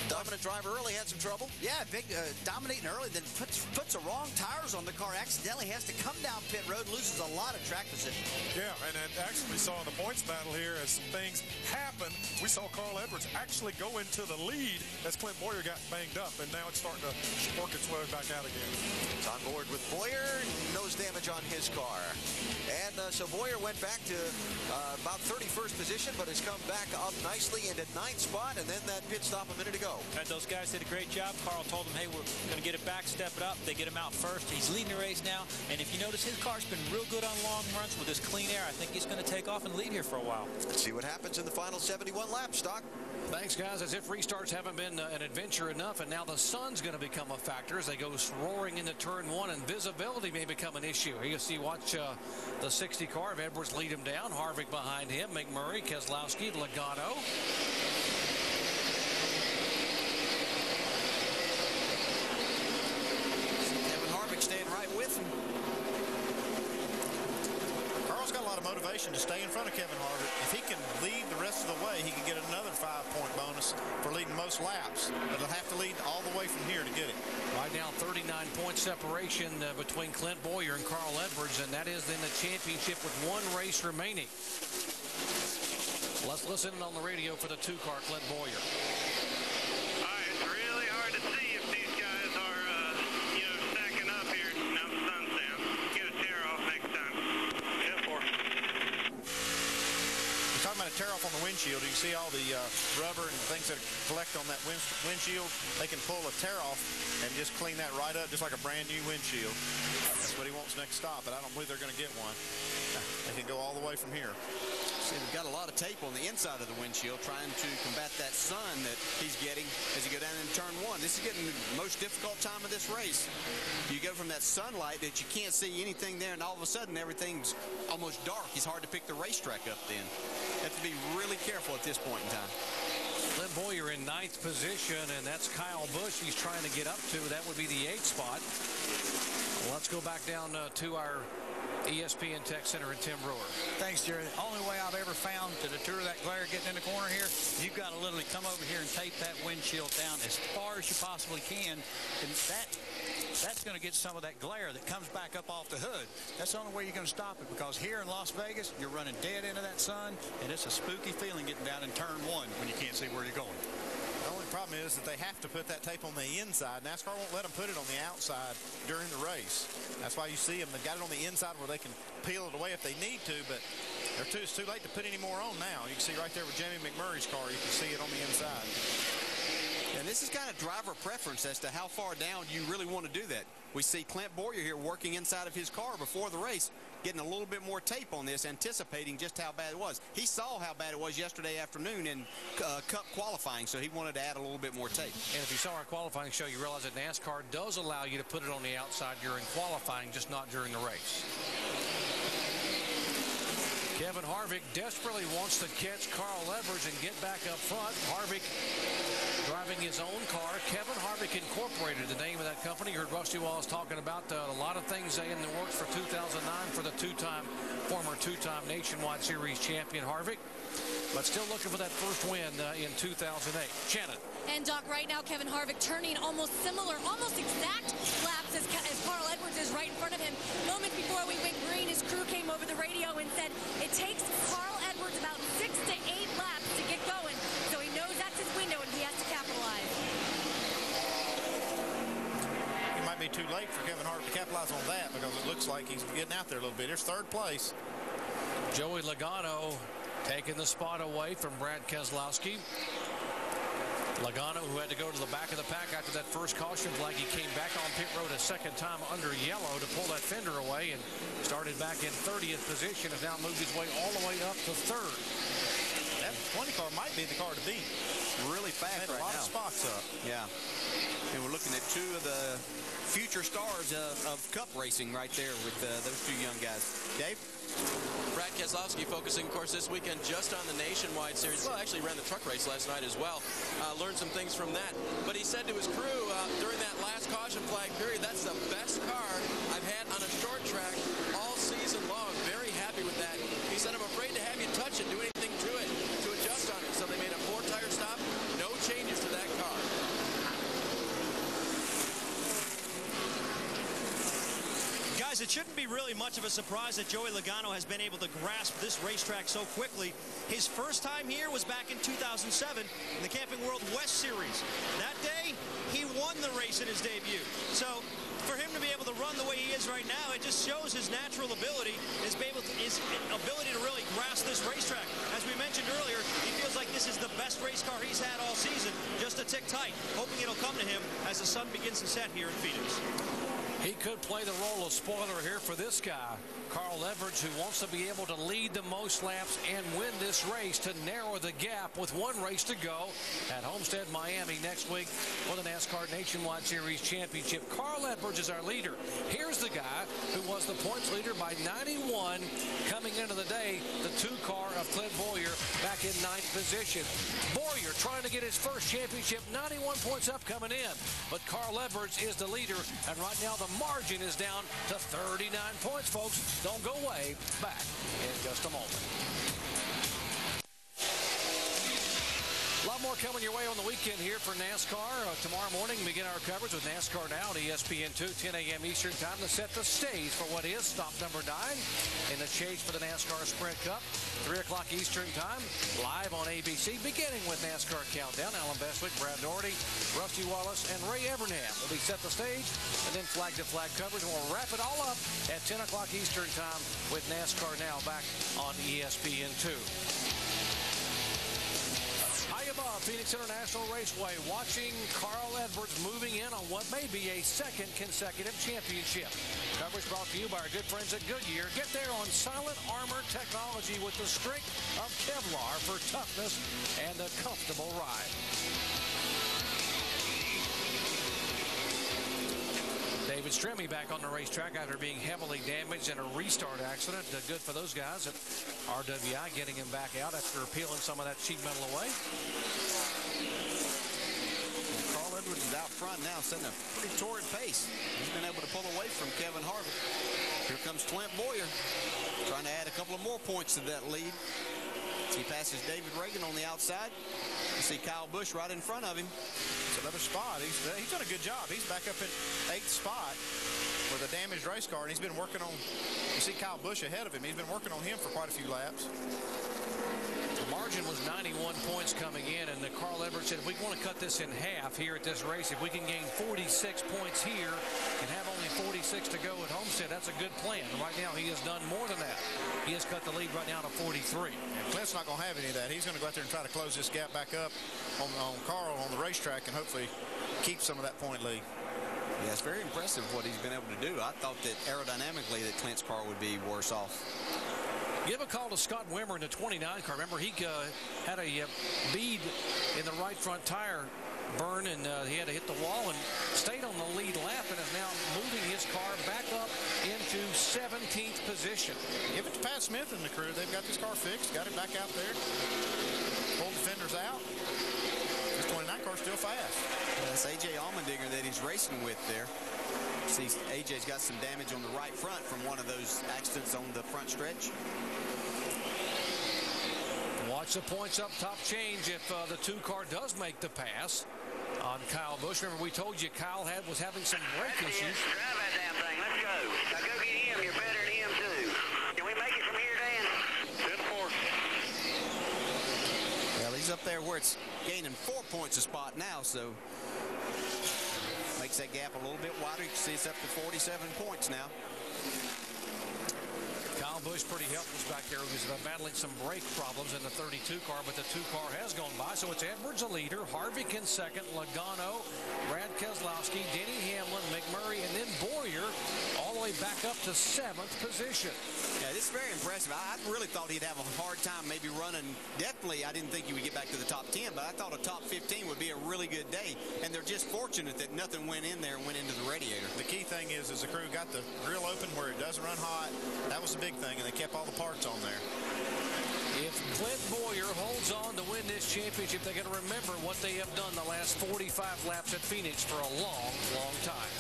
Dominant driver early had some trouble.
Yeah, big dominating early, then puts the wrong tires on the car, accidentally has to come down pit road, loses a lot of track position.
Yeah, and actually we saw in the points battle here as some things happened. We saw Carl Edwards actually go into the lead as Clint Boyer got banged up, and now it's starting to work its way back out again.
It's on board with Boyer, nose damage on his car. And so Boyer went back to about 31st position, but has come back up nicely into 9th spot, and then that pit stop a minute ago.
And those guys did a great job. Carl told them, hey, we're going to get it back, step it up. They get him out first. He's leading the race now. And if you notice, his car's been real good on long runs with his clean air. I think he's going to take off and lead here for a while.
Let's see what happens in the final 71 laps, Doc.
Thanks, guys. As if restarts haven't been an adventure enough, and now the sun's going to become a factor as they go roaring into turn 1, and visibility may become an issue. Here you see, watch the 60 car of Edwards lead him down. Harvick behind him, McMurray, Keselowski, Logano.
Staying right with him.
Carl's got a lot of motivation to stay in front of Kevin Harvick. If he can lead the rest of the way, he can get another 5-point bonus for leading most laps. But he'll have to lead all the way from here to get it.
Right now, 39-point separation between Clint Boyer and Carl Edwards, and that is in the championship with 1 race remaining. Let's listen on the radio for the 2-car, Clint Boyer.
It's really hard to see if these guys are stacking up here. Now the sun's down. Get a tear off next time. Yeah, 4.
We're talking about a tear off on the windshield. You can see all the rubber and things that collect on that windshield. They can pull a tear off and just clean that right up, just like a brand new windshield. That's what he wants next stop, but I don't believe they're going to get one. They can go all the way from here.
See, they've got a lot of tape on the inside of the windshield trying to combat that sun that he's getting as you go down in turn 1. This is getting the most difficult time of this race. You go from that sunlight that you can't see anything there, and all of a sudden everything's almost dark. It's hard to pick the racetrack up then. You have to be really careful at this point in time.
Clint Boyer in 9th position, and that's Kyle Busch he's trying to get up to. That would be the 8th spot. Let's go back down to our ESPN Tech Center and Tim Brewer.
Thanks, Jerry. The only way I've ever found to deter that glare getting in the corner here, you've got to literally come over here and tape that windshield down as far as you possibly can. And that's going to get some of that glare that comes back up off the hood. That's the only way you're going to stop it, because here in Las Vegas, you're running dead into that sun, and it's a spooky feeling getting down in turn 1 when you can't see where you're going.
The only problem is that they have to put that tape on the inside. NASCAR won't let them put it on the outside during the race. That's why you see them. They've got it on the inside where they can peel it away if they need to, but it's too late to put any more on now. You can see right there with Jamie McMurray's car, you can see it on the inside.
And this is kind of driver preference as to how far down you really want to do that. We see Clint Boyer here working inside of his car before the race, getting a little bit more tape on this, anticipating just how bad it was. He saw how bad it was yesterday afternoon in Cup qualifying, so he wanted to add a little bit more tape.
And if you saw our qualifying show, you realize that NASCAR does allow you to put it on the outside during qualifying, just not during the race. Kevin Harvick desperately wants to catch Carl Edwards and get back up front. Harvick driving his own car. Kevin Harvick Incorporated, the name of that company. You heard Rusty Wallace talking about a lot of things in the works for 2009 for the former two-time Nationwide Series champion Harvick. But still looking for that first win in 2008. Shannon.
And Doc, right now Kevin Harvick turning almost exact laps as Carl Edwards is right in front of him. Moments before we went green, his crew came over the radio and said it takes Carl Edwards about 6 to 8 laps to get going. So he knows that's his window, and
Kevin Hart to capitalize on that because it looks like he's getting out there a little bit. Here's third place.
Joey Logano taking the spot away from Brad Keselowski. Logano, who had to go to the back of the pack after that first caution flag, he came back on pit road a second time under yellow to pull that fender away and started back in 30th position, has now moved his way all the way up to third.
That 20 car might be the car to beat.
Really fast right now.
A lot of spots up.
Yeah. And we're looking at two of the future stars of Cup racing right there with those two young guys. Dave?
Brad Keselowski focusing, of course, this weekend just on the Nationwide Series. Well, actually ran the truck race last night as well. Learned some things from that. But he said to his crew during that last caution flag period, that's the best car I've had on a short track all season long. Very happy with that. He said, I'm afraid to have you touch it, do anything to it, to adjust on it. So they made a 4-tire stop. No changes to that car.
Guys, it shouldn't be really much of a surprise that Joey Logano has been able to grasp this racetrack so quickly. His first time here was back in 2007 in the Camping World West Series. That day, he won the race in his debut. So for him to be able to run the way he is right now, it just shows his natural ability, his ability to really grasp this racetrack. As we mentioned earlier, he feels like this is the best race car he's had all season, just a tick tight, hoping it'll come to him as the sun begins to set here in Phoenix.
He could play the role of spoiler here for this guy, Carl Edwards, who wants to be able to lead the most laps and win this race to narrow the gap with one race to go at Homestead, Miami next week for the NASCAR Nationwide Series Championship. Carl Edwards is our leader. Here's the guy who was the points leader by 91 coming into the day, the 2-car of Clint Bowyer back in 9th position. Bowyer trying to get his first championship, 91 points up coming in, but Carl Edwards is the leader, and right now the margin is down to 39 points, folks. Don't go away. Back in just a moment. A lot more coming your way on the weekend here for NASCAR. Tomorrow morning, begin our coverage with NASCAR Now at ESPN 2, 10 a.m. Eastern time to set the stage for what is stop number 9 in the chase for the NASCAR Sprint Cup. 3 o'clock Eastern time, live on ABC, beginning with NASCAR Countdown. Alan Bestwick, Brad Doherty, Rusty Wallace, and Ray Evernham will be set the stage, and then flag-to-flag coverage. And we'll wrap it all up at 10 o'clock Eastern time with NASCAR Now back on ESPN 2. Above Phoenix International Raceway, watching Carl Edwards moving in on what may be a second consecutive championship. Coverage brought to you by our good friends at Goodyear. Get there on Silent Armor technology with the strength of Kevlar for toughness and a comfortable ride. David Stremme back on the racetrack after being heavily damaged in a restart accident. Good for those guys at RWI getting him back out after peeling some of that sheet metal away.
Carl Edwards is out front now, setting a pretty torrid pace. He's been able to pull away from Kevin Harvick. Here comes Clint Bowyer, trying to add a couple of more points to that lead. As he passes David Reagan on the outside. You see Kyle Busch right in front of him.
It's another spot. He's done a good job. He's back up in 8th spot with a damaged race car, and he's been working on, you see Kyle Busch ahead of him. He's been working on him for quite a few laps.
The margin was 91 points coming in, and Carl Edwards said, if we want to cut this in half here at this race, if we can gain 46 points here and have only 46 to go at Homestead, that's a good plan. Right now, he has done more than that. He has cut the lead right now to 43.
And Clint's not going to have any of that. He's going to go out there and try to close this gap back up on Carl on the racetrack and hopefully keep some of that point lead.
Yeah, it's very impressive what he's been able to do. I thought that aerodynamically that Clint's car would be worse off.
Give a call to Scott Wimmer in the 29 car. Remember, he had a bead in the right front tire burn, and he had to hit the wall and stayed on the lead lap and is now moving his car back up into 17th position.
Give it to Pat Smith and the crew. They've got this car fixed, got it back out there. Pulled the fenders out. This 29 car's still fast.
That's A.J. Allmendinger that he's racing with there. See, A.J.'s got some damage on the right front from one of those accidents on the front stretch.
Watch the points up top change if the 2-car does make the pass on Kyle Busch. Remember, we told you Kyle was having some brake issues.
Drive that damn thing. Let's go. Now go get him. You're better than him, too. Can we make it from here, Dan?
10-4. Well, he's up there where it's gaining 4 points a spot now, so makes makes that gap a little bit wider. You can see it's up to 47 points now.
Kyle Busch pretty helpless back there. He was battling some brake problems in the 32 car, but the 2 car has gone by. So it's Edwards a leader, Harvick in second, Logano, Brad Keselowski, Denny Hamlin, McMurray, and then Boyer all the way back up to 7th position.
Yeah, this is very impressive. I really thought he'd have a hard time maybe running. Definitely, I didn't think he would get back to the top 10, but I thought a top 15 would be a really good day. And they're just fortunate that nothing went in there and went into the radiator.
The key thing is the crew got the grill open where it doesn't run hot. That was the big thing, and they kept all the parts on there.
If Clint Boyer holds on to win this championship, they're going to remember what they have done the last 45 laps at Phoenix for a long, long time.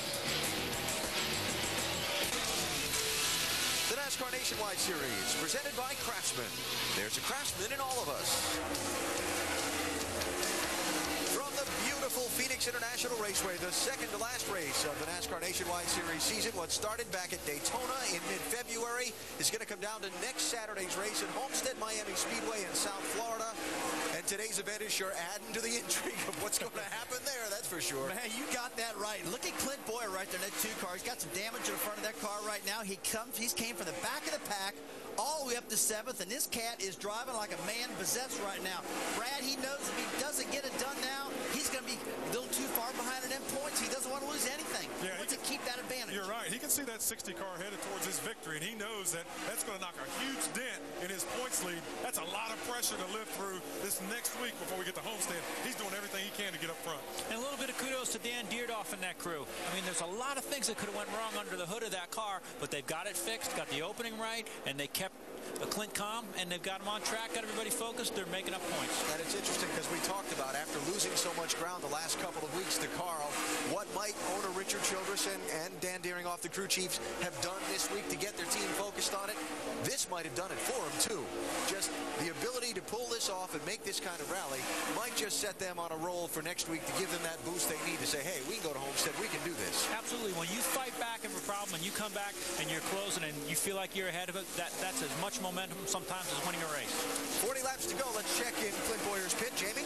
The NASCAR Nationwide Series, presented by Craftsman. There's a Craftsman in all of us. From the beautiful Phoenix International Raceway, the second to last race of the NASCAR Nationwide Series season, what started back at Daytona in mid-February is going to come down to next Saturday's race at Homestead Miami Speedway in South Florida. And today's event is sure adding to the intrigue of what's going to happen there, that's for sure.
Man, you got that right. Look at Clint Boyer right there in that 2 car. He's got some damage in the front of that car right now. He's came from the back of the pack all the way up to 7th, and this cat is driving like a man possessed right now. Brad, he knows if he doesn't get it done now, he's going to be a little too far behind in them points. He doesn't want to lose anything.
Yeah,
he wants to keep that advantage.
You're right. He can see that 60 car headed towards his victory, and he knows that that's going to knock a huge dent in his points lead. That's a lot of pressure to live through this next week before we get to Homestead. He's doing everything he can to get up front.
And a little bit of kudos to Dan Deerdoff and that crew. I mean, there's a lot of things that could have went wrong under the hood of that car, but they've got it fixed, got the opening right, and they kept Clint calm, and they've got him on track, got everybody focused. They're making up points.
And it's interesting because we talked about, after losing so much ground the last couple of weeks to Carl, what might owner Richard Childress and Dan Deerinhoff, the crew chiefs, have done this week to get their team focused on it. This might have done it for them, too. Just the ability to pull this off and make this kind of rally might just set them on a roll for next week to give them that boost they need to say, hey, we can go to Homestead, we can do this.
Absolutely. When you fight back of a problem and you come back and you're closing and you feel like you're ahead of it, that's as much momentum sometimes as winning a race.
40 laps to go. Let's check in Clint Boyer's pit. Jamie?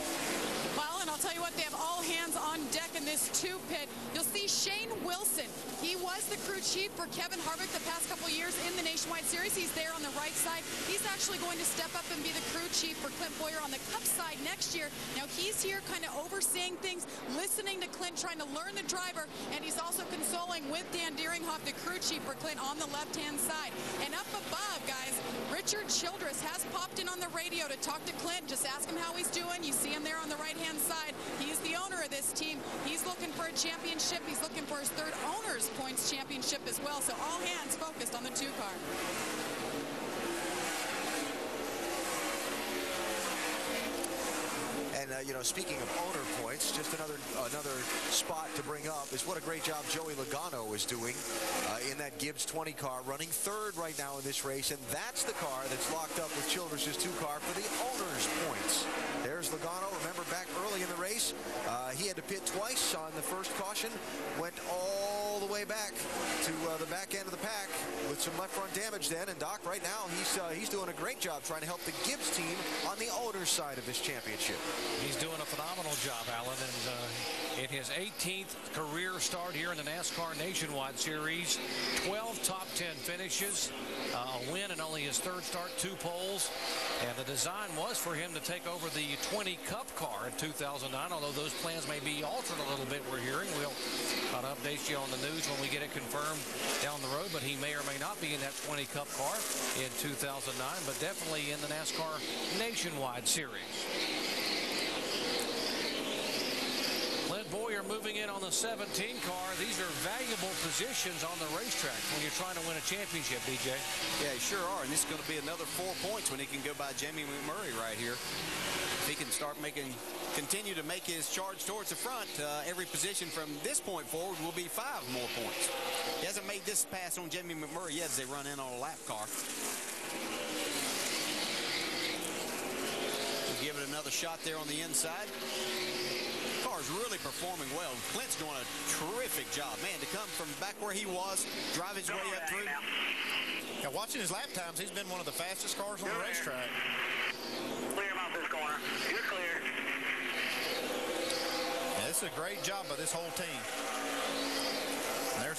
Well, and I'll tell you what, they have all hands on deck in this 2 pit. You'll see Shane Wilson. He was the crew chief for Kevin Harvick the past couple of years in the Nationwide Series. He's there on the right side. He's actually going to step up and be the crew chief for Clint Boyer on the Cup side next year. Now, he's here kind of overseeing things, listening to Clint, trying to learn the driver, and he's also consoling with Dan Deerinhoff, the crew chief for Clint, on the left-hand side. And up above, guys, Richard Childress has popped in on the radio to talk to Clint, just ask him how he's doing. You see him there on the right-hand side. He's the owner of this team. He's looking for a championship. He's looking for his 3rd owner's points championship as well. So all hands focused on the 2 car.
And, speaking of owner points, just another spot to bring up is what a great job Joey Logano is doing in that Gibbs 20 car, running 3rd right now in this race. And that's the car that's locked up with Childress' 2 car for the owner's points. There's Logano. Remember, back early in the race, he had to pit twice on the first caution, went all the way back to the back end of the pack with some left front damage then. And Doc, right now, he's doing a great job trying to help the Gibbs team on the owner's side of this championship.
He's doing a phenomenal job, Alan, and in his 18th career start here in the NASCAR Nationwide Series, 12 top 10 finishes, a win in only his 3rd start, 2 poles, and the design was for him to take over the 20 Cup car in 2009, although those plans may be altered a little bit, we're hearing. We'll update you on the news when we get it confirmed down the road, but he may or may not be in that 20 Cup car in 2009, but definitely in the NASCAR Nationwide Series. Clint Boyer moving in on the 17 car. These are valuable positions on the racetrack when you're trying to win a championship, DJ.
Yeah, sure are. And this is going to be another 4 points when he can go by Jamie McMurray right here. If he can continue to make his charge towards the front, every position from this point forward will be 5 more points. He hasn't made this pass on Jamie McMurray yet as they run in on a lap car. We'll give it another shot there on the inside. Car's really performing well. Clint's doing a terrific job. Man, to come from back where he was, drive his way up through.
Yeah, watching his lap times, he's been one of the fastest cars on the racetrack.
Clear him off this corner. You're clear.
Yeah, this is a great job by this whole team.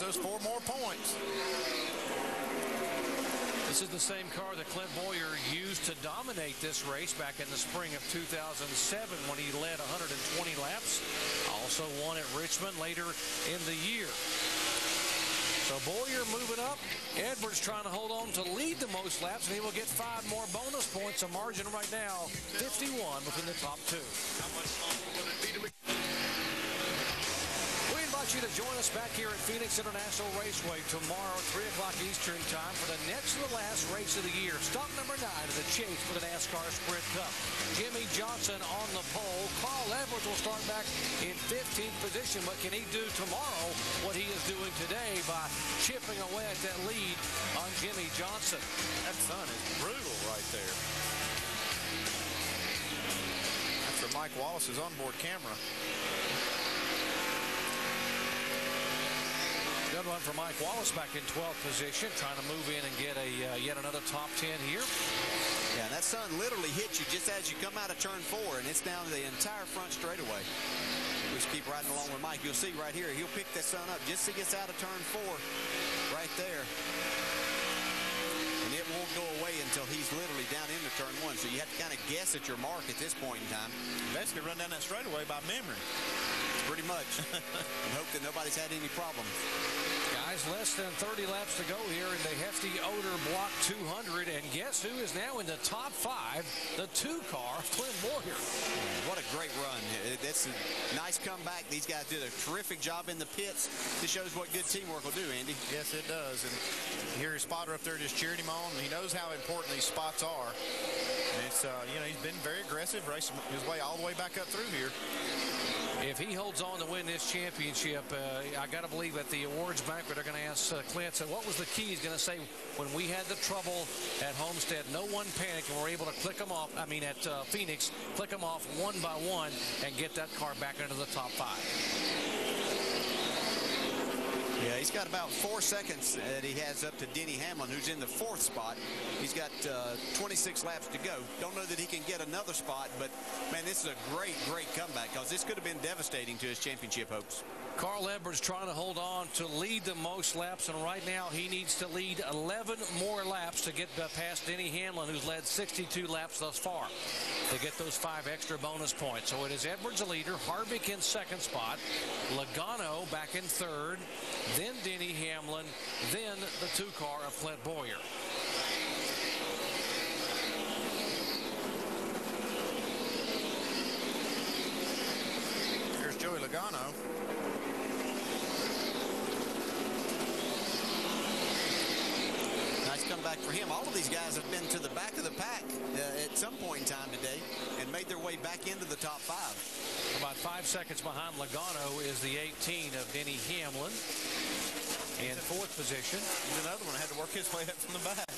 those 4 more points.
This is the same car that Clint Boyer used to dominate this race back in the spring of 2007 when he led 120 laps. Also won at Richmond later in the year. So Boyer moving up. Edwards trying to hold on to lead the most laps, and he will get 5 more bonus points. A margin right now, 51 within the top 2. We invite you to join us back here at Phoenix International Raceway tomorrow, 3 o'clock Eastern time, for the next to the last race of the year. Stop number 9 of the chase for the NASCAR Sprint Cup. Jimmy Johnson on the pole. Carl Edwards will start back in 15th position, but can he do tomorrow what he is doing today by chipping away at that lead on Jimmy Johnson?
That sun is brutal right there. That's for Mike Wallace's onboard camera.
Good one for Mike Wallace back in 12th position, trying to move in and get a yet another top 10 here.
Yeah, that sun literally hits you just as you come out of turn 4, and it's down the entire front straightaway. We just keep riding along with Mike. You'll see right here, he'll pick that sun up just as he gets out of turn 4 right there. And it won't go away until he's literally down into turn 1. So you have to kind of guess at your mark at this point in time.
Basically run down that straightaway by memory.
Pretty much. And hope that nobody's had any problems.
Guys, less than 30 laps to go here in the Hefty Odor Block 200. And guess who is now in the top 5? The 2 car, Clint Boyer.
What a great run. That's a nice comeback. These guys did a terrific job in the pits. This shows what good teamwork will do, Andy.
Yes, it does. And you hear his spotter up there just cheering him on. He knows how important these spots are. And it's, you know, he's been very aggressive, racing his way all the way back up through here.
If he holds on to win this championship, I got to believe at the awards banquet, they're going to ask Clint, so what was the key? He's going to say, when we had the trouble at Homestead, no one panicked, and we're able to click them off, at Phoenix, click them off one by one and get that car back into the top 5.
Yeah, he's got about 4 seconds that he has up to Denny Hamlin, who's in the 4th spot. He's got 26 laps to go. Don't know that he can get another spot, but, man, this is a great, great comeback because this could have been devastating to his championship hopes.
Carl Edwards trying to hold on to lead the most laps, and right now he needs to lead 11 more laps to get past Denny Hamlin, who's led 62 laps thus far, to get those 5 extra bonus points. So it is Edwards the leader, Harvick in 2nd spot, Logano back in 3rd, then Denny Hamlin, then the 2 car of Clint Boyer.
Here's Joey Logano.
Nice comeback for him. All of these guys have been to the back of the pack at some point in time today and made their way back into the top 5.
About 5 seconds behind Logano is the 18 of Denny Hamlin in 4th position.
He's another one that had to work his way up from the back.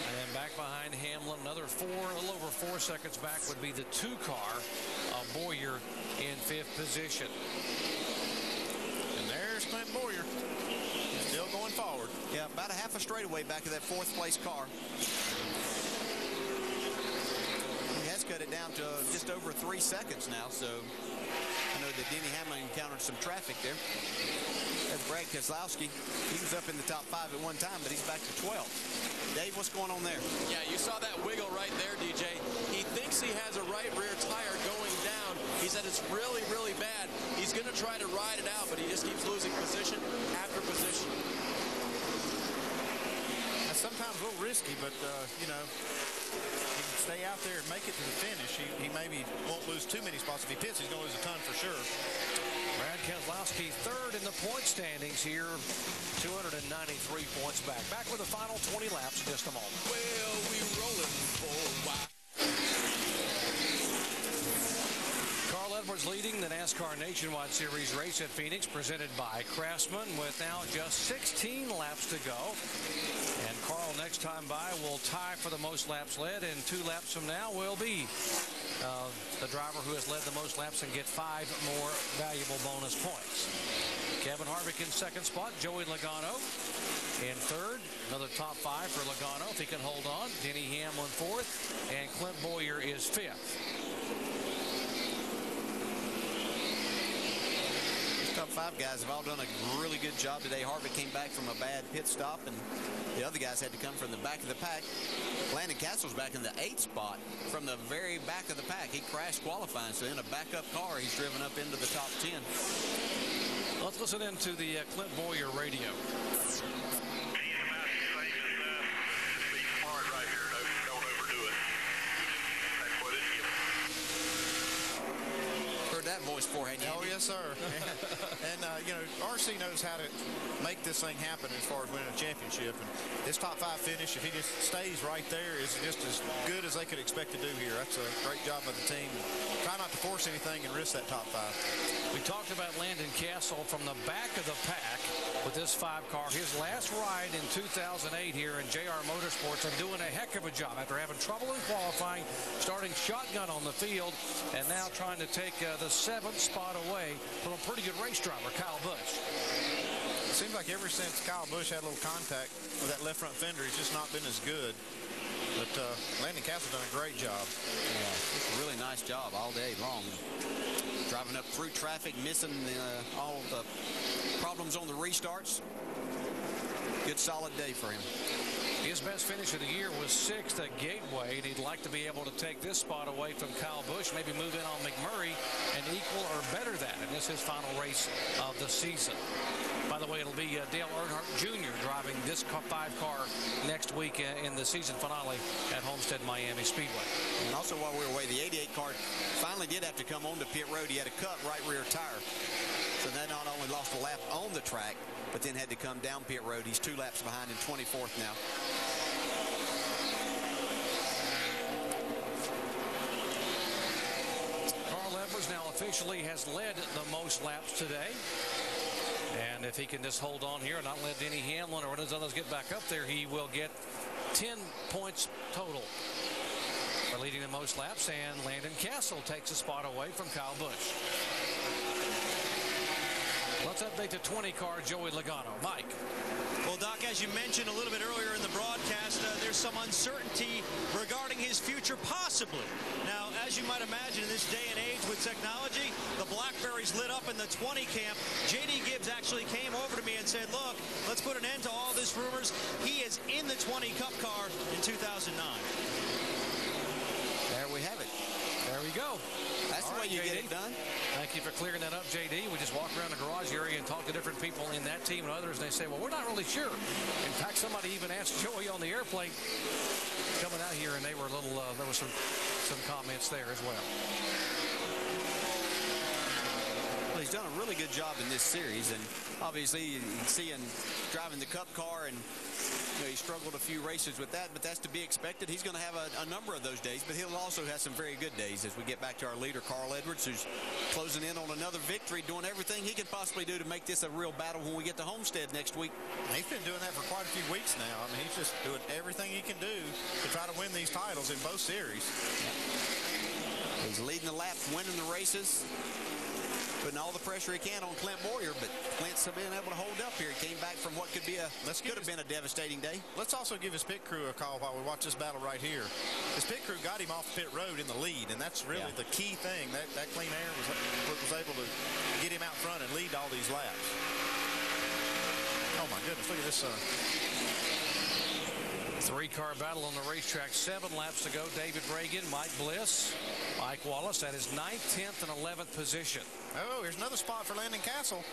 And then back behind Hamlin, a little over 4 seconds back would be the 2 car of Boyer in 5th position.
And there's Clint Boyer. Still going forward.
Yeah, about a half a straightaway back of that 4th place car. He has cut it down to just over 3 seconds now, so I know that Denny Hamlin encountered some traffic there. That's Brad Keselowski. He was up in the top 5 at one time, but he's back to 12. Dave, what's going on there?
Yeah, you saw that wiggle right there, DJ. He thinks he has a right rear tire going down. He said it's really, really bad. He's going to try to ride it out, but he just keeps losing position after position.
That's sometimes a little risky, but, you know, he can stay out there and make it to the finish. He maybe won't lose too many spots. If he pits, he's going to lose a ton for sure.
Brad Keselowski 3rd in the point standings here, 293 points back. Back with the final 20 laps in just a moment.
Well, we rolling for a while.
Carl Edwards leading the NASCAR Nationwide Series race at Phoenix, presented by Craftsman, with now just 16 laps to go. And Carl, next time by, will tie for the most laps led, and 2 laps from now will be the driver who has led the most laps and get 5 more valuable bonus points. Kevin Harvick in 2nd spot, Joey Logano in 3rd. Another top 5 for Logano if he can hold on. Denny Hamlin 4th, and Clint Boyer is 5th.
top 5 guys have all done a really good job today. Harvick came back from a bad pit stop, and the other guys had to come from the back of the pack. Landon Castle's back in the 8th spot from the very back of the pack. He crashed qualifying, so in a backup car, he's driven up into the top 10.
Let's listen into the Clint Boyer radio.
That voice beforehand.
Oh, yes, sir. And, you know, RC knows how to make this thing happen as far as winning a championship. And his top 5 finish, if he just stays right there, is just as good as they could expect to do here. That's a great job by the team. Try not to force anything and risk that top 5.
We talked about Landon Castle from the back of the pack with this 5 car. His last ride in 2008 here in JR Motorsports, and doing a heck of a job after having trouble in qualifying, starting shotgun on the field, and now trying to take the 7th spot away from a pretty good race driver, Kyle Busch.
It seems like ever since Kyle Busch had a little contact with that left front fender, he's just not been as good. But Landon Castle's done a great job.
Yeah, it's a really nice job all day long. Driving up through traffic, missing all the problems on the restarts. Good solid day for him.
His best finish of the year was 6th at Gateway, and he'd like to be able to take this spot away from Kyle Busch, maybe move in on McMurray and equal or better that. And this is his final race of the season. By the way, it'll be Dale Earnhardt Jr. driving this 5 car next week in the season finale at Homestead Miami Speedway.
And also while we were away, the 88 car finally did have to come on to pit road. He had a cut right rear tire. So they not only lost a lap on the track, but then had to come down pit road. He's 2 laps behind in 24th now.
Carl Edwards now officially has led the most laps today. And if he can just hold on here and not let Denny Hamlin or those others get back up there, he will get 10 points total for leading the most laps. And Landon Castle takes a spot away from Kyle Busch. Let's update the 20 car, Joey Logano. Mike.
Well, Doc, as you mentioned a little bit earlier in the broadcast, there's some uncertainty regarding his future, possibly. Now, as you might imagine, in this day and age with technology, the Blackberry's lit up in the 20 camp. J.D. Gibbs actually came over to me and said, look, let's put an end to all this rumors. He is in the 20 Cup car in 2009.
There we have it.
There we go.
That's the way you get it done.
Thank you for clearing that up, J.D. We just walk around the garage area and talk to different people in that team and others, and they say, well, we're not really sure. In fact, somebody even asked Joey on the airplane coming out here, and they were a little, there was some comments there as well.
Well, he's done a really good job in this series, and obviously you can see him driving the Cup car, and you know, he struggled a few races with that, but that's to be expected. He's going to have a number of those days, but he'll also have some very good days as we get back to our leader, Carl Edwards, who's closing in on another victory, doing everything he can possibly do to make this a real battle when we get to Homestead next week.
He's been doing that for quite a few weeks now. I mean, he's just doing everything he can do to try to win these titles in both series.
He's leading the laps, winning the races, putting all the pressure he can on Clint Boyer, but Clint's been able to hold up here. He came back from what could have been a devastating day.
Let's also give his pit crew a call while we watch this battle right here. His pit crew got him off pit road in the lead, and that's really the key thing. That clean air was able to get him out front and lead all these laps. Oh my goodness, look at this.
3-car battle on the racetrack. 7 laps to go. David Reagan, Mike Bliss, Mike Wallace at his 9th, 10th, and 11th position.
Oh, here's another spot for Landon Castle.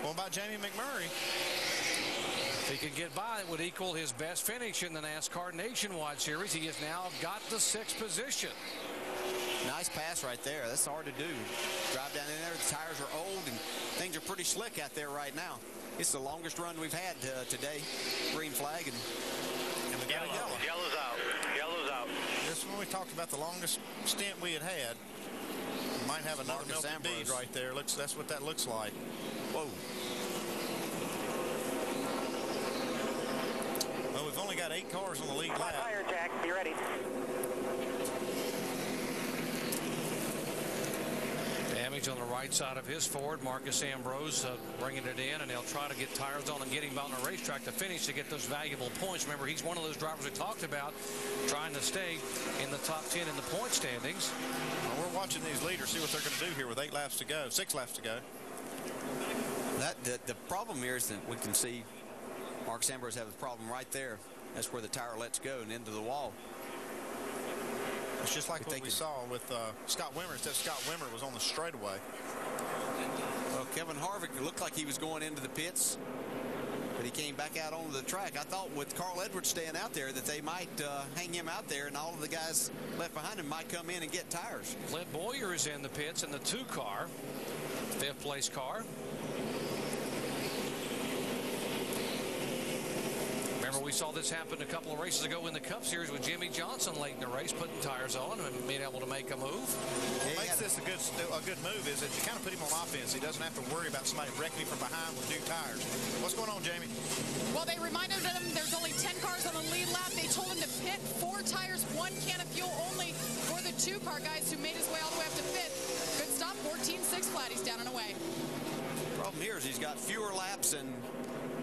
Going by Jamie McMurray.
If he can get by, it would equal his best finish in the NASCAR Nationwide Series. He has now got the 6th position.
Nice pass right there. That's hard to do. Drive down in there. The tires are old, and things are pretty slick out there right now. It's the longest run we've had today. Green flag, and we got a yellow.
Yellow's out. Yellow's out.
This is when we talked about the longest stint we had. We might have another Milton bead right there. That's what that looks like.
Whoa.
Well, we've only got 8 cars on the lead lap.
Tire attack. Be ready.
Damage on the right side of his Ford. Marcus Ambrose bringing it in, and they'll try to get tires on and get him out on the racetrack to finish to get those valuable points. Remember, he's one of those drivers we talked about trying to stay in the top 10 in the point standings.
Well, we're watching these leaders, see what they're going to do here with 6 laps to go.
The problem here is that we can see Marcus Ambrose have a problem right there. That's where the tire lets go and into the wall.
It's just like what we saw with Scott Wimmer. Instead, Scott Wimmer was on the straightaway.
Well, Kevin Harvick looked like he was going into the pits, but he came back out onto the track. I thought with Carl Edwards staying out there that they might hang him out there, and all of the guys left behind him might come in and get tires.
Clint Boyer is in the pits in the 2 car, 5th place car. Remember, we saw this happen a couple of races ago in the Cup Series with Jimmy Johnson late in the race, putting tires on and being able to make a move.
What makes this a good move is that you kind of put him on offense. He doesn't have to worry about somebody wrecking him from behind with new tires. What's going on, Jamie?
Well, they reminded him there's only 10 cars on the lead lap. They told him to pit 4 tires, 1 can of fuel only for the 2 car guys who made his way all the way up to 5th. Good stop, 14-6 flat. He's down and away.
Problem here is he's got fewer laps and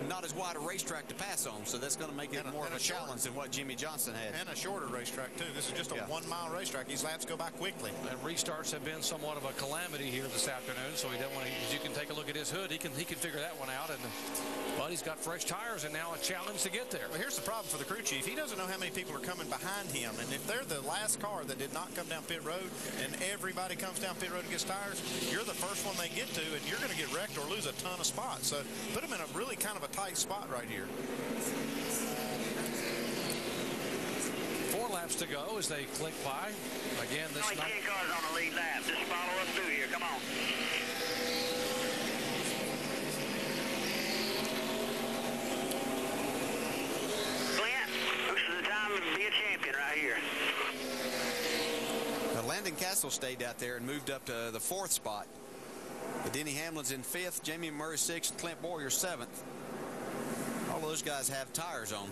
not as wide a racetrack to pass on, so that's going to make it more of a challenge than what Jimmy Johnson had.
And a shorter racetrack, too. This is just a 1-mile racetrack. These laps go by quickly.
And restarts have been somewhat of a calamity here this afternoon, so he doesn't want to, as you can take a look at his hood, he can figure that one out. But he's got fresh tires and now a challenge to get there.
Well, here's the problem for the crew chief. He doesn't know how many people are coming behind him, and if they're the last car that did not come down pit road and everybody comes down pit road and gets tires, you're the first one they get to, and you're going to get wrecked or lose a ton of spots. So put them in a really kind of a tight spot right here.
4 laps to go as they click by. Again, this
only 10 cars on the lead lap. Just follow us through here. Come on. Clint, this is the time to be a champion right here.
Now, Landon Castle stayed out there and moved up to the 4th spot. But Denny Hamlin's in 5th, Jamie Murray 6th, Clint Boyer 7th. All of those guys have tires on.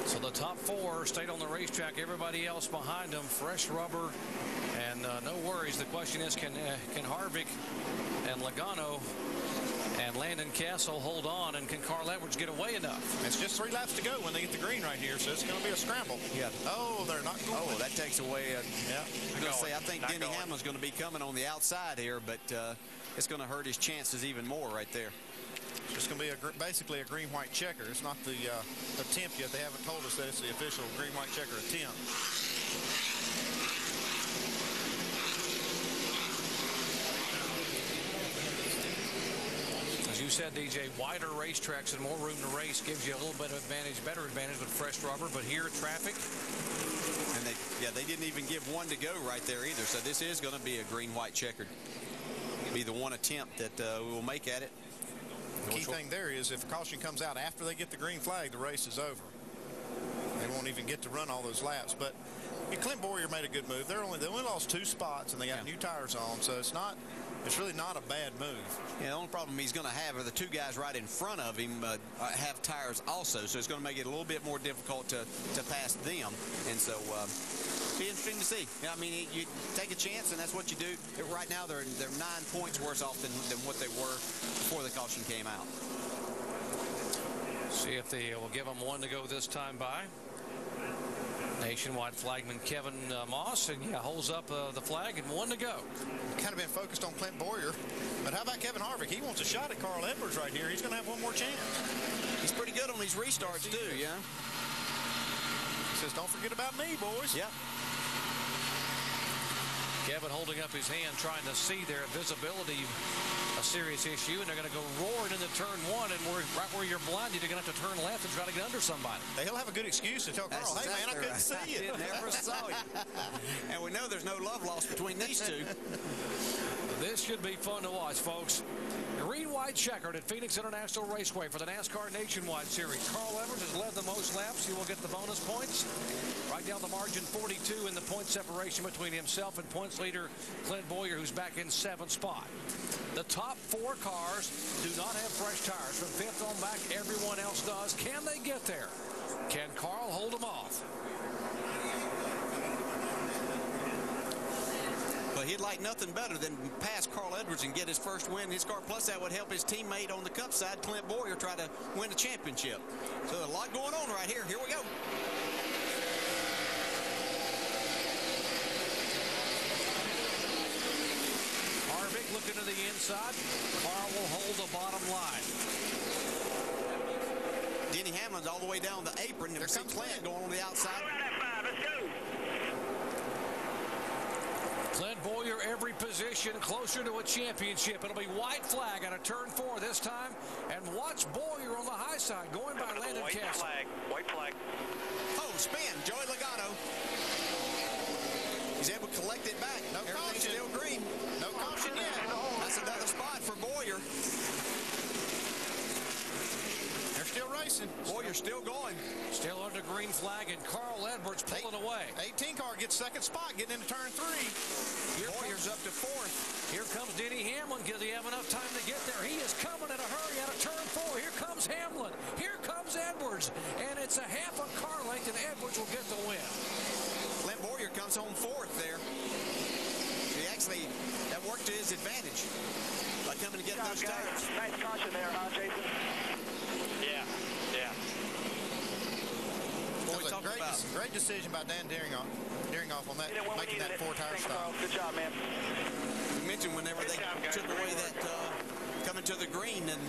So the top 4 stayed on the racetrack. Everybody else behind them, fresh rubber, and no worries. The question is, can Harvick and Logano and Landon Castle hold on, and can Carl Edwards get away enough?
It's just 3 laps to go when they get the green right here, so it's going to be a scramble.
Yeah.
Oh, they're not going.
Oh, that takes away.
Yeah.
I'm going to say I think Denny Hamlin's going to be coming on the outside here, but it's going to hurt his chances even more right there.
It's going to be basically a green-white checker. It's not the attempt yet. They haven't told us that it's the official green-white checker attempt.
As you said, DJ, wider racetracks and more room to race gives you a little bit of advantage, better advantage with fresh rubber. But here, traffic.
And they didn't even give one to go right there either. So this is going to be a green-white checkered. Be the one attempt that we will make at it.
The key thing there is if the caution comes out after they get the green flag, the race is over. They won't even get to run all those laps. But Clint Boyer made a good move. They only lost 2 spots, and they got new tires on, so it's really not a bad move.
Yeah, the only problem he's going to have are the 2 guys right in front of him have tires also, so it's going to make it a little bit more difficult to pass them. And so be interesting to see. I mean, you take a chance, and that's what you do. Right now, they're 9 points worse off than what they were before the caution came out.
See if they will give them 1 to go this time by. Nationwide flagman Kevin Moss, and holds up the flag and 1 to go.
Kind of been focused on Clint Boyer, but how about Kevin Harvick? He wants a shot at Carl Edwards right here. He's going to have 1 more chance.
He's pretty good on these restarts too, yeah.
He says, "Don't forget about me, boys."
Yep.
Kevin holding up his hand, trying to see their visibility, a serious issue, and they're going to go roaring into turn 1, and right where you're blinded, you're going to have to turn left and try to get under somebody.
He'll have a good excuse to tell Carl, "Hey, man, I couldn't see you."
Never saw you. And we know there's no love lost between these 2.
This should be fun to watch, folks. Green-white checkered at Phoenix International Raceway for the NASCAR Nationwide Series. Carl Edwards has led the most laps. He will get the bonus points. Right down the margin, 42 in the point separation between himself and points leader Clint Boyer, who's back in 7th spot. The top 4 cars do not have fresh tires. From 5th on back, everyone else does. Can they get there? Can Carl hold them off?
But he'd like nothing better than pass Carl Edwards and get his first win in his car. Plus, that would help his teammate on the Cup side, Clint Boyer, try to win a championship. So a lot going on right here. Here we go.
Harvick looking to the inside. Carl will hold the bottom line.
Denny Hamlin's all the way down the apron. There comes Clint going on the outside.
Let's go.
Clint Boyer, every position closer to a championship. It'll be white flag out of turn 4 this time. And watch Boyer on the high side going by Landon Castle.
White flag.
Oh, spin. Joey Logano. He's able to collect it back. No caution. Still green. No caution yet. That's another spot for Boyer. They're still racing. Boyer's still going.
Still under green flag, and Carl Edwards pulling away.
18 car gets second spot, getting into turn 3.
Boyer's up to 4th.
Here comes Denny Hamlin. Does he have enough time to get there? He is coming in a hurry out of turn 4. Here comes Hamlin. Here comes Edwards. And it's a half a car length, and Edwards will get the win.
Clint Boyer comes home 4th there. That worked to his advantage by coming to get those tires.
Nice caution there, huh, Jason? Yeah.
That was a great decision by Dan Deeringoff on that, making that 4-tire stop.
Good job, man.
You mentioned whenever they took away that coming to the green and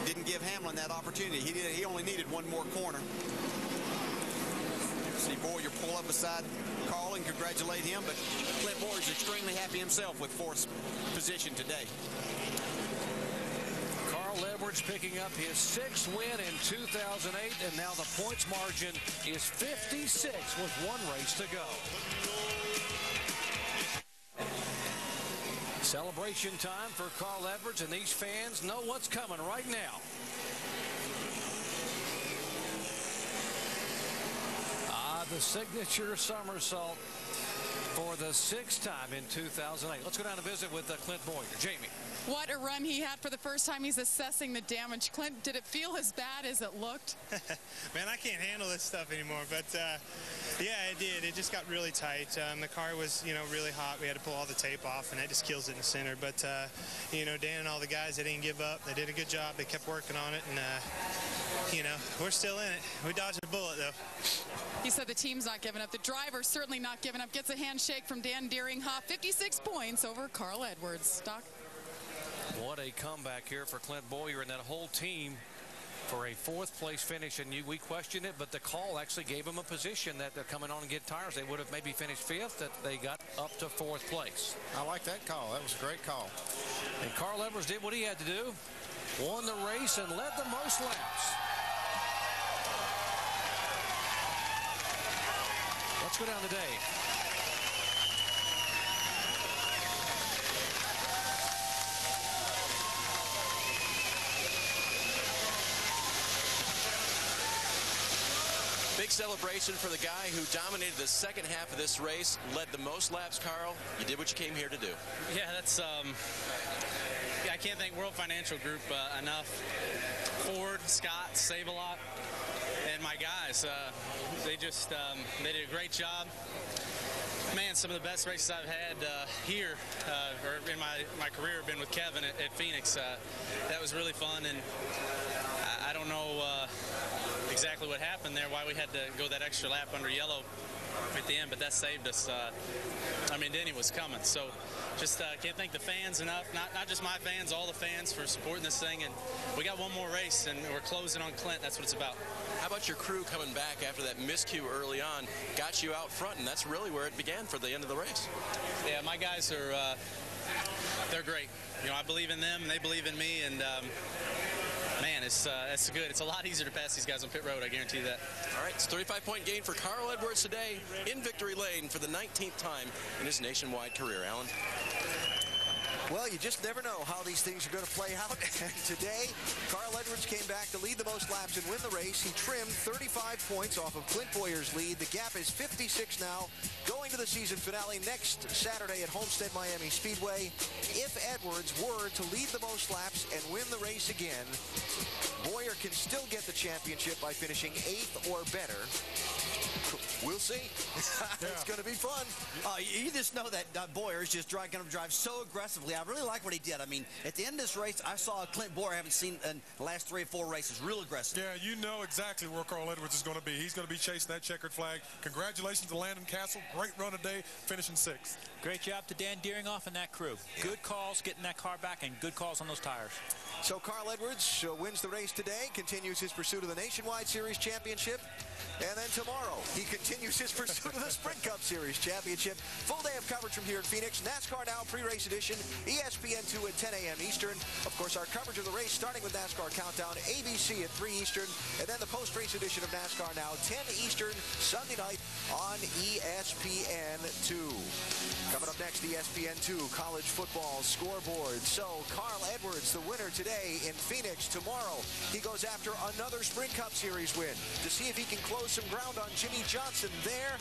didn't give Hamlin that opportunity. He only needed one more corner. See Boyer pull up beside Carl and congratulate him, but Clint Boyer's extremely happy himself with 4th position today.
Carl Edwards picking up his 6th win in 2008, and now the points margin is 56 with 1 race to go. Celebration time for Carl Edwards, and these fans know what's coming right now. The signature somersault for the 6th time in 2008. Let's go down and visit with Clint Boyer. Jamie.
What a run he had for the first time. He's assessing the damage. Clint, did it feel as bad as it looked?
Man, I can't handle this stuff anymore. But, yeah, it did. It just got really tight. The car was, really hot. We had to pull all the tape off, and that just kills it in the center. But, Dan and all the guys, they didn't give up. They did a good job. They kept working on it, and, we're still in it. We dodged a bullet, though.
He said the team's not giving up. The driver's certainly not giving up. Gets a handshake from Dan Deeringoff. 56 points over Carl Edwards. Doc?
What a comeback here for Clint Boyer and that whole team for a 4th place finish. And we questioned it, but the call actually gave them a position that they're coming on and get tires. They would have maybe finished 5th, that they got up to 4th place.
I like that call. That was a great call.
And Carl Edwards did what he had to do. Won the race and led the most laps. Let's go down to Dave.
Big celebration for the guy who dominated the second half of this race, led the most laps, Carl. You did what you came here to do.
Yeah, that's, I can't thank World Financial Group enough. Ford, Scott, Save-A-Lot, and my guys. They just, they did a great job. Man, some of the best races I've had here, or in my career, have been with Kevin at Phoenix. That was really fun, and I don't know exactly what happened there, why we had to go that extra lap under yellow at the end, but that saved us. Denny was coming, so just can't thank the fans enough, not just my fans, all the fans for supporting this thing, and we got one more race, and we're closing on Clint. That's what it's about.
How about your crew coming back after that miscue early on, got you out front, and that's really where it began for the end of the race?
Yeah, my guys are, they're great. I believe in them, and they believe in me, and man, it's good. It's a lot easier to pass these guys on pit road, I guarantee you that.
All right, it's a 35-point gain for Carl Edwards today in victory lane for the 19th time in his nationwide career. Alan?
Well, you just never know how these things are going to play out. And today, Carl Edwards came back to lead the most laps and win the race. He trimmed 35 points off of Clint Boyer's lead. The gap is 56 now, going to the season finale next Saturday at Homestead Miami Speedway. If Edwards were to lead the most laps and win the race again, Boyer can still get the championship by finishing 8th or better. We'll see. It's going to be fun.
You just know that Boyer is just going to drive so aggressively. I really like what he did. I mean, at the end of this race, I saw Clint Boyer I haven't seen in the last 3 or 4 races. Real aggressive.
Yeah, you know exactly where Carl Edwards is going to be. He's going to be chasing that checkered flag. Congratulations to Landon Castle. Great run today, finishing 6th.
Great job to Dan Deeringoff and that crew. Good calls getting that car back and good calls on those tires.
So Carl Edwards wins the race today, continues his pursuit of the Nationwide Series Championship. And then tomorrow, he continues his pursuit of the Sprint Cup Series Championship. Full day of coverage from here in Phoenix. NASCAR Now pre-race edition, ESPN2 at 10 a.m. Eastern. Of course, our coverage of the race starting with NASCAR Countdown, ABC at 3 Eastern. And then the post-race edition of NASCAR Now, 10 Eastern, Sunday night on ESPN2. Coming up next, ESPN2 college football scoreboard. So, Carl Edwards, the winner today in Phoenix. Tomorrow, he goes after another Sprint Cup Series win to see if he can close some ground on Jimmy Johnson there.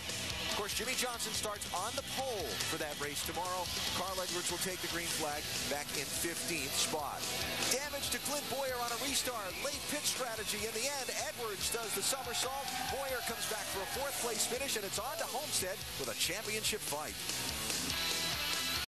Of course, Jimmy Johnson starts on the pole for that race tomorrow. Carl Edwards will take the green flag back in 15th spot. Damage to Clint Boyer on a restart. Late pit strategy. In the end, Edwards does the somersault. Boyer comes back for a 4th place finish, and it's on to Homestead with a championship fight.